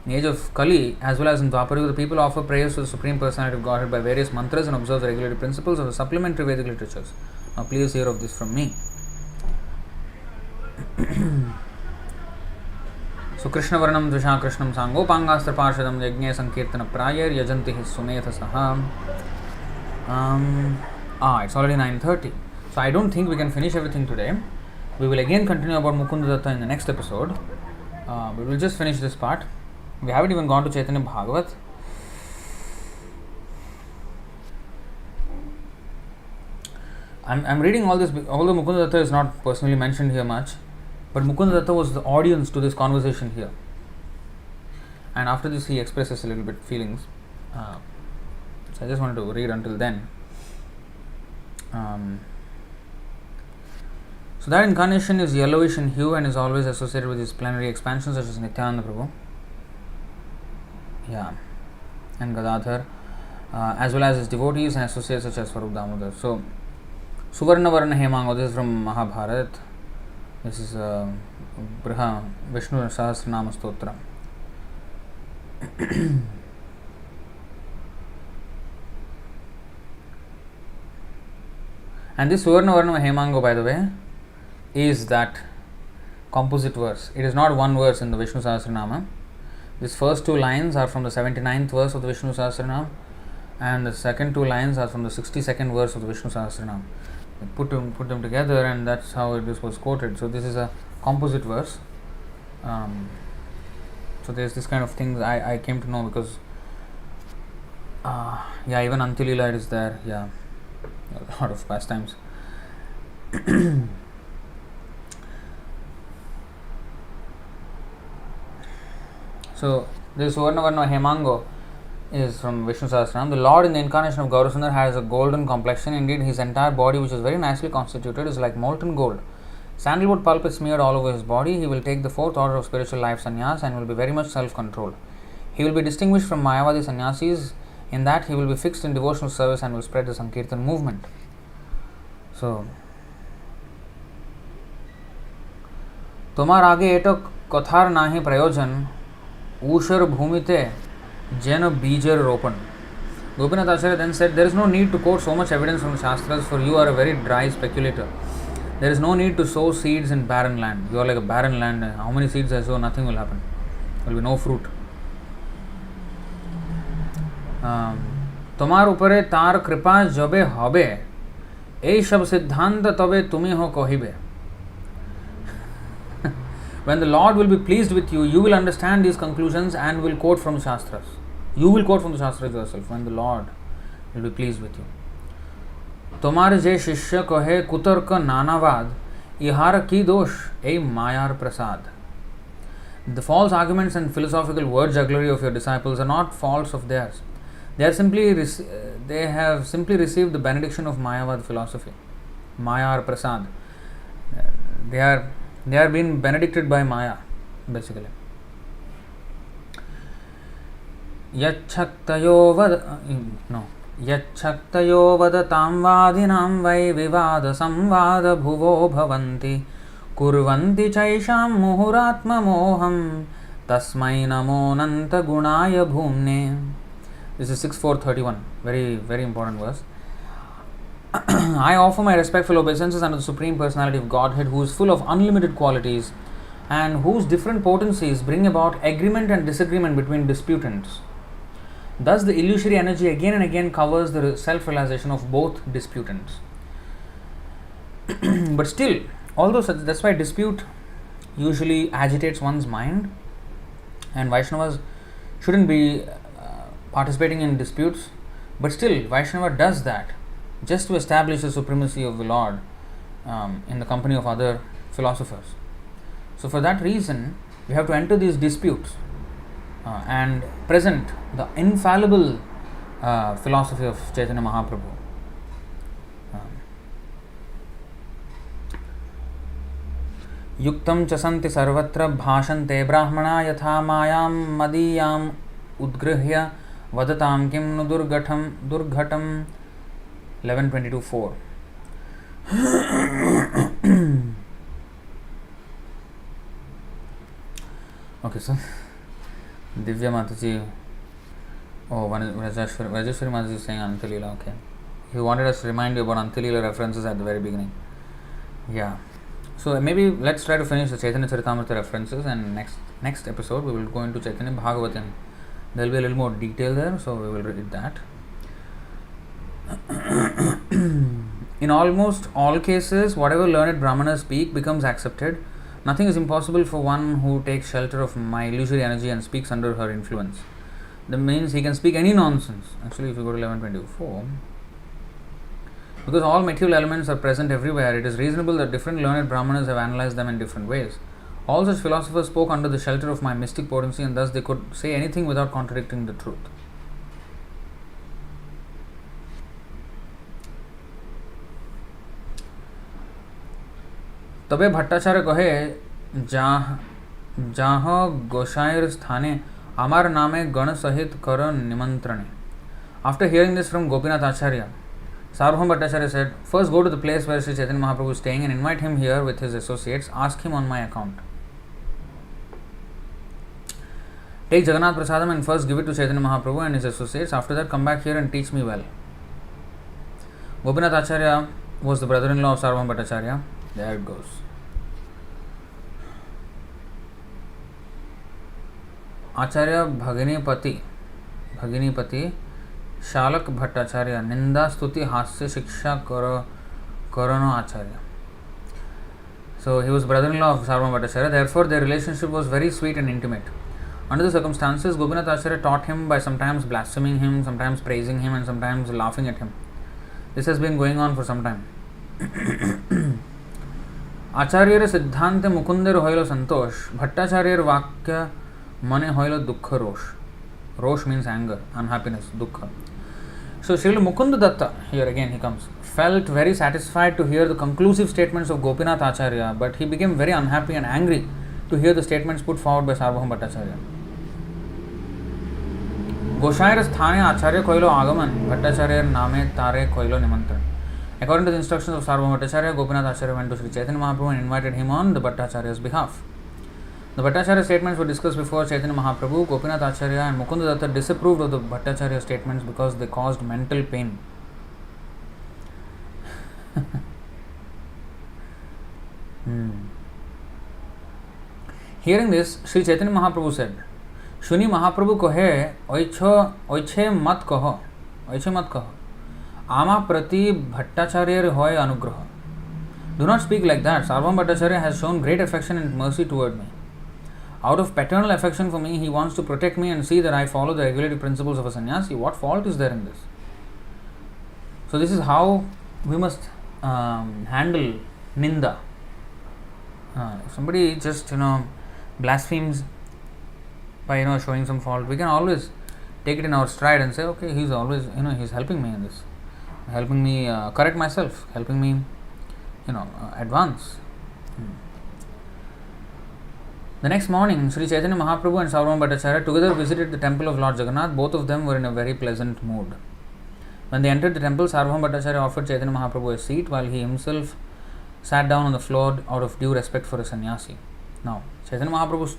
the age of Kali, as well as in Dwapara, the people offer prayers to the Supreme Personality of Godhead by various mantras and observe the regulated principles of the supplementary Vedic literatures. Now please hear of this from me. So Krishna Varnam Dvisha Krishnam Sangopangastra Parshadam Yajna Sankirtana Prayar Yajanti His Sumetha Saha. It's already 9:30. So I don't think we can finish everything today. We will again continue about Mukunda Datta in the next episode. But we'll just finish this part. We haven't even gone to Chaitanya Bhagavat. I'm reading all this, although Mukunda Datta is not personally mentioned here much, but Mukunda Datta was the audience to this conversation here. And after this he expresses a little bit feelings. So I just wanted to read until then. So that incarnation is yellowish in hue and is always associated with his plenary expansions such as Nityananda Prabhu. And Gadadhar, as well as his devotees and associates such as Swarup Damodar. So, Suvarna Varna Hemango, this is from Mahabharata. This is Briha Vishnu Sahasranama Stotra. And this Suvarna Varna Hemango, by the way, is that composite verse. It is not one verse in the Vishnu Sahasranama. These first two lines are from the 79th verse of the Vishnu Sahasranam, and the second two lines are from the 62nd verse of the Vishnu Sahasranam. Put them together, and that's how this was quoted. So this is a composite verse. So there's this kind of things I came to know because even Antilila is there. A lot of pastimes. So this Suvarna Varna Hemango is from Vishnu Sahasranam. The Lord in the incarnation of Gaurasundar has a golden complexion. Indeed, his entire body, which is very nicely constituted, is like molten gold. Sandalwood pulp is smeared all over his body. He will take the fourth order of spiritual life sannyas and will be very much self-controlled. He will be distinguished from Mayavadi sannyasis in that he will be fixed in devotional service and will spread the Sankirtan movement. So, Tomar आगे एटो कथार नाहि प्रयोजन ऊषर भूमिते जैन बीजर रोपण. Gopinath Acharya then said, there is no need to quote so much evidence from the Shastras, for you are a very dry speculator. There is no need to sow seeds in barren land. You are like a barren land. How many seeds I sow, nothing will happen. There will be no fruit. তোমার উপরে তার কৃপা যবে হবে এই সব সিদ্ধান্ত তবে তুমি হো কহিবে. When the Lord will be pleased with you, you will understand these conclusions and will quote from the Shastras. You will quote from the Shastras yourself when the Lord will be pleased with you. তোমার যে শিষ্য কহে কুতর্ক নানাবাদ ইহার কি দোষ এই মায়ার প্রসাদ. The false arguments and philosophical word jugglery of your disciples are not faults of theirs. They have simply received the benediction of Mayavad philosophy. Maya or Prasad. They are being benedicted by Maya, basically. यच्छक्तयो वदतां वादिनां वै विवादसंवादभुवो भवन्ति कुर्वन्ति चैषां मुहुरात्ममोहं तस्मै नमोऽनन्तगुणाय भूम्ने. This is 6.4.31. Very, very important verse. I offer my respectful obeisances unto the Supreme Personality of Godhead, who is full of unlimited qualities and whose different potencies bring about agreement and disagreement between disputants. Thus, the illusory energy again and again covers the self-realization of both disputants. But still, although that's why dispute usually agitates one's mind, and Vaishnavas shouldn't be participating in disputes, but still, Vaishnava does that just to establish the supremacy of the Lord in the company of other philosophers. So, for that reason, we have to enter these disputes and present the infallible philosophy of Chaitanya Mahaprabhu. Yuktam chasanti sarvatra bhashante brahmana yatha mayam madiyam udgrihya vadatam kim nu durghatam 11:22-4. Okay, so Divya Mataji, Rajeshwari Mataji is saying Antilila. Okay, he wanted us to remind you about Antilila references at the very beginning. Yeah, so maybe let's try to finish the Chaitanya Charitamrita references, and next episode we will go into Chaitanya Bhagavatam. There will be a little more detail there, so we will read that. In almost all cases, whatever learned Brahmanas speak becomes accepted. Nothing is impossible for one who takes shelter of my illusory energy and speaks under her influence. That means he can speak any nonsense. Actually, if you go to 11:24, because all material elements are present everywhere, it is reasonable that different learned Brahmanas have analyzed them in different ways. All such philosophers spoke under the shelter of my mystic potency, and thus they could say anything without contradicting the truth. तबे भट्टाचार्य कहे जाह गोसाईर स्थाने आमार नामे गण सहित कर निमंत्रणे. After hearing this from Gopinath Acharya, Sarvabhauma Bhattacharya said, first go to the place where Sri Chaitanya Mahaprabhu is staying and invite him here with his associates. Ask him on my account. Take Jagannath Prasadam and first give it to Chaitanya Mahaprabhu and his associates. After that, come back here and teach me well. Gopinath Acharya was the brother-in-law of Sarvabhauma Bhattacharya. There it goes. Acharya Bhaginipati Shalak Bhattacharya Ninda Stuti Hasya Shiksha Karano Acharya. So he was brother-in-law of Sarvabhauma Bhattacharya. Therefore, their relationship was very sweet and intimate. Under the circumstances, Gopinath Acharya taught him by sometimes blaspheming him, sometimes praising him, and sometimes laughing at him. This has been going on for some time. आचार्यर सिद्धांत मुकुंदर होइलो संतोष भट्टाचार्यर वाक्य मने होइलो दुख रोष. Rosh means anger, unhappiness, dukkha. So Srila Mukunda Datta, here again he comes, felt very satisfied to hear the conclusive statements of Gopinath Acharya, but he became very unhappy and angry to hear the statements put forward by Sarvabhauma Bhattacharya. Goshair sthane Acharya koilo agaman, Bhattacharya name tare koilo nimantran. According to the instructions of Sarvabhauma Bhattacharya, Gopinath Acharya went to Sri Chaitanya Mahaprabhu and invited him on the Bhattacharya's behalf. The Bhattacharya statements were discussed before Chaitanya Mahaprabhu. Gopinath Acharya and Mukunda Datta disapproved of the Bhattacharya statements because they caused mental pain. Hearing this, Sri Chaitanya Mahaprabhu said, Shuni Mahaprabhu kohe oiche mat kaho. Ama prati Bhattacharya hoy anugraha. Do not speak like that. Sarvabhauma Bhattacharya has shown great affection and mercy toward me. Out of paternal affection for me, he wants to protect me and see that I follow the regulative principles of a sannyasi. What fault is there in this? So this is how we must handle ninda. If somebody just blasphemes by showing some fault, we can always take it in our stride and say, okay, he's always he's helping me in this, helping me correct myself, helping me advance. The next morning, Sri Chaitanya Mahaprabhu and Sarvabhauma Bhattacharya together visited the temple of Lord Jagannath. Both of them were in a very pleasant mood. When they entered the temple, Sarvabhauma Bhattacharya offered Chaitanya Mahaprabhu a seat while he himself sat down on the floor out of due respect for a sannyasi. Now, Chaitanya Mahaprabhu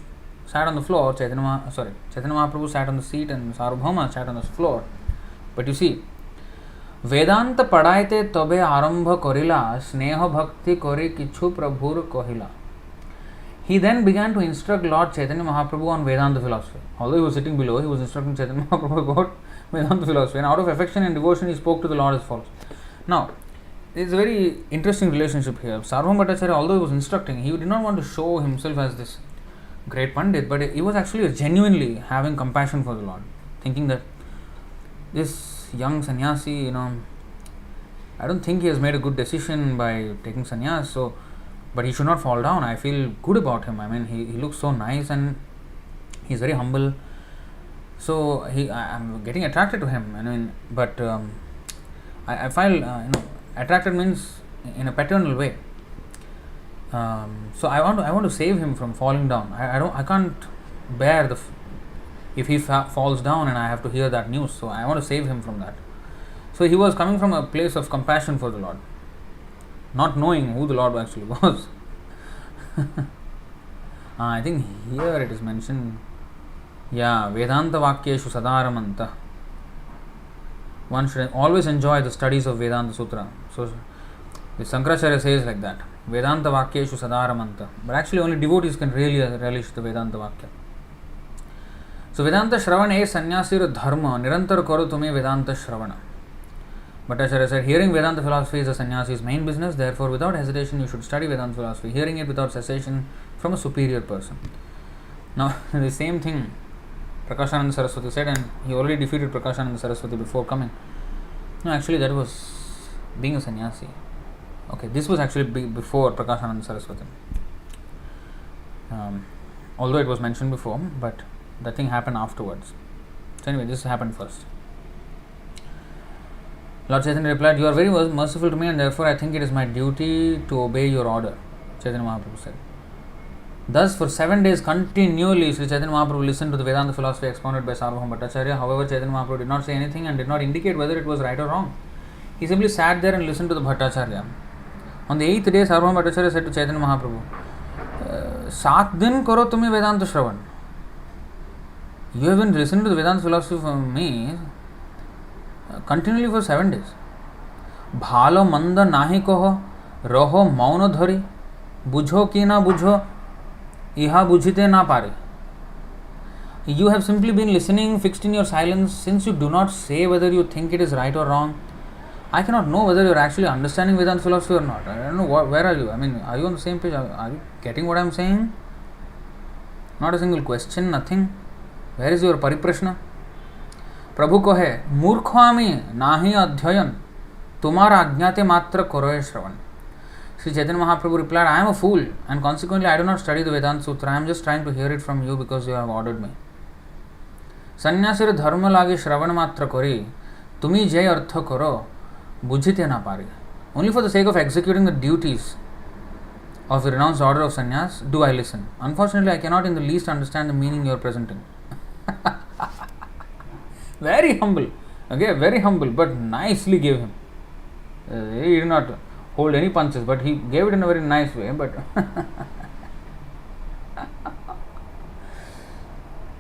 sat on the floor, Chaitanya Mahaprabhu sat on the seat and Sarvabhauma sat on the floor. But you see, Vedanta padaite tobe arambha korila, sneha bhakti kori kichu prabhur kohila. He then began to instruct Lord Chaitanya Mahaprabhu on Vedanta philosophy. Although he was sitting below, he was instructing Chaitanya Mahaprabhu about Vedanta philosophy. And out of affection and devotion, he spoke to the Lord as follows. Now, it's a very interesting relationship here. Sarvabhauma Bhattacharya, although he was instructing, he did not want to show himself as this great Pandit, but he was actually genuinely having compassion for the Lord, thinking that this young sannyasi, I don't think he has made a good decision by taking sannyas, so, but he should not fall down. I feel good about him. I mean, he looks so nice and he's very humble. So I'm getting attracted to him. I mean, but I feel attracted means in a paternal way. So I want to save him from falling down. I can't bear if he falls down and I have to hear that news. So I want to save him from that. So he was coming from a place of compassion for the Lord, not knowing who the Lord actually was. I think here it is mentioned. Yeah, Vedanta Vakyeshu Sadaramanta. One should always enjoy the studies of Vedanta Sutra. So the Sankaracharya says like that. Vedanta Vakyeshu Sadaramanta. But actually only devotees can really relish the Vedanta Vakya. So Vedanta Shravana is Sannyasira Dharma. Nirantar karo tume Vedanta Shravana. Bhattacharya said, hearing Vedanta philosophy is a sannyasi's main business. Therefore, without hesitation, you should study Vedanta philosophy, hearing it without cessation from a superior person. Now, the same thing Prakashananda Saraswati said, and he already defeated Prakashananda Saraswati before coming. No, actually that was being a sannyasi. Okay, this was actually before Prakashananda Saraswati. Although it was mentioned before, but that thing happened afterwards. So anyway, this happened first. Lord Chaitanya replied, you are very merciful to me and therefore I think it is my duty to obey your order, Chaitanya Mahaprabhu said. Thus, for 7 days continually, Sri Chaitanya Mahaprabhu listened to the Vedanta philosophy expounded by Sarvabhauma Bhattacharya. However, Chaitanya Mahaprabhu did not say anything and did not indicate whether it was right or wrong. He simply sat there and listened to the Bhattacharya. On the 8th day, Sarvabhauma Bhattacharya said to Chaitanya Mahaprabhu, 7 din karo tumi Vedanta Shravan. You have been listening to the Vedanta philosophy from me continually for 7 days. Bhalo manda nahi koho, roho mauno dhari, bujho ki na bujho, iha bujhite na pare. You have simply been listening, fixed in your silence, since you do not say whether you think it is right or wrong. I cannot know whether you are actually understanding Vedanta philosophy or not. I don't know, where are you? I mean, are you on the same page? Are you getting what I am saying? Not a single question, nothing. Where is your pariprashna? Prabhu kohe, murkhami nahi adhyayan, tumara ajnate matra koroye shravan. Sri Chaitanya Mahaprabhu replied, I am a fool and consequently I do not study the Vedanta Sutra. I am just trying to hear it from you because you have ordered me. Sannyasira dharma lage shravan matra kori, tumi jay artha koro, bujhite na pari. Only for the sake of executing the duties of the renounced order of sannyas do I listen. Unfortunately, I cannot in the least understand the meaning you are presenting. Very humble, okay, very humble, but nicely gave him. He did not hold any punches, but he gave it in a very nice way. But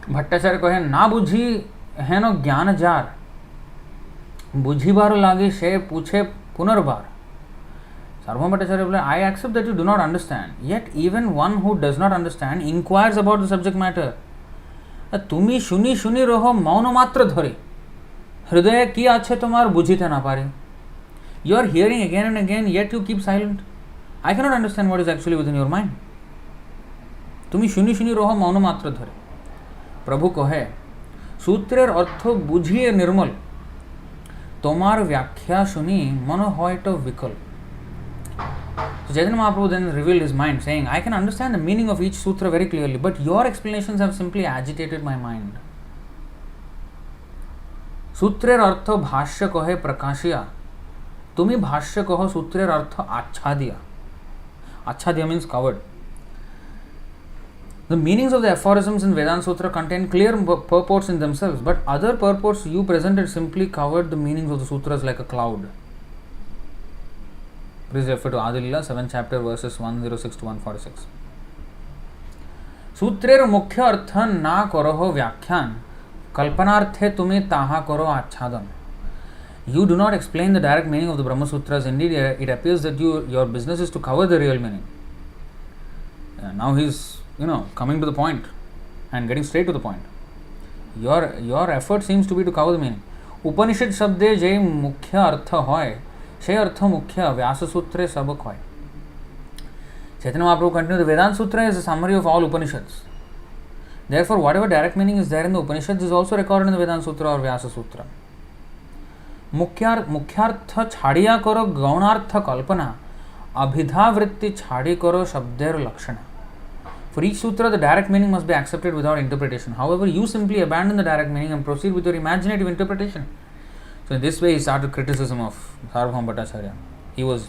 Bhattacharya kohe, na bujhi heno jnana jar, bujhi bar lagi she puche punarbar. Sarvabhauma Bhattacharya replied, I accept that you do not understand. Yet even one who does not understand inquires about the subject matter. Tumi shuni shuni roho mauno matra dhari. Hridaya ki ache tomar bujhite na pare. You are hearing again and again, yet you keep silent. I cannot understand what is actually within your mind. Tumi shuni shuni roho mauno matra dhari. Prabhu kohe, sutrer artho bujhiye nirmal. Tomar vyakhya shuni mano hoito vikal. So Chaitanya Mahaprabhu then revealed his mind, saying, I can understand the meaning of each sutra very clearly, but your explanations have simply agitated my mind. Sutrer artho bhashya kohe prakashya. Tumi bhashya koho sutrer artho achhadiya. Achhadiya means covered. The meanings of the aphorisms in Vedanta Sutra contain clear purports in themselves, but other purports you presented simply covered the meanings of the sutras like a cloud. Please refer to Adilila, 7th chapter, verses 106 to 146. सूत्रेर मुख्य अर्थ ना करो हो व्याख्यान, कल्पनार्थे तुम्हें ताहा करो आच्छादन. You do not explain the direct meaning of the Brahma Sutras. Indeed, it appears that your business is to cover the real meaning. Now he's coming to the point and getting straight to the point. Your effort seems to be to cover the meaning. Upanishad शब्दे जे मुख्य अर्थ होय, से अर्थ मुख्य व्यास सूत्रे सबक होय. Chaitanya Mahaprabhu continued, the Vedanta Sutra is a summary of all Upanishads. Therefore, whatever direct meaning is there in the Upanishads is also recorded in the Vedanta Sutra or Vyasa Sutra. मुख्यार्थ छाड़िया करो गौणार्थ कल्पना, अभिधा वृत्ति छाड़ी करो शब्देर लक्षण. For each sutra, the direct meaning must be accepted without interpretation. However, you simply abandon the direct meaning and proceed with your imaginative interpretation. So, in this way, he started criticism of Sarvabhauma Bhattacharya. He was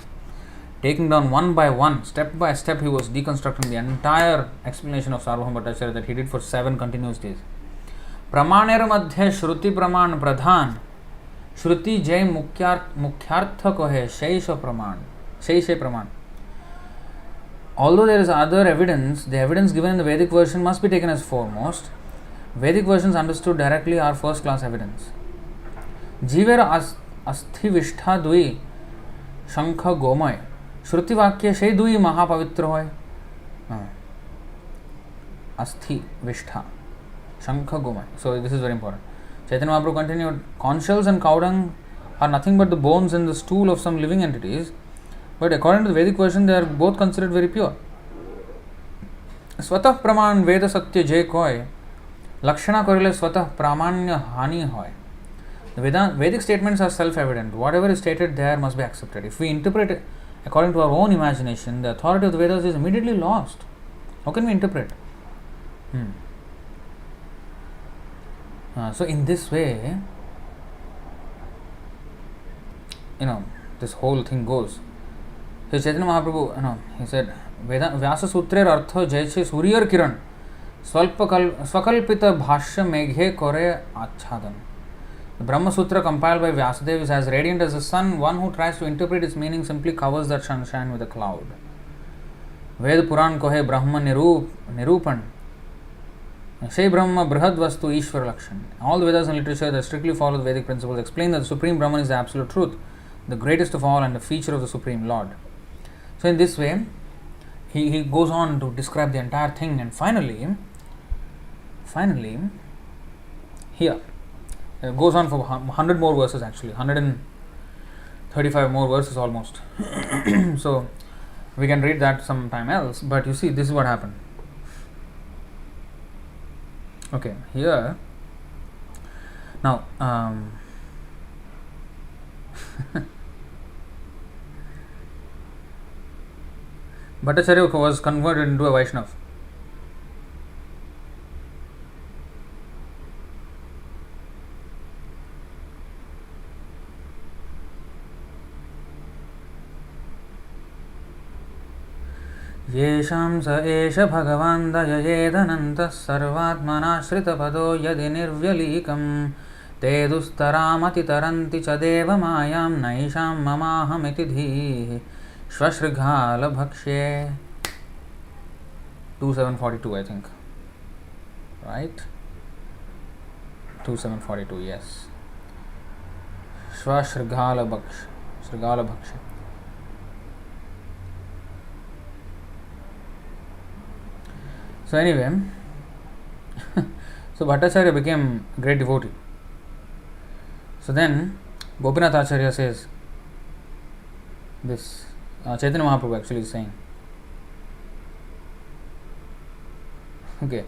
taking down one by one, step by step, he was deconstructing the entire explanation of Sarvabhauma Bhattacharya that he did for 7 continuous days. Pramaner madhye shruti praman pradhan, shruti jay mukhyartha ko hai shaisha praman. Although there is other evidence, the evidence given in the Vedic version must be taken as foremost. Vedic versions understood directly are first class evidence. Jivera asthi vishtha dui shankha gomay, shruti vakya shay dui mahapavitra hoy. Asthi vishtha shankha gomay. So this is very important. Chaitanya Mahaprabhu continued, conch shells and cow dung are nothing but the bones and the stool of some living entities. But according to the Vedic version, they are both considered very pure. Swatah praman veda satya jay koy, lakshana korile swatah pramanya hani hoy. The Vedic statements are self-evident. Whatever is stated there must be accepted. If we interpret it according to our own imagination, the authority of the Vedas is immediately lost. How can we interpret? So in this way, this whole thing goes. So Chaitanya Mahaprabhu, he said, Vyasa Sutrer Artho Jaiche Suryar Kiran Swakalpita Bhashya Meghe Kore Achhadan. The Brahma Sutra compiled by Vyasadeva is as radiant as the sun. One who tries to interpret its meaning simply covers that sunshine with a cloud. Ved Puran Kohe Brahma Nirupan Shai Brahma Brihad Vastu Ishwar Lakshan. All the Vedas and literature that strictly follow the Vedic principles explain that the Supreme Brahman is the absolute truth, the greatest of all and the feature of the Supreme Lord. So in this way, he goes on to describe the entire thing, and finally, here, it goes on for 100 more verses actually, 135 more verses almost. So we can read that sometime else, but you see, this is what happened. Okay, here, now, Bhattacharya was converted into a Vaishnava. येषां स एष भगवान् दययेदनन्तः सर्वात्मनाश्रितपदो यदि निर्व्यलीकं ते दुस्तरामतितरन्ति च देवमायां नैषां ममाहमिति धीः श्वशृगाल भक्ष्ये. 2742 I think, right? 2742, yes. Shwashrigal bhakshe. So anyway, so Bhattacharya became a great devotee. So then Gopinath Acharya says this, Chaitanya Mahaprabhu actually is saying, okay,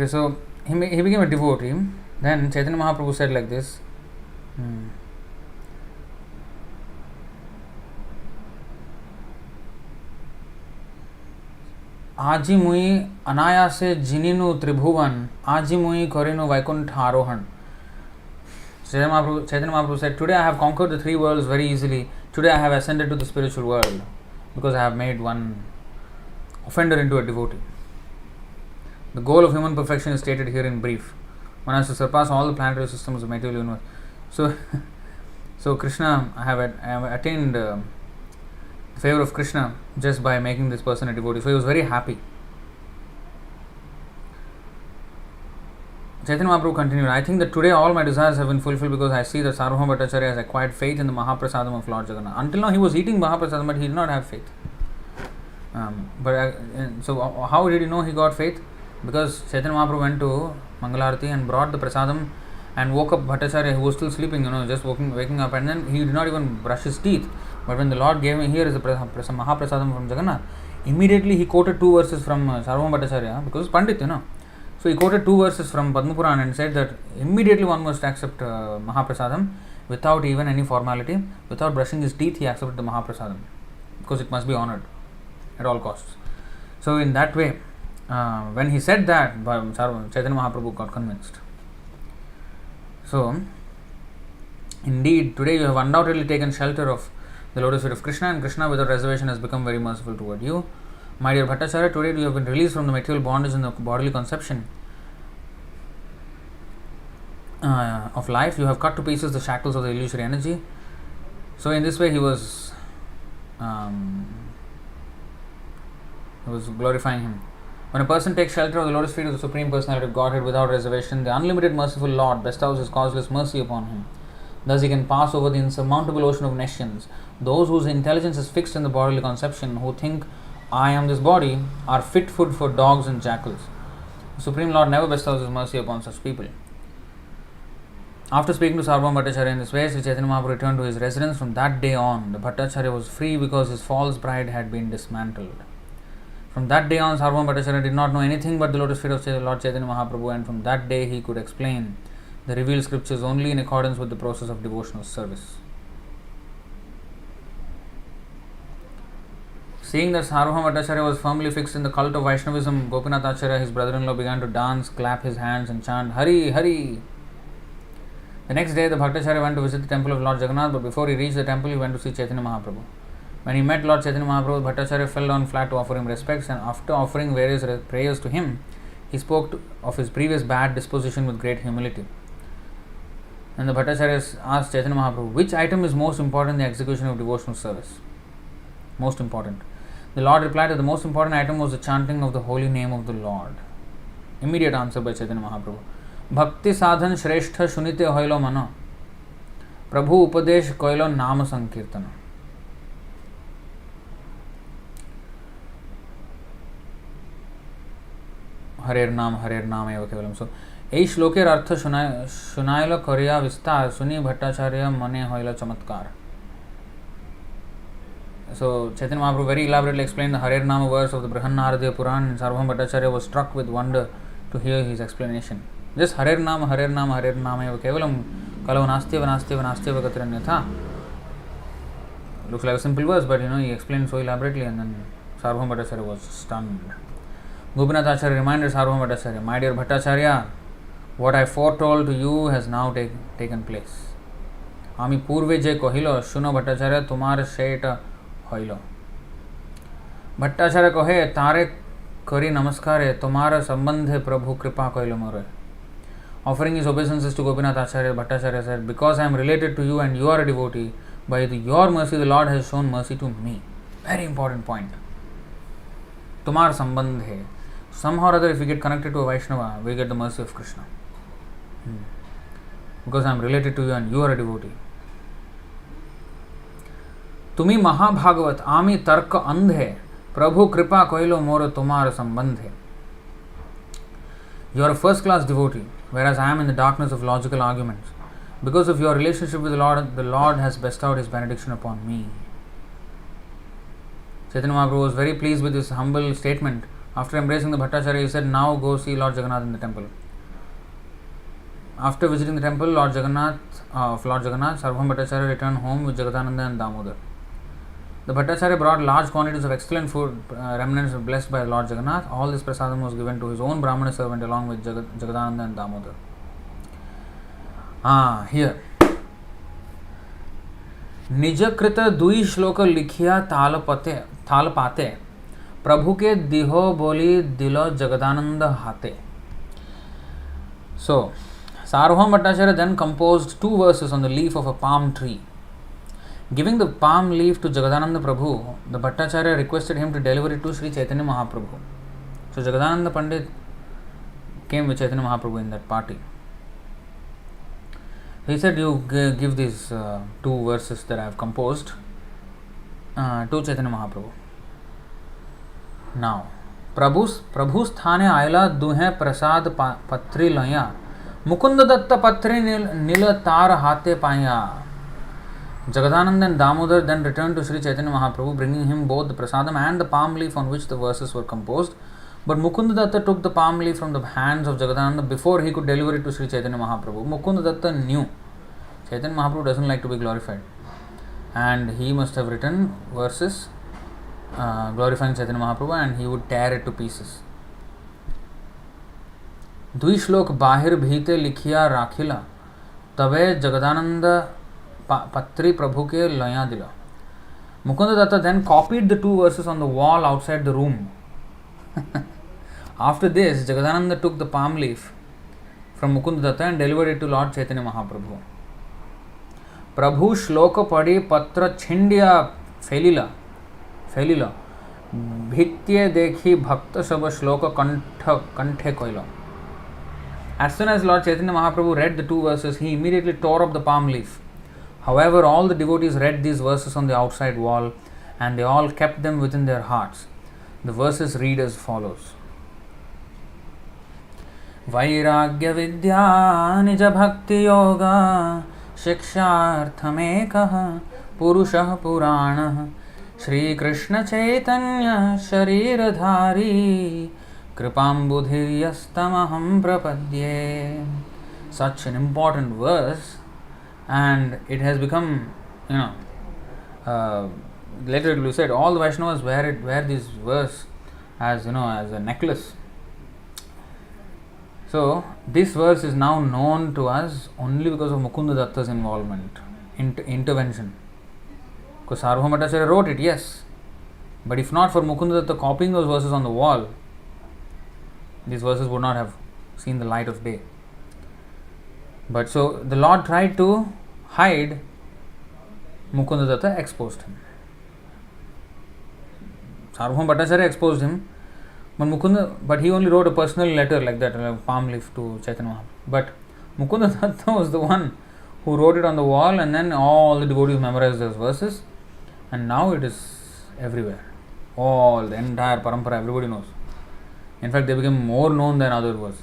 so he became a devotee. Then Chaitanya Mahaprabhu said like this, आजी मुई अनायासे जिनिनु त्रिभुवन आजी मुई करिनु वैकुंठ आरोहण. Chaitanya Mahaprabhu said, "Today I have conquered the three worlds very easily. Today I have ascended to the spiritual world because I have made one offender into a devotee." The goal of human perfection is stated here in brief. One has to surpass all the planetary systems of material universe. So Krishna, I have attained the favor of Krishna just by making this person a devotee. So he was very happy. Chaitanya Mahaprabhu continued, "I think that today all my desires have been fulfilled because I see that Sarvabhauma Bhattacharya has acquired faith in the Mahaprasadam of Lord Jagannath. Until now he was eating Mahaprasadam, but he did not have faith. So how did he know he got faith? Because Chaitanya Mahaprabhu went to Mangalarati and brought the prasadam and woke up Bhattacharya, who was still sleeping, just waking up, and then he did not even brush his teeth. But when the Lord gave him, here is a Mahaprasadam from Jagannath, immediately he quoted two verses from Sarvabhauma Bhattacharya, because Pandit, So he quoted two verses from Padma Purana and said that immediately one must accept Mahaprasadam without even any formality, without brushing his teeth. He accepted the Mahaprasadam because it must be honored at all costs. So in that way, when he said that, Chaitanya Mahaprabhu got convinced. So indeed, today you have undoubtedly taken shelter of the lotus feet of Krishna, and Krishna without reservation has become very merciful toward you. My dear Bhattacharya, today you have been released from the material bondage and the bodily conception of life. You have cut to pieces the shackles of the illusory energy. So in this way he was glorifying him. When a person takes shelter of the lotus feet of the Supreme Personality of Godhead without reservation, the unlimited merciful Lord bestows his causeless mercy upon him. Thus he can pass over the insurmountable ocean of nescience. Those whose intelligence is fixed in the bodily conception, who think I am this body, are fit food for dogs and jackals. The Supreme Lord never bestows his mercy upon such people. After speaking to Sarvabhauma Bhattacharya in this way, Sri Chaitanya Mahaprabhu returned to his residence. From that day on, the Bhattacharya was free because his false pride had been dismantled. From that day on, Sarvabhauma Bhattacharya did not know anything but the lotus feet of Lord Chaitanya Mahaprabhu, and from that day he could explain the revealed scriptures only in accordance with the process of devotional service. Seeing that Sarvabhauma Bhattacharya was firmly fixed in the cult of Vaishnavism, Gopinath Acharya, his brother-in-law, began to dance, clap his hands and chant Hari Hari. The next day, the Bhattacharya went to visit the temple of Lord Jagannath, but before he reached the temple, he went to see Chaitanya Mahaprabhu. When he met Lord Chaitanya Mahaprabhu, Bhattacharya fell down flat to offer him respects, and after offering various prayers to him, he spoke of his previous bad disposition with great humility. And the Bhattacharya asked Chaitanya Mahaprabhu, which item is most important in the execution of devotional service? Most important. The Lord replied that the most important item was the chanting of the holy name of the Lord. Immediate answer by Chaitanya Mahaprabhu. Bhakti sadhan shrestha shunite hoilo mano. Prabhu upadesh koilo nama sankirtana. Harer Nam eva kevalam. So, এই শ্লোকের অর্থ শুনাইল করিয়া বিস্তার শুনি ভট্টাচার্য মনে হইল চমৎকার. So Chaitanya Mahaprabhu very elaborately explained the Harer Nama verse of the Brihannaradya Puran, and Sarvabhauma Bhattacharya was struck with wonder to hear his explanation. Just Harer Nama eva kevalam kalau nastyeva gatiranyatha. Looks like a simple verse, but he explained so elaborately, and then Sarvabhauma Bhattacharya was stunned. Gopinath Acharya reminded Sarvabhauma Bhattacharya, my dear Bhattacharya, what I foretold to you has now taken place. Ami purve je kohilo, shuno Bhattacharya, tumar sheta hoilo. Bhattacharya kohe, tare kari namaskare, tumara sambandhe prabhu kripa koilo more. Offering his obeisances to Gopinath Acharya, Bhattacharya said, because I am related to you and you are a devotee, by your mercy the Lord has shown mercy to me. Very important point. Tumar sambandhe. Somehow or other, if we get connected to a Vaishnava, we get the mercy of Krishna. Because I am related to you and you are a devotee. Tumi Mahabhagavat, Ami Tarka Andhe, Prabhu Kripa Koilo Mora Tumara Sambandhe. You are a first class devotee, whereas I am in the darkness of logical arguments. Because of your relationship with the Lord has bestowed his benediction upon me. Chaitanya Mahaprabhu was very pleased with this humble statement. After embracing the Bhattacharya, he said, now go see Lord Jagannath in the temple. After visiting the temple of Lord Jagannath, Sarvabhauma Bhattacharya returned home with Jagadananda and Damodar. The Bhattacharya brought large quantities of excellent food, remnants blessed by Lord Jagannath. All this prasadam was given to his own Brahmana servant along with Jagadananda and Damodar. Here. निजकृत दुई श्लोक लिखिया थाल पाते प्रभु के दिहो बोली दिलो जगदानंद हाते. So, Sarvabhauma Bhattacharya then composed 2 verses on the leaf of a palm tree. Giving the palm leaf to Jagadananda Prabhu, the Bhattacharya requested him to deliver it to Sri Chaitanya Mahaprabhu. So Jagadananda Pandit came with Chaitanya Mahaprabhu in that party. He said, you give these 2 verses that I have composed to Chaitanya Mahaprabhu. Now, प्रभु स्थाने आयला दुहे प्रसाद पत्री लया मुकुंद दत्त पत्री नील तार हाथे पाया. Jagadananda and Damodar then returned to Sri Chaitanya Mahaprabhu, bringing him both the prasadam and the palm leaf on which the verses were composed. But Mukunda Datta took the palm leaf from the hands of Jagadananda before he could deliver it to Sri Chaitanya Mahaprabhu. Mukunda Datta knew Chaitanya Mahaprabhu doesn't like to be glorified, and he must have written verses glorifying Chaitanya Mahaprabhu, and he would tear it to pieces. दुई श्लोक बाहिर भीते लिखिया राखिला तबे जगदानंद पत्री प्रभु के लया दिला. Mukunda Datta then copied the 2 verses on the wall outside the room. After this, Jagadananda took the palm leaf from Mukunda Datta and delivered it to Lord Chaitanya Mahaprabhu. Prabhu shloka padi patra chindiya felila bhitye dekhi bhakta saba shloka kanthe koila. As soon as Lord Chaitanya Mahaprabhu read the 2 verses, he immediately tore up the palm leaf. However, all the devotees read these verses on the outside wall, and they all kept them within their hearts. The verses read as follows. Vairagya vidya nija bhakti yoga shiksharthamekah purushah puranah Shri Krishna Chaitanya Shariradhari Kripambudhiryastamaham prapadye. Such an important verse, and it has become, later it will be said, all the Vaishnavas wear this verse as as a necklace. So this verse is now known to us only because of Mukunda Datta's involvement, intervention. Because Sarvabhauma Bhattacharya wrote it, yes, but if not for Mukunda Datta copying those verses on the wall, these verses would not have seen the light of day. But so the Lord tried to hide, Mukunda Datta exposed him. Sarvabhauma Bhattacharya exposed him, but he only wrote a personal letter like that, a palm leaf to Chaitanya Mahaprabhu. But Mukunda Datta was the one who wrote it on the wall, and then all the devotees memorized those verses, and now it is everywhere. All the entire parampara, everybody knows. In fact, they became more known than other verses.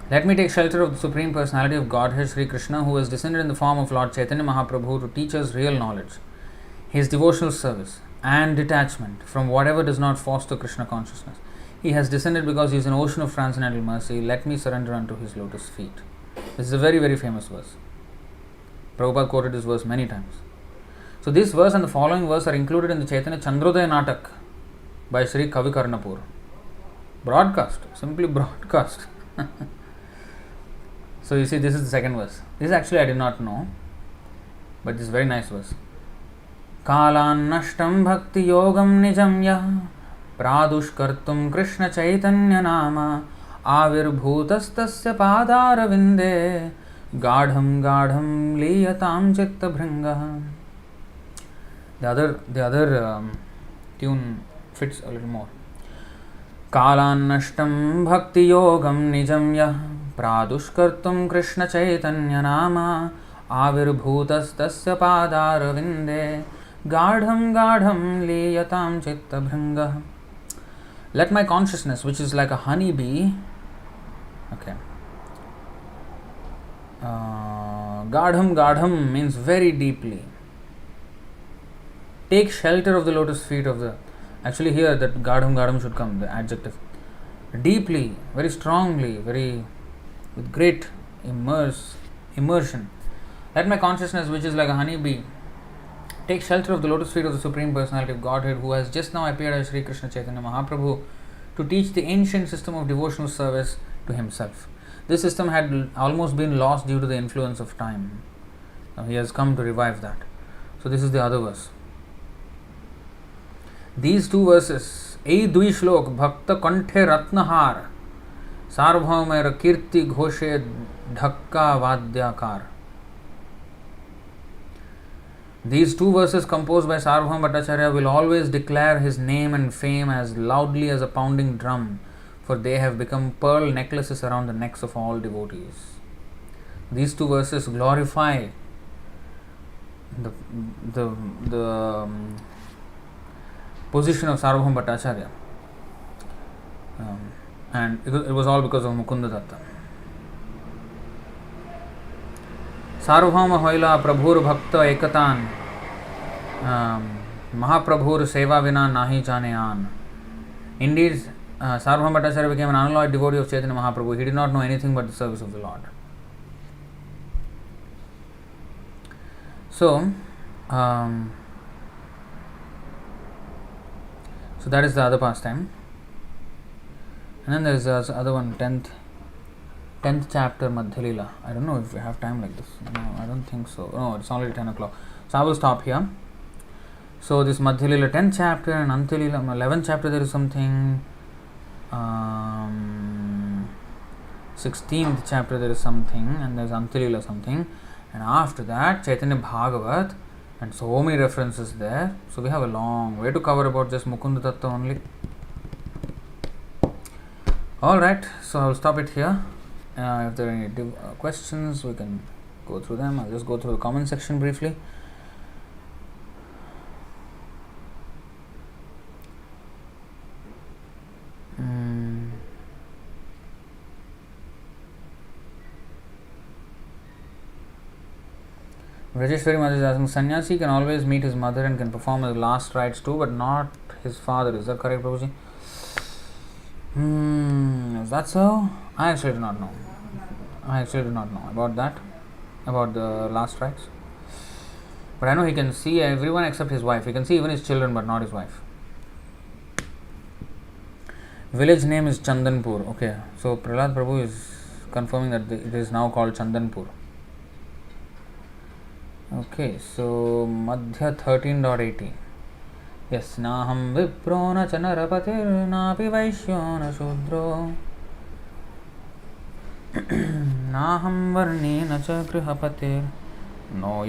Let me take shelter of the Supreme Personality of Godhead, Sri Krishna, who has descended in the form of Lord Chaitanya Mahaprabhu to teach us real knowledge, his devotional service, and detachment from whatever does not foster Krishna consciousness. He has descended because he is an ocean of transcendental mercy. Let me surrender unto his lotus feet. This is a very, very famous verse. Prabhupada quoted this verse many times. So this verse and the following verse are included in the Chaitanya Chandrodaya Natak by Sri Kavi Karnapur. Broadcast, simply broadcast. So you see, this is the second verse. This actually I did not know, but this is a very nice verse. Kalan nashtam bhakti yogam nijam yah pradushkartum Krishna Chaitanya nama avirbhutastasya padaravinde gadham liyatam chitta bhringa. The other tune fits a little more. Kalan nashtam bhakti yogam nijam yah pradushkartum Krishna Chaitanya nama avirbhutastasya padaravinde gadham liyatam chitta bhringa. Let my consciousness, which is like a honey bee, gadham means very deeply. Take shelter of the lotus feet of the. Actually, here that gadham should come, the adjective. Deeply, very strongly, with great immersion. Let my consciousness, which is like a honey bee, take shelter of the lotus feet of the Supreme Personality of Godhead, who has just now appeared as Sri Krishna Chaitanya Mahaprabhu to teach the ancient system of devotional service to himself. This system had almost been lost due to the influence of time. Now he has come to revive that. So this is the other verse. These two verses, Ei Dui Shlok Bhakta Kanthe Ratnahar Sarvbhaumer Kirti Ghoshe Dhakka Vadyakar. These two verses composed by Sarvabhauma Bhattacharya will always declare his name and fame as loudly as a pounding drum, for they have become pearl necklaces around the necks of all devotees. These two verses glorify the position of Sarvabhauma Bhattacharya, and it was all because of Mukunda Datta. Sarvabhauma hoila prabhur bhakta ekatan Mahaprabhur seva vina nahi jane an. Indeed, Sarvabhauma Bhattacharya became an unalloyed devotee of Chaitanya Mahaprabhu. He did not know anything but the service of the Lord. So that is the other pastime. And then there is the other one, 10th chapter, Madhya Leela. I don't know if we have time like this. No, I don't think so. No, it's already 10 o'clock. So I will stop here. So this Madhya Leela 10th chapter and Antya Leela 11th chapter there is something. 16th chapter there is something, and there is Antya Leela something, and after that Chaitanya Bhagavat and so many references there. So we have a long way to cover about just Mukunda Tattva only. Alright, so I will stop it here. If there are any questions, we can go through them. I'll just go through the comment section briefly. Rajeshwari Mother is asking, Sannyasi can always meet his mother and can perform his last rites too, but not his father. Is that correct, Prabhuji? Is that so? I actually do not know. About that, about the last rites. But I know he can see everyone except his wife. He can see even his children, but not his wife. Village name is Chandanpur. Okay, so Prahlad Prabhu is confirming that it is now called Chandanpur. Okay, so Madhya 13.80. Yes, Naham Vipro na Chanarapatir Napi Vaishyo na Shudro Naham Varni na Chagrihapatir No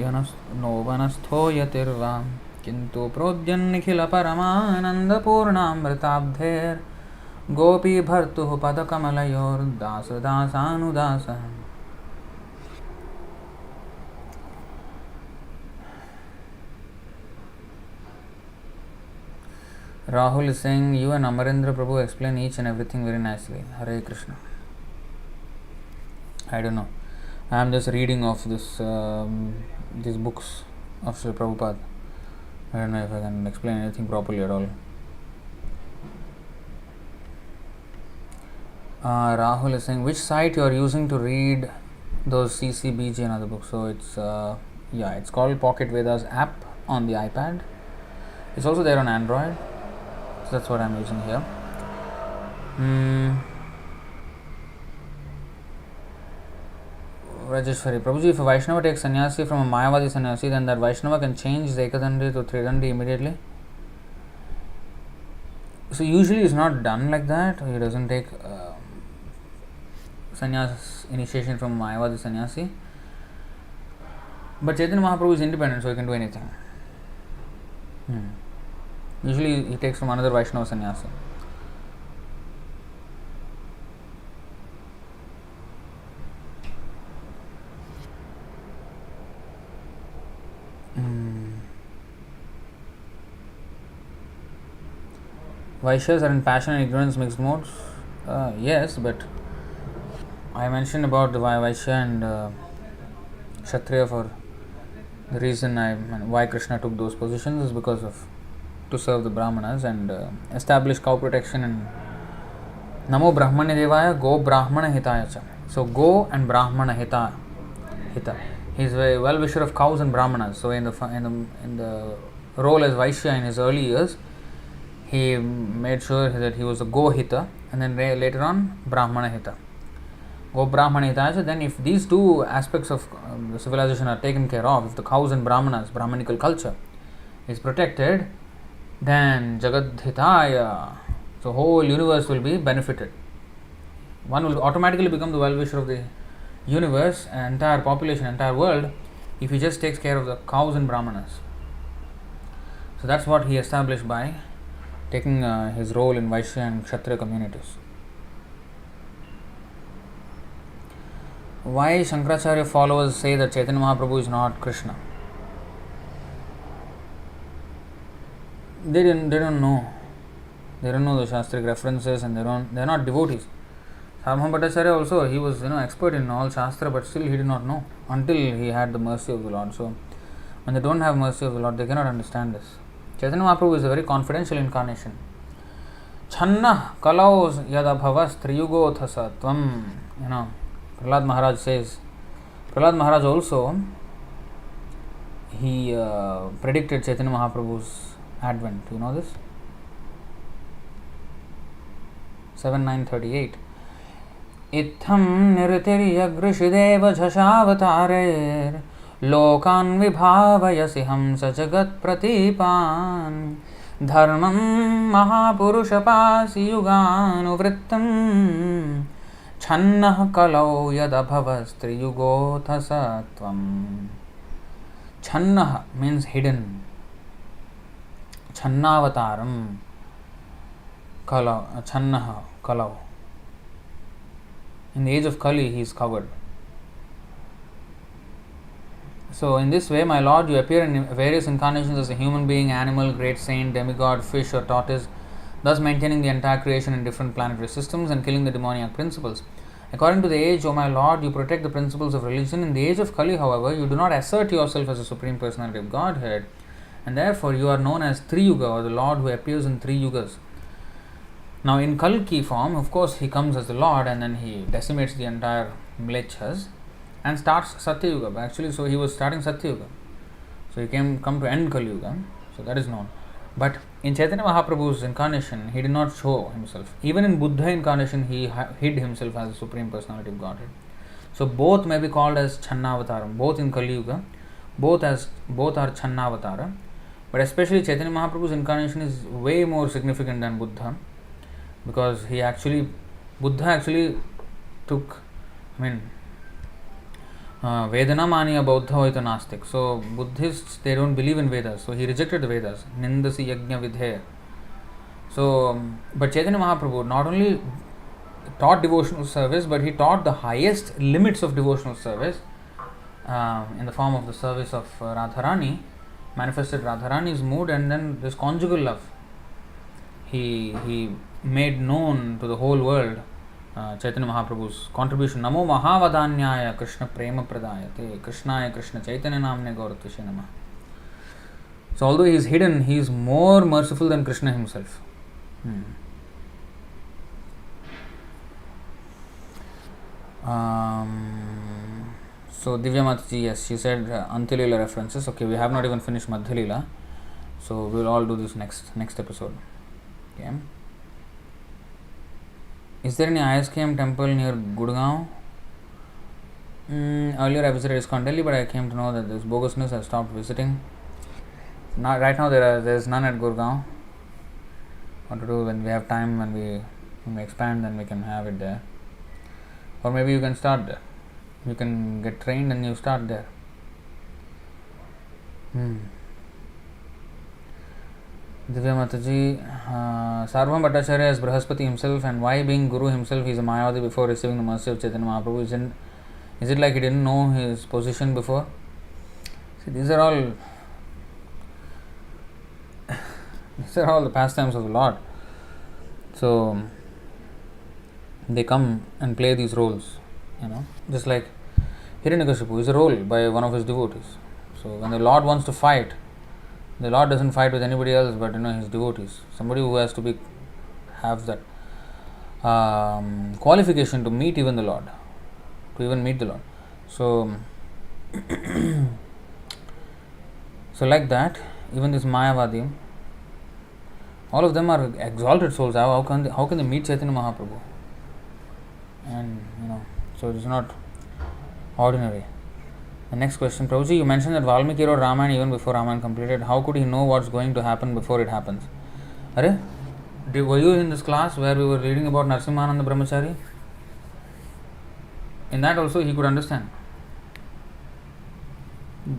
Vanastho Yatirva Kintu Prodyan Nikhila Paramananda Purnamritabdher Gopi Bhartuh Padakamalayur Dāsa Dāsa Rahul is saying, you and Amarendra Prabhu explain each and everything very nicely. Hare Krishna. I don't know. I am just reading of these books of Srila Prabhupada. I don't know if I can explain anything properly at all. Rahul is saying, which site you are using to read those CCBG and other books? So it's it's called Pocket Vedas app on the iPad. It's also there on Android. So that's what I'm using here. Rajeshwari, Prabhuji, if a Vaishnava takes sannyasi from a Mayavadi sannyasi, then that Vaishnava can change the Ekadandi to Tridandi immediately. So usually it's not done like that. He doesn't take sannyas initiation from Mayavadi sannyasi. But Chaitanya Mahaprabhu is independent, so he can do anything. Usually he takes from another Vaishnava sannyasi. Vaishyas are in passion and ignorance mixed modes? Yes, but I mentioned about the Vaishya and Kshatriya for the reason why Krishna took those positions is because of to serve the Brahmanas and establish cow protection and Namo Brahmane Devaya Go Brahmana Hitaya Cha. So Go and Brahmana Hita. He is a well-wisher of cows and Brahmanas. So in the role as Vaishya in his early years, he made sure that he was a Go-hita, and then later on Brahmana-hita. Go-Brahmana-hita. So then if these two aspects of the civilization are taken care of, if the cows and Brahmanas, Brahmanical culture, is protected, then Jagadhitaya, the whole universe will be benefited. One will automatically become the well-wisher of the universe, entire population, entire world, if he just takes care of the cows and Brahmanas. So that's what he established by taking his role in Vaishya and Kshatriya communities. Why Shankaracharya followers say that Chaitanya Mahaprabhu is not Krishna? They don't know. They don't know the Shastric references, and they're not devotees. Sarvabhauma Bhattacharya also, he was expert in all Shastra, but still he did not know until he had the mercy of the Lord. So when they don't have mercy of the Lord, they cannot understand this. Chaitanya Mahaprabhu is a very confidential incarnation. Channa kalaus yadabhavas triyugotha tvam. Prahlad Maharaj says, Prahlad Maharaj also, he predicted Chaitanya Mahaprabhu's advent. You know this? 7.9.38. Itham nirtiryagrishideva jhashavatar lokan vibhavayasi hamsa jagat pratipan dharmam mahapurushapasi yuganuvrittam channah kalau yadabhavas triyugotha satvam. Channah means hidden. Channavataram. Channaha, Kalau. In the age of Kali, he is covered. So, in this way, my Lord, you appear in various incarnations as a human being, animal, great saint, demigod, fish, or tortoise, thus maintaining the entire creation in different planetary systems and killing the demoniac principles. According to the age, O my Lord, you protect the principles of religion. In the age of Kali, however, you do not assert yourself as a Supreme Personality of Godhead, and therefore you are known as Triyuga, or the Lord who appears in three yugas. Now, in Kalki form, of course, he comes as the Lord and then he decimates the entire Mlechas and starts Satyuga. But actually, so he was starting Satyuga. So he come to end Kali Yuga. So that is known. But in Chaitanya Mahaprabhu's incarnation, he did not show himself. Even in Buddha incarnation, he hid himself as the Supreme Personality of Godhead. So both may be called as Channavataram. Both in Kali Yuga, both are Channavatara. But especially Chaitanya Mahaprabhu's incarnation is way more significant than Buddha. Because Buddha actually took, Vedana Maniya Bauddha Hoita Nastik. So Buddhists, they don't believe in Vedas. So he rejected the Vedas. Nindasi Yajna Vidhe. So, but Chaitanya Mahaprabhu not only taught devotional service, but he taught the highest limits of devotional service in the form of the service of Radharani, manifested Radharani's mood, and then this conjugal love. He made known to the whole world Chaitanya Mahaprabhu's contribution. Namo Mahavadanyaya Krishna Prema Pradayate Krishnaya Krishna Chaitanya Namne Gauratvashe Namah. So although he is hidden, he is more merciful than Krishna himself. So Divya Mataji, yes, she said Antilila references. Okay, we have not even finished Madhyalila. So we will all do this next episode. Okay. Is there any ISKM temple near Gurgaon? Earlier I visited ISKCON Delhi, but I came to know that this bogusness. I stopped visiting. Right now there is none at Gurgaon. What to do when we have time, when we expand, then we can have it there. Or maybe you can start there. You can get trained and you start there. Divya Mataji, Sarvabhauma Bhattacharya is Brahaspati himself, and why being Guru himself, he is a Mayavadi before receiving the mercy of Chaitanya Mahaprabhu? Is it like he didn't know his position before? See, these are all the pastimes of the Lord. So they come and play these roles, just like Hiranyakashipu is a role by one of his devotees. So when the Lord wants to fight, the Lord doesn't fight with anybody else but his devotees. Somebody who has to have that qualification to meet even the Lord, So like that, even this Mayavadi, All of them are exalted souls. How can they meet Chaitanya Mahaprabhu? And so it is not ordinary. The next question, Prabhuji, you mentioned that Valmiki wrote Ramayana even before Ramayana completed. How could he know what's going to happen before it happens? Were you in this class where we were reading about Narsimhananda Brahmachari? In that also he could understand.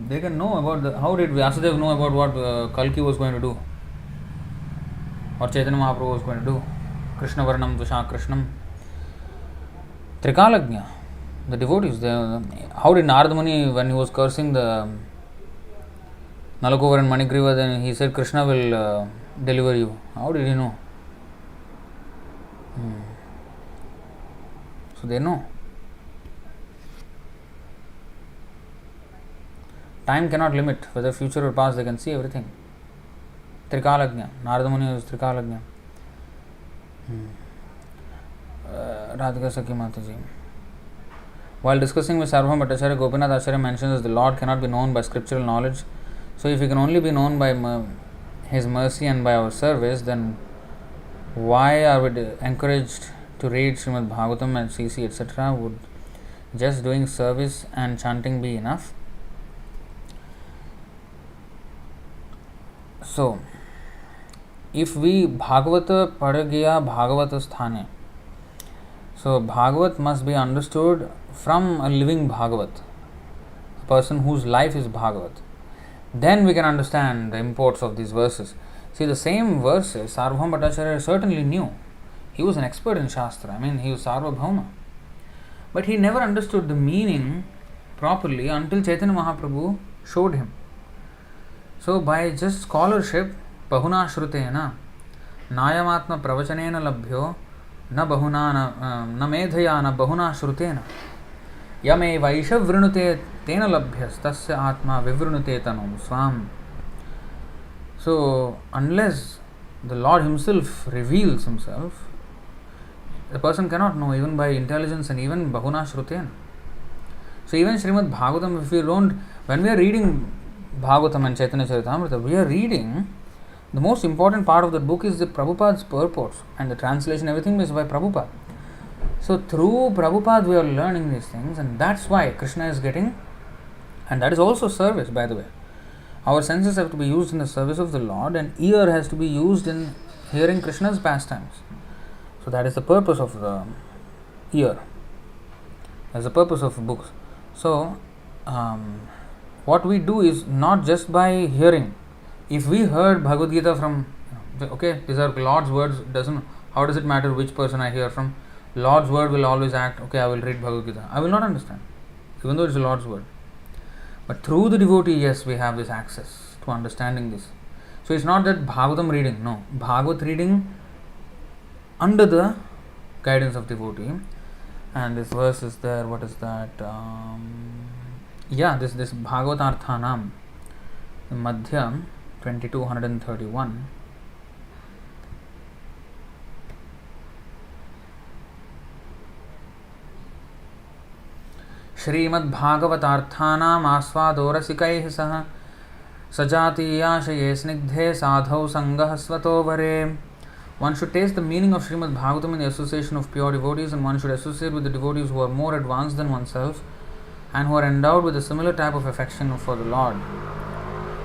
They can know about how did Vyasadeva know about what Kalki was going to do? Or Chaitanya Mahaprabhu was going to do? Krishna Varnam Dvasha Krishnam. Trikalagnya. The devotees, how did Narada Muni, when he was cursing the Nalakovar and Manigriva, then he said Krishna will deliver you? How did he know? So they know. Time cannot limit, whether future or past, they can see everything. Trikalagnya. Narada Muni was Trikalagnya. Radhika Sakhi Mataji. While discussing with Sarvabhauma Bhattacharya, Gopinath Acharya mentions that the Lord cannot be known by scriptural knowledge. So if he can only be known by his mercy and by our service, then why are we encouraged to read Srimad Bhagavatam and CC etc.? Would just doing service and chanting be enough? So, if we Bhagavata Padagya Bhagavata Sthane, so Bhagavat must be understood from a living Bhagavat, a person whose life is Bhagavat. Then we can understand the imports of these verses. See, the same verses Sarvabhauma Bhattacharya certainly knew. He was an expert in Shastra. He was Sarvabhauma. But he never understood the meaning properly until Chaitanya Mahaprabhu showed him. So by just scholarship, Bahuna Shrutena, Nayamatma Pravachanena Labhyo, Na Bahuna Na Medhaya Na Bahuna Shrutena, Yame Vaisha Vrunute Tena Labhyas Tasya Atma Vivrunute Tanum Swam. So unless the Lord Himself reveals Himself, the person cannot know even by intelligence and even Bahuna Shrutena. So even Srimad Bhagavatam, if we don't, when we are reading Bhagavatam and Chaitanya Charitamrita, we are reading, the most important part of the book is the Prabhupada's purports, and the translation, everything is by Prabhupada. So through Prabhupada we are learning these things, and that's why Krishna is getting, and that is also service, by the way. Our senses have to be used in the service of the Lord, and ear has to be used in hearing Krishna's pastimes. So that is the purpose of the ear. That's the purpose of books. So what we do is not just by hearing. If we heard Bhagavad Gita from, okay, these are Lord's words, how does it matter which person I hear from? Lord's word will always act, okay, I will read Bhagavad Gita. I will not understand, even though it is the Lord's word. But through the devotee, yes, we have this access to understanding this. So it's not that Bhagavatam reading, no. Bhagavat reading under the guidance of devotee. And this verse is there, what is that? This Bhagavatarthanam, Madhya 2231. Shrimad Bhagavatarthanam Asvadorasikaih Saha Sajatiyaashaye Snigdhe Sadhau Sangah Svatovare. One should taste the meaning of Srimad Bhagavatam in the association of pure devotees, and one should associate with the devotees who are more advanced than oneself and who are endowed with a similar type of affection for the Lord.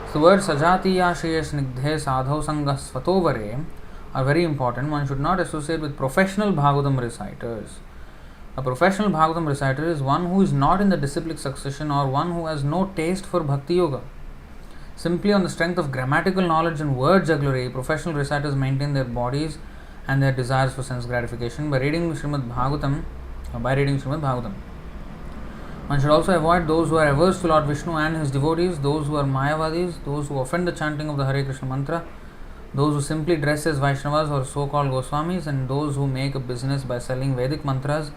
So the words Sajatiyaashaye Snigdhe Sadhau Sangah Svatovare are very important. One should not associate with professional Bhagavatam reciters. A professional Bhagavatam reciter is one who is not in the disciplic succession or one who has no taste for Bhakti Yoga. Simply on the strength of grammatical knowledge and word jugglery, professional reciters maintain their bodies and their desires for sense gratification by reading Srimad Bhagavatam. One should also avoid those who are averse to Lord Vishnu and his devotees, those who are Mayavadis, those who offend the chanting of the Hare Krishna mantra, those who simply dress as Vaishnavas or so-called Goswamis, and those who make a business by selling Vedic mantras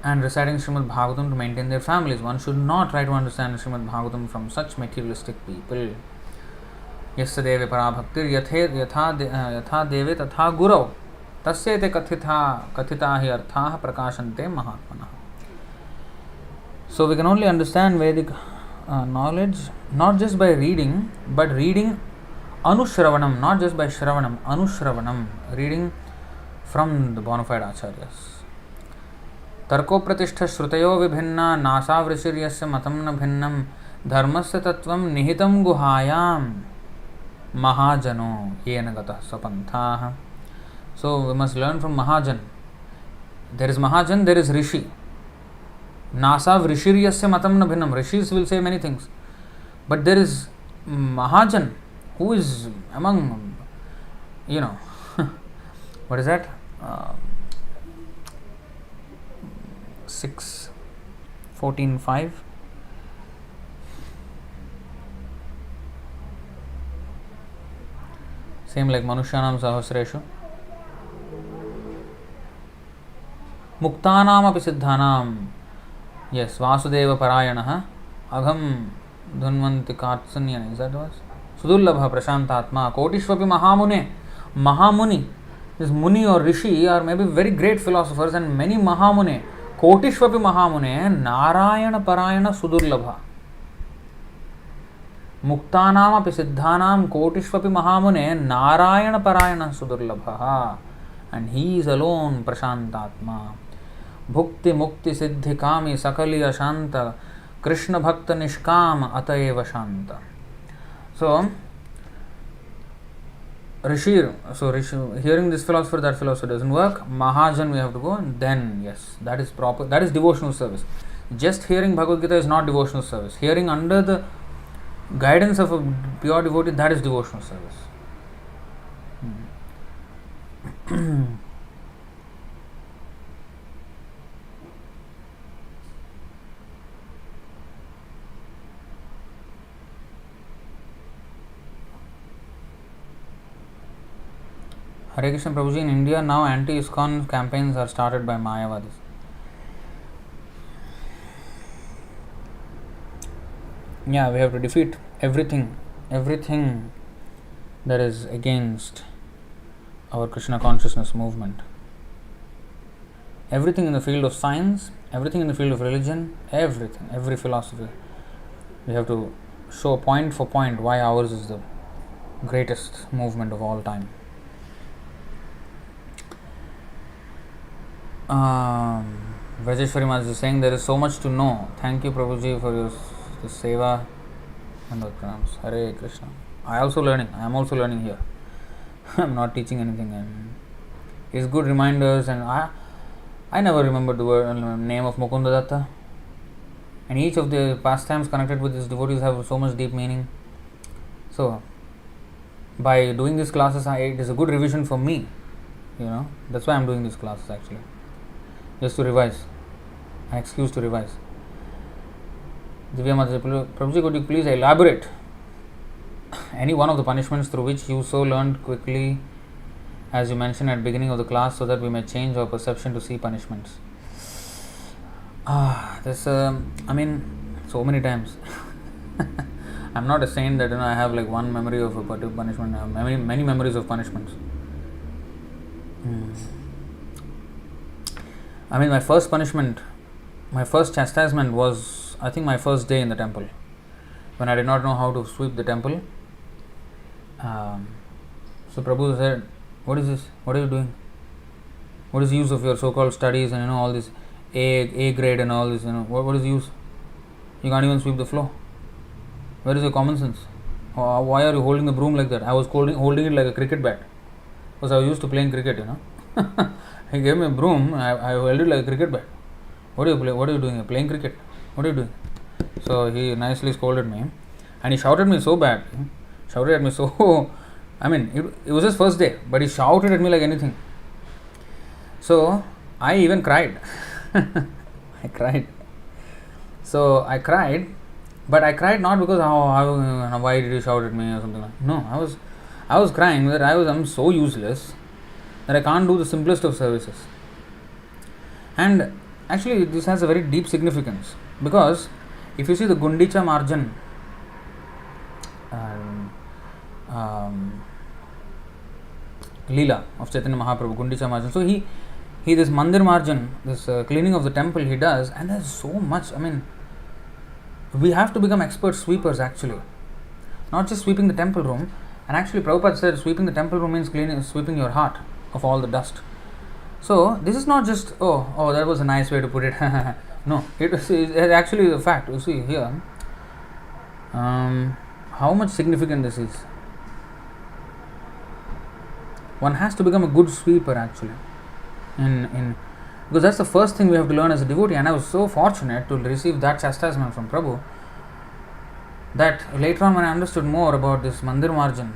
and reciting Srimad Bhagavatam to maintain their families. One should not try to understand Srimad Bhagavatam from such materialistic people. Yasya deve parabhaktir yatha deve tatha gurau tasya te kathita hi arthaha prakashante mahatmanah. So we can only understand Vedic knowledge not just by reading, but reading Anushravanam, not just by Shravanam, Anushravanam, reading from the bona fide Acharyas. तर्को प्रतिष्ठा श्रुतयो विभिन्ना NASA वृषिर्यस्य मतं न भिन्नं धर्मस्य तत्त्वं निहितं गुहायां महाजनो येन गतः स्वपन्थाः. So we must learn from Mahajan. There is Mahajan, there is Rishi. Nasa Vrishiryasya matam na bhinnam. Rishis will say many things. But there is Mahajan who is among, what is that? 6:14:5. Same like Manushyanam Sahasreshu. Muktanam api siddhanam. Yes, Vasudeva Parayanah. Agham Dhunvanti Katsanyan. Is that was? Sudullabha Prashantatma. Kotishvapi Mahamune. Mahamuni. This Muni or Rishi are maybe very great philosophers, and many Mahamune. Kotishvapi Mahamune. Narayana Parayana Sudullabha. Muktanam api siddhanam. Kotishvapi Mahamune. Narayana Parayana Sudurlabha. And he is alone Prashantatma. Bhukti Mukti Siddhi Kami Sakali Ashanta Krishna Bhakta Nishkam Ataeva Shanta. So Rishi, hearing this philosopher, that philosopher doesn't work. Mahajan we have to go, and then yes, that is proper, that is devotional service. Just hearing Bhagavad Gita is not devotional service. Hearing under the guidance of a pure devotee, that is devotional service. Hare Krishna Prabhuji, in India now anti-ISKCON campaigns are started by Mayavadis. Yeah, we have to defeat everything that is against our Krishna consciousness movement. Everything in the field of science, everything in the field of religion, everything, every philosophy. We have to show point for point why ours is the greatest movement of all time. Vajeshwari Maharaj is saying there is so much to know. Thank you Prabhuji for your seva and the pranams. Hare Krishna. I am also learning here. I am not teaching anything. It's good reminders, and I never remembered the name of Mukunda Datta. And each of the pastimes connected with these devotees have so much deep meaning. So by doing these classes, it is a good revision for me. That's why I am doing these classes actually. Just to revise. An excuse to revise. Divya Mataji, Prabhuji, could you please elaborate any one of the punishments through which you so learned quickly, as you mentioned at the beginning of the class, so that we may change our perception to see punishments? So many times. I'm not a saint that I have like one memory of a particular punishment. I have many memories of punishments. My first punishment, my first chastisement was, I think, my first day in the temple, when I did not know how to sweep the temple. So Prabhu said, "What is this? What are you doing? What is the use of your so-called studies and all this A grade and all this? What is the use? You can't even sweep the floor. Where is your common sense? Why are you holding the broom like that?" I was holding it like a cricket bat, because I was used to playing cricket. He gave me a broom. I held it like a cricket bat. What are you doing? You're playing cricket. What are you doing? So he nicely scolded me, and he shouted me so bad. Shouted at me so. It was his first day, but he shouted at me like anything. So I even cried. I cried. So I cried, but I cried not because why did you shout at me or something like that. No, I was crying that I'm so useless that I can't do the simplest of services. And actually this has a very deep significance, because if you see the Gundicha margin, Leela of Chaitanya Mahaprabhu, Gundicha margin. So he this Mandir margin, this cleaning of the temple he does, and there's so much. We have to become expert sweepers actually. Not just sweeping the temple room, And actually Prabhupada said sweeping the temple room means sweeping your heart of all the dust. So this is not just, oh, that was a nice way to put it. No, it's actually the fact. You see here, how much significant this is. One has to become a good sweeper actually, because that's the first thing we have to learn as a devotee. And I was so fortunate to receive that chastisement from Prabhu, that later on when I understood more about this Mandir Marjan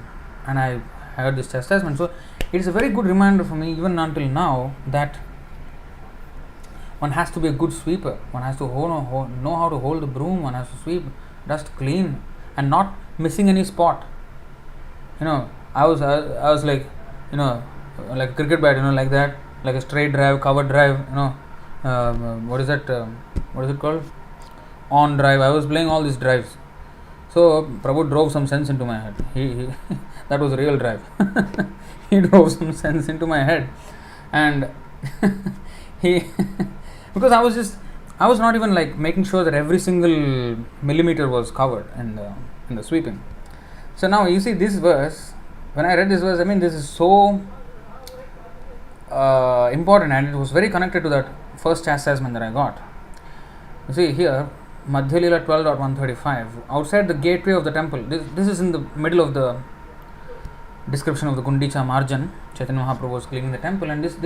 and I heard this chastisement, so it is a very good reminder for me even until now that one has to be a good sweeper. One has to know how to hold the broom. One has to sweep dust clean and not missing any spot. I was like, like a cricket bat, like that, like a straight drive, cover drive, what is that? What is it called? On drive. I was playing all these drives. So Prabhu drove some sense into my head. He that was a real drive. He drove some sense into my head, and he because I was not even like making sure that every single millimeter was covered in the sweeping. So now you see this verse. When I read this verse, this is so important, and it was very connected to that first chastisement that I got. You see here, Madhya Lila 12.135, outside the gateway of the temple. This is in the middle of the description of the Gundicha Marjan. Chaitanya Mahaprabhu was cleaning the temple, and this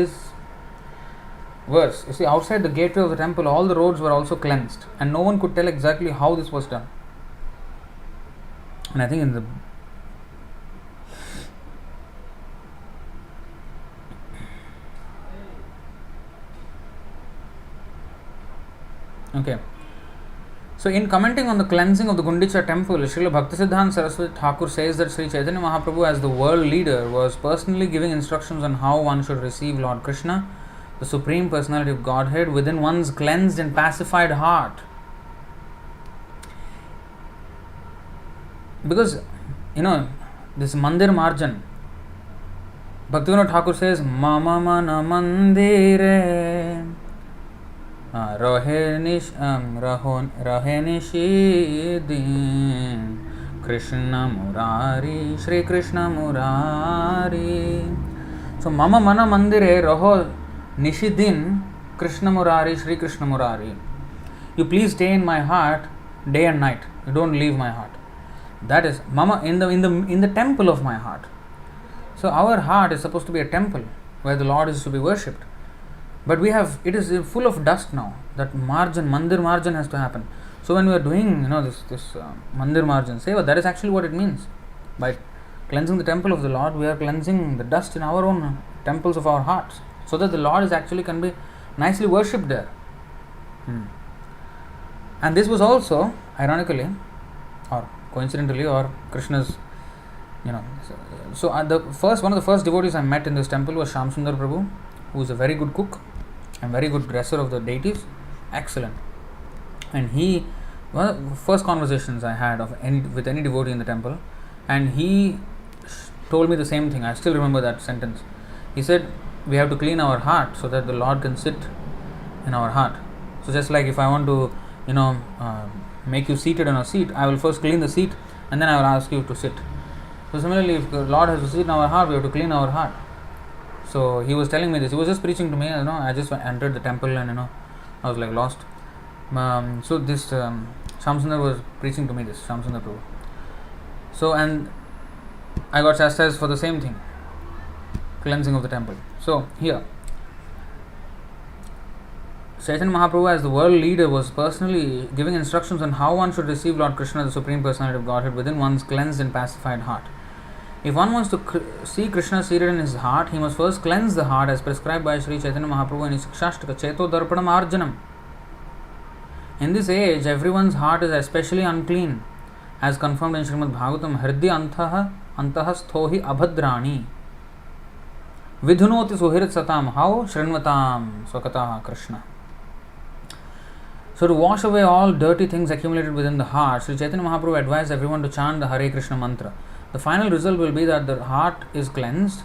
verse, you see, outside the gateway of the temple, all the roads were also cleansed, and no one could tell exactly how this was done. And I think in the okay. So in commenting on the cleansing of the Gundicha temple, Srila Bhaktisiddhanta Saraswati Thakur says that Sri Chaitanya Mahaprabhu, as the world leader, was personally giving instructions on how one should receive Lord Krishna, the Supreme Personality of Godhead, within one's cleansed and pacified heart. Because, this Mandir Marjan, Bhaktivinoda Thakur says, Mama Mana Mandire Rahe Nishidin Krishna Murari, Shri Krishna Murari. So Mama Mana Mandire Raho Nishidin Krishna Murari, Shri Krishna Murari. You please stay in my heart day and night. You don't leave my heart. That is Mama in the temple of my heart. So our heart is supposed to be a temple where the Lord is to be worshipped. But it is full of dust now. That Mandir Marjan has to happen. So when we are doing, this Mandir Marjan Seva, that is actually what it means. By cleansing the temple of the Lord, we are cleansing the dust in our own temples of our hearts, so that the Lord can be nicely worshipped there. And this was also, ironically, or coincidentally, or Krishna's, So one of the first devotees I met in this temple was Shyam Sundar Prabhu, who is a very good cook and very good dresser of the deities. Excellent. And one of the first conversations I had with any devotee in the temple, and he told me the same thing. I still remember that sentence. He said, we have to clean our heart so that the Lord can sit in our heart. So just like if I want to, make you seated on a seat, I will first clean the seat and then I will ask you to sit. So similarly, if the Lord has to sit in our heart, we have to clean our heart. So he was telling me this. He was just preaching to me. I just entered the temple and I was like lost. So this Shyam Sundar was preaching to me this, Shyam Sundar Prabhu. So and I got chastised for the same thing, cleansing of the temple. So here, Chaitanya Mahaprabhu, as the world leader, was personally giving instructions on how one should receive Lord Krishna, the Supreme Personality of Godhead, within one's cleansed and pacified heart. If one wants to see Krishna seated in his heart, he must first cleanse the heart as prescribed by Sri Chaitanya Mahaprabhu in his Shikshashtaka, Cheto Darpanam Arjanam. In this age, everyone's heart is especially unclean, as confirmed in Srimad Bhagavatam, Hridya Antah Sthohi Abhadrani Vidhunoti Suhirit Satam, how Shrinvatam Swakataha Krishna. So to wash away all dirty things accumulated within the heart, Sri Chaitanya Mahaprabhu advised everyone to chant the Hare Krishna mantra. The final result will be that the heart is cleansed,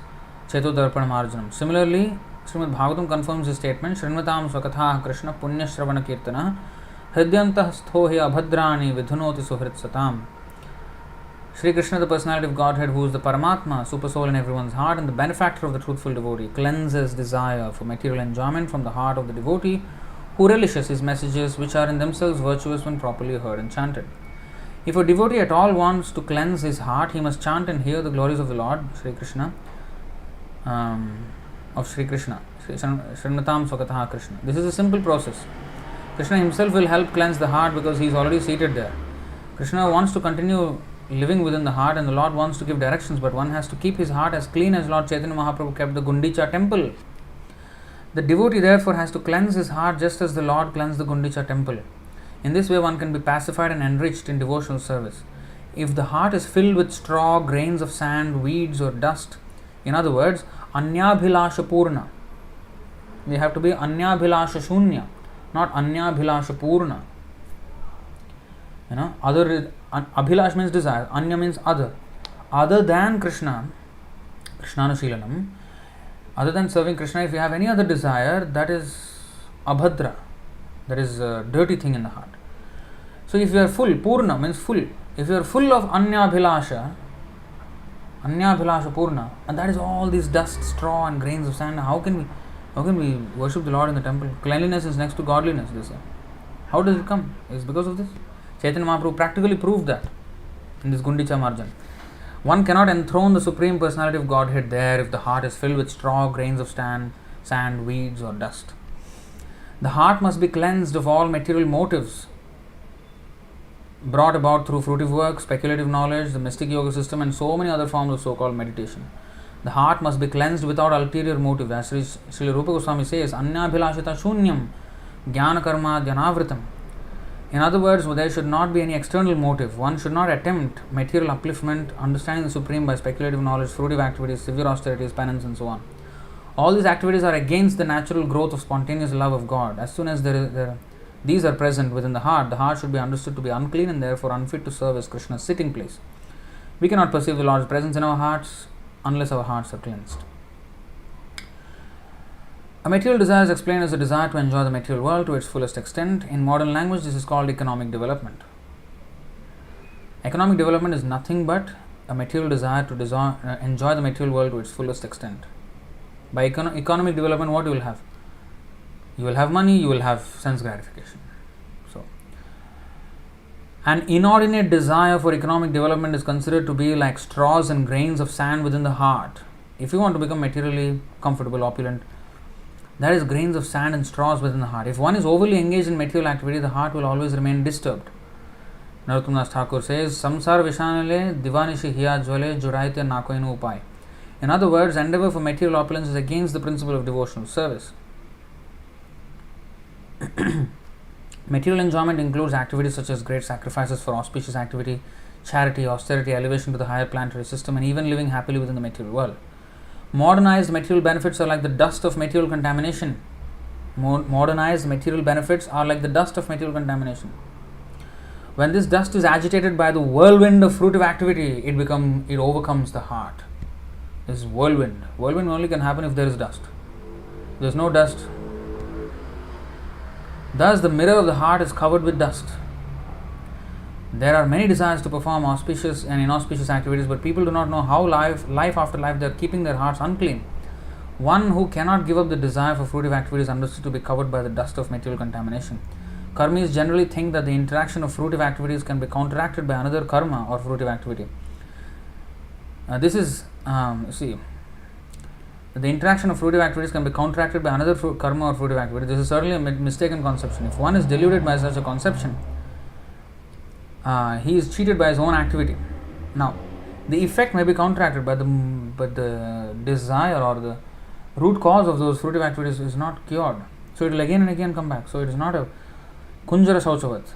Cheto Darpanam Arjanam. Similarly, Srimad Bhagavatam confirms his statement, Shrinvatam Swakatha Krishna Punya Shravana Kirtana Hridyantah Sthohi Abhadrani Vidhunoti Suhrit Satam. Sri Krishna, the personality of Godhead, who is the Paramatma, super soul in everyone's heart, and the benefactor of the truthful devotee, cleanses desire for material enjoyment from the heart of the devotee who relishes his messages, which are in themselves virtuous when properly heard and chanted. If a devotee at all wants to cleanse his heart, he must chant and hear the glories of the Lord, Sri Krishna, Shrinatam Swakataha Krishna. This is a simple process. Krishna himself will help cleanse the heart because he is already seated there. Krishna wants to continue living within the heart and the Lord wants to give directions, but one has to keep his heart as clean as Lord Chaitanya Mahaprabhu kept the Gundicha temple. The devotee therefore has to cleanse his heart just as the Lord cleansed the Gundicha temple. In this way one can be pacified and enriched in devotional service. If the heart is filled with straw, grains of sand, weeds or dust, in other words, Anyabhilasha Purna. We have to be Anyabhilasha Shunya, not Anyabhilasha Purna. Other Abhilash means desire, Anya means other. Other than Krishna, Krishnanushīlanam, other than serving Krishna, if you have any other desire, that is abhadra, that is a dirty thing in the heart. So if you are full, Purna means full. If you are full of Anyabhilasha Purna, and that is all this dust, straw and grains of sand, how can we worship the Lord in the temple? Cleanliness is next to godliness, they say. How does it come? It's because of this. Chaitanya Mahaprabhu practically proved that in this Gundicha Marjan. One cannot enthrone the Supreme Personality of Godhead there if the heart is filled with straw, grains of sand, weeds or dust. The heart must be cleansed of all material motives brought about through fruitive work, speculative knowledge, the mystic yoga system and so many other forms of so-called meditation. The heart must be cleansed without ulterior motive. As Srila Rupa Goswami says, Anyabhilashita shunyam jnana karma dhyanavritam. In other words, there should not be any external motive. One should not attempt material upliftment, understanding the Supreme by speculative knowledge, fruitive activities, severe austerities, penance and so on. All these activities are against the natural growth of spontaneous love of God. As soon as these are present within the heart should be understood to be unclean and therefore unfit to serve as Krishna's sitting place. We cannot perceive the Lord's presence in our hearts unless our hearts are cleansed. A material desire is explained as a desire to enjoy the material world to its fullest extent. In modern language, this is called economic development. Economic development is nothing but a material desire to enjoy the material world to its fullest extent. By economic development, what you will have? You will have money, you will have sense gratification. So, an inordinate desire for economic development is considered to be like straws and grains of sand within the heart. If you want to become materially comfortable, opulent, that is grains of sand and straws within the heart. If one is overly engaged in material activity, the heart will always remain disturbed. Narottam Das Thakur says, Samsar Vishanale Divanishi Hiya Jwale Juraite Nakoinu Upai. In other words, endeavor for material opulence is against the principle of devotional service. Material enjoyment includes activities such as great sacrifices for auspicious activity, charity, austerity, elevation to the higher planetary system, and even living happily within the material world. Modernized material benefits are like the dust of material contamination. Modernized material benefits are like the dust of material contamination. When this dust is agitated by the whirlwind of fruitive activity, it overcomes the heart. This is whirlwind. Whirlwind only can happen if there is dust. If there is no dust. Thus, the mirror of the heart is covered with dust. There are many desires to perform auspicious and inauspicious activities, but people do not know how life after life they are keeping their hearts unclean. One who cannot give up the desire for fruitive activities is understood to be covered by the dust of material contamination. Karmis generally think that the interaction of fruitive activities can be counteracted by another karma or fruitive activity. The interaction of fruitive activities can be counteracted by another karma or fruitive activity. This is certainly a mistaken conception. If one is deluded by such a conception, he is cheated by his own activity. Now, the effect may be counteracted, but the desire or the root cause of those fruitive activities is not cured. So it will again and again come back. So it is not a Kunjara Sauchavat.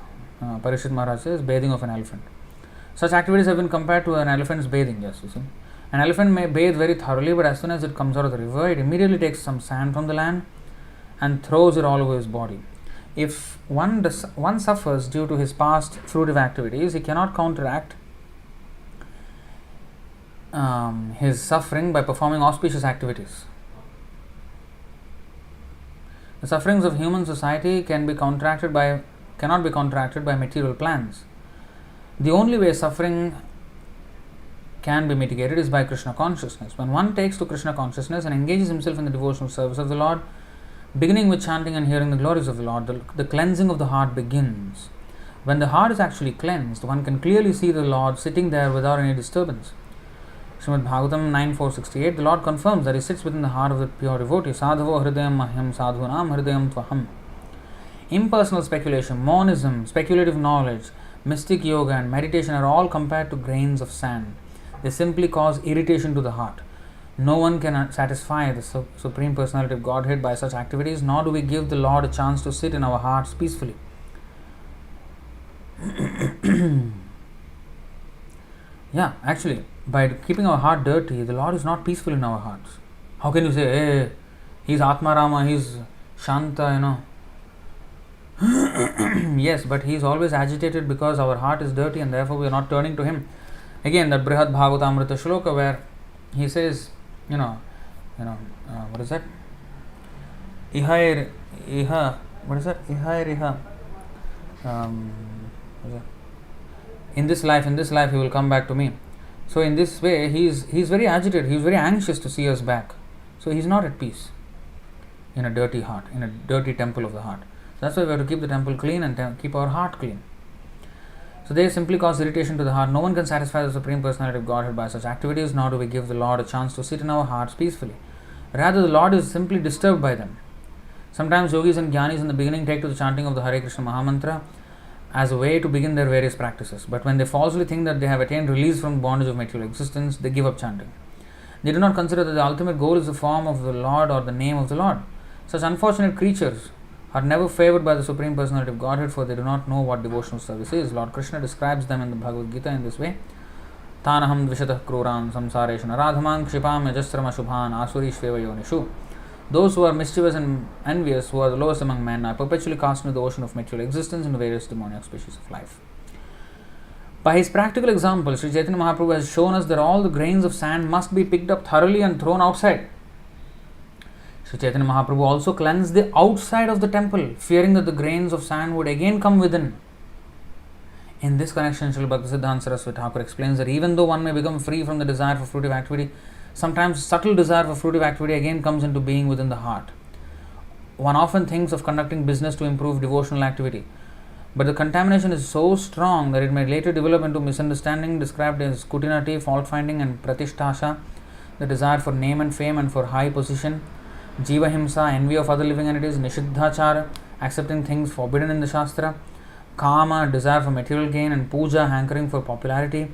Parishit Maharaj says, bathing of an elephant. Such activities have been compared to an elephant's bathing. Yes, you see. An elephant may bathe very thoroughly, but as soon as it comes out of the river, it immediately takes some sand from the land and throws it all over his body. If one suffers due to his past fruitive activities, he cannot counteract his suffering by performing auspicious activities. The sufferings of human society cannot be contracted by material plans. The only way suffering can be mitigated is by Krishna consciousness. When one takes to Krishna consciousness and engages himself in the devotional service of the Lord, beginning with chanting and hearing the glories of the Lord, the cleansing of the heart begins. When the heart is actually cleansed, one can clearly see the Lord sitting there without any disturbance. Srimad Bhagavatam 9.468, the Lord confirms that He sits within the heart of the pure devotee. Sadhavo hridayam mahyam sadhunam hridayam tvaham. Impersonal speculation, monism, speculative knowledge, mystic yoga and meditation are all compared to grains of sand. They simply cause irritation to the heart. No one can satisfy the Supreme Personality of Godhead by such activities, nor do we give the Lord a chance to sit in our hearts peacefully. Yeah, actually, by keeping our heart dirty, the Lord is not peaceful in our hearts. How can you say, hey, He's Atma Rama, He's Shanta, Yes, but He is always agitated because our heart is dirty and therefore we are not turning to Him. Again, that Brihad Bhagavatamrita shloka where He says, what is that? What is that? In this life, He will come back to me. So in this way, he's very agitated, he's very anxious to see us back. So he's not at peace in a dirty heart, in a dirty temple of the heart. That's why we have to keep the temple clean and keep our heart clean. So they simply cause irritation to the heart. No one can satisfy the Supreme Personality of Godhead by such activities, nor do we give the Lord a chance to sit in our hearts peacefully. Rather, the Lord is simply disturbed by them. Sometimes yogis and jnanis in the beginning take to the chanting of the Hare Krishna Mahamantra as a way to begin their various practices. But when they falsely think that they have attained release from bondage of material existence, they give up chanting. They do not consider that the ultimate goal is the form of the Lord or the name of the Lord. Such unfortunate creatures are never favored by the Supreme Personality of Godhead, for they do not know what devotional service is. Lord Krishna describes them in the Bhagavad Gita in this way. Tanaham dvishatah kruran samsareshu naradhamang kshipam yajasram ashubhan asurishveva yonishu. Those who are mischievous and envious, who are the lowest among men, are perpetually cast into the ocean of material existence in various demoniac species of life. By his practical example, Sri Chaitanya Mahaprabhu has shown us that all the grains of sand must be picked up thoroughly and thrown outside. Sri Chaitanya Mahaprabhu also cleansed the outside of the temple, fearing that the grains of sand would again come within. In this connection, Srila Bhaktisiddhanta Saraswati Thakur explains that even though one may become free from the desire for fruitive activity, sometimes subtle desire for fruitive activity again comes into being within the heart. One often thinks of conducting business to improve devotional activity, but the contamination is so strong that it may later develop into misunderstanding described as kutinati, fault finding, and pratishtasha, the desire for name and fame and for high position, jiva himsa, envy of other living entities, nishiddhachara, accepting things forbidden in the Shastra, kama, desire for material gain, and puja, hankering for popularity.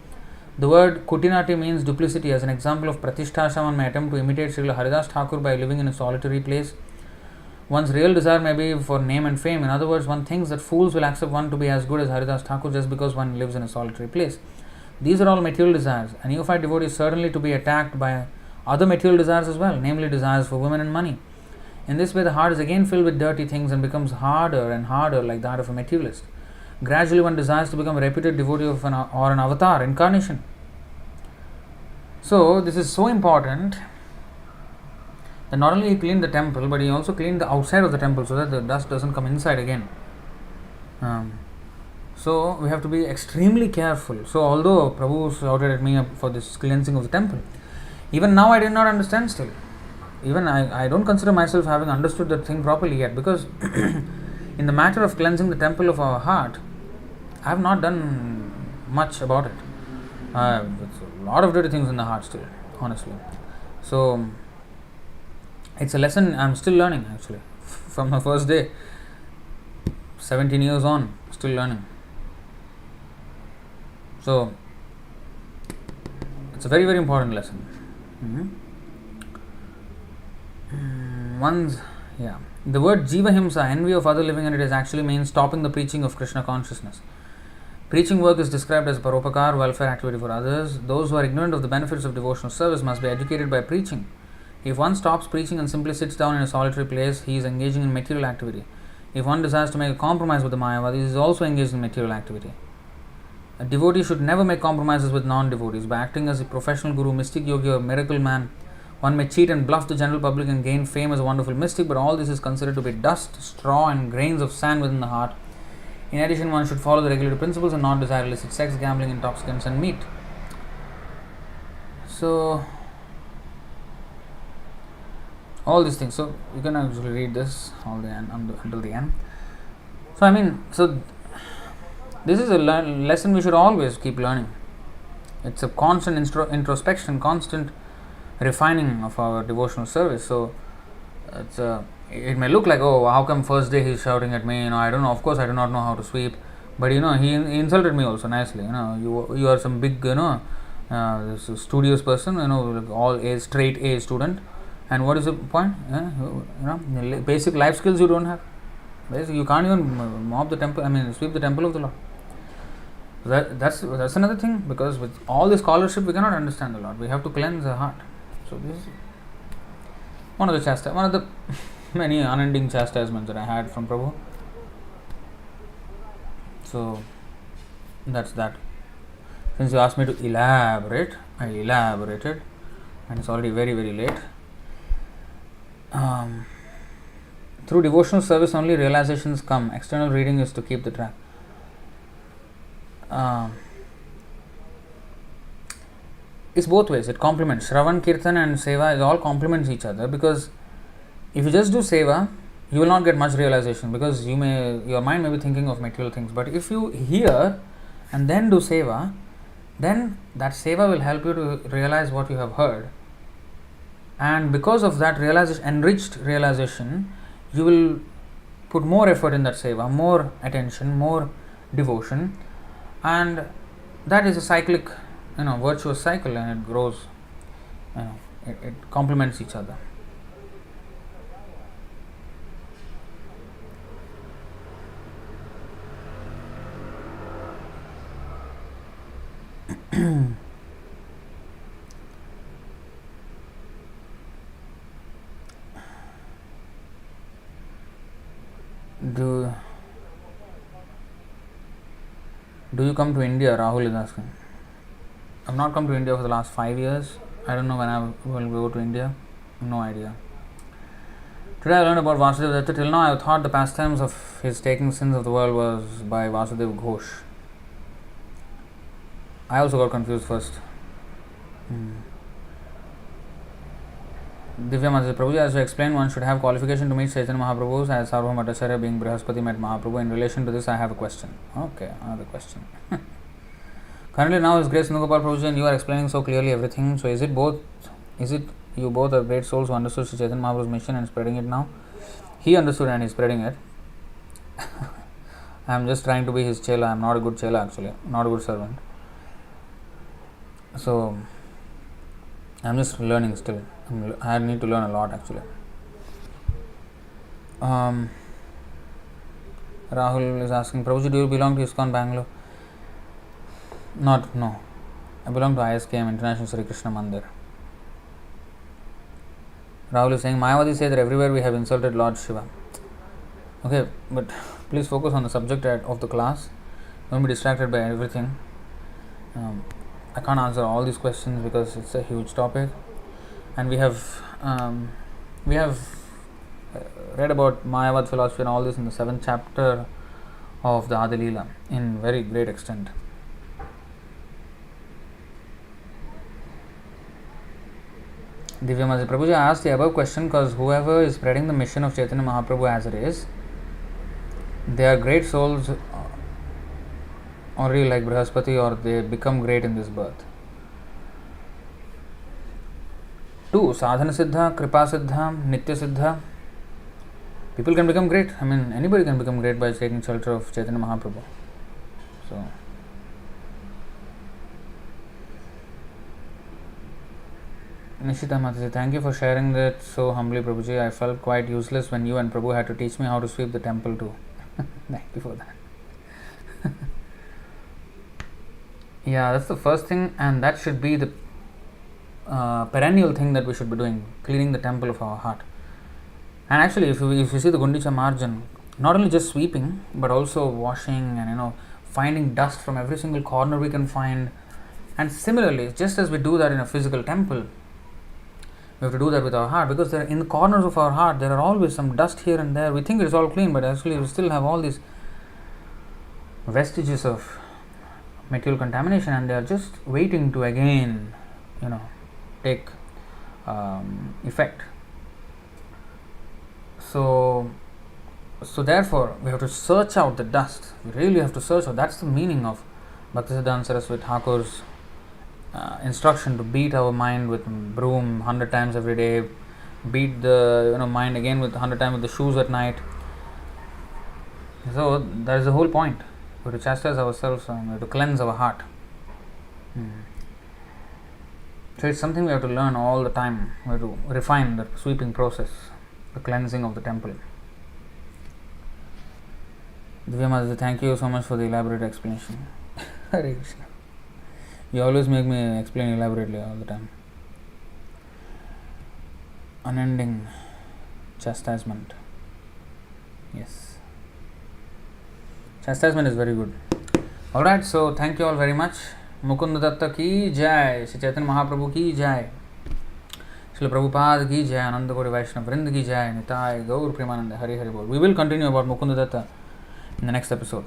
The word kutinati means duplicity. As an example of pratishtasha, one may attempt to imitate Srila Haridas Thakur by living in a solitary place. One's real desire may be for name and fame. In other words, one thinks that fools will accept one to be as good as Haridas Thakur just because one lives in a solitary place. These are all material desires. A neophyte devotee is certainly to be attacked by other material desires as well, namely desires for women and money. In this way, the heart is again filled with dirty things and becomes harder and harder like that of a materialist. Gradually, one desires to become a reputed devotee of an avatar, incarnation. So, this is so important that not only he cleaned the temple, but he also cleaned the outside of the temple so that the dust doesn't come inside again. So, we have to be extremely careful. So, although Prabhu shouted at me for this cleansing of the temple, even now I did not understand still. Even I don't consider myself having understood that thing properly yet, because in the matter of cleansing the temple of our heart, I have not done much about it. It's a lot of dirty things in the heart still, honestly. So, it's a lesson I'm still learning actually. From my first day, 17 years on, still learning. So, it's a very, very important lesson. The word jiva himsa, envy of other living entities, actually means stopping the preaching of Krishna consciousness. Preaching work is described as paropakar, welfare activity for others. Those who are ignorant of the benefits of devotional service must be educated by preaching. If one stops preaching and simply sits down in a solitary place, he is engaging in material activity. If one desires to make a compromise with the Mayavadis, he is also engaged in material activity. A devotee should never make compromises with non-devotees. By acting as a professional guru, mystic yogi, or miracle man, one may cheat and bluff the general public and gain fame as a wonderful mystic, but all this is considered to be dust, straw, and grains of sand within the heart. In addition, one should follow the regulative principles and not desire illicit sex, gambling, intoxicants, and meat. So all these things. So you can actually read this all the end until the end. So this is a lesson we should always keep learning. It's a constant introspection, constant refining of our devotional service. So it may look like, oh, how come first day he's shouting at me? I don't know. Of course, I do not know how to sweep, but he insulted me also nicely. You are some big this studious person. Like all A, straight A student. And what is the point? Basic life skills you don't have. Basically, you can't even mop the temple. Sweep the temple of the Lord. That's another thing, because with all the scholarship we cannot understand the Lord. We have to cleanse the heart. So this is one of the many unending chastisements that I had from Prabhu. So that's that. Since you asked me to elaborate, I elaborated, and it's already very, very late. Through devotional service only realizations come. External reading is to keep the track. It's both ways. It complements. Shravan, Kirtan and Seva is all complements each other, because if you just do Seva, you will not get much realization, because your mind may be thinking of material things. But if you hear and then do Seva, then that Seva will help you to realize what you have heard. And because of that realization, enriched realization, you will put more effort in that Seva, more attention, more devotion, and that is a cyclic, virtuous cycle, and it grows. It complements each other. Do you come to India? Rahul is asking. I've not come to India for the last 5 years. I don't know when I will go to India. No idea. Today I learned about Vasudeva Datta. Till now I thought the pastimes of his taking sins of the world was by Vasudeva Ghosh. I also got confused first. Divya Mataji, Prabhuji, as you explained, one should have qualification to meet Chaitanya Mahaprabhu, as Sarvabhauma Bhattacharya being Brihaspati met Mahaprabhu. In relation to this, I have a question. Okay, another question. Currently now His Grace Nugopal Prabhuji and you are explaining so clearly everything. So is it you both are great souls who understood Sri Chaitanya Mahaprabhu's mission and spreading it now? He understood and is spreading it. I am just trying to be his chela. I am not a good chela actually, not a good servant. So I am just learning still. I need to learn a lot actually. Rahul is asking, Prabhuji, do you belong to ISKCON Bangalore? No. I belong to ISKM, International Sri Krishna Mandir. Rahul is saying, Mayavadi say that everywhere we have insulted Lord Shiva. Okay, but please focus on the subject of the class. Don't be distracted by everything. I can't answer all these questions because it's a huge topic. And we have read about Mayavad philosophy and all this in the 7th chapter of the Adi Leela in very great extent. Divya Mataji, Prabhuji, I asked the above question because whoever is spreading the mission of Chaitanya Mahaprabhu as it is, they are great souls already like Brihaspati, or they become great in this birth. 2. Sadhana Siddha, Kripa Siddha, Nitya Siddha. People can become great. Anybody can become great by taking shelter of Chaitanya Mahaprabhu. So, Nishita Mataji, thank you for sharing that so humbly, Prabhuji. I felt quite useless when you and Prabhu had to teach me how to sweep the temple too. Thank you for that. Yeah, that's the first thing, and that should be the perennial thing that we should be doing, cleaning the temple of our heart. And actually, if you see the Gundicha margin, not only just sweeping, but also washing and finding dust from every single corner we can find. And similarly, just as we do that in a physical temple, we have to do that with our heart, because there, in the corners of our heart, there are always some dust here and there. We think it's all clean, but actually we still have all these vestiges of material contamination, and they are just waiting to again, take effect. So therefore, we have to search out the dust. We really have to search out. That's the meaning of Bhaktisiddhanta Saraswati Thakur's instruction to beat our mind with broom 100 times every day, beat the mind again with 100 times with the shoes at night. So that is the whole point. We have to chastise ourselves and we have to cleanse our heart. So it's something we have to learn all the time. We have to refine the sweeping process, the cleansing of the temple. Divya Mataji, thank you so much for the elaborate explanation. Hare Krishna. You always make me explain elaborately all the time. Unending chastisement. Yes. Chastisement is very good. Alright, so thank you all very much. Mukunda Datta ki jai. Shri Chaitanya Mahaprabhu ki jai. Srila Prabhupada ki jai. Ananda Koti Vaishnava Vrinda ki jai. Nitai Gaur Premananda Hari Hari Bol. We will continue about Mukunda Datta in the next episode.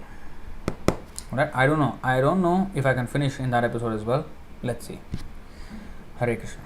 Alright, I don't know if I can finish in that episode as well. Let's see. Hare Krishna.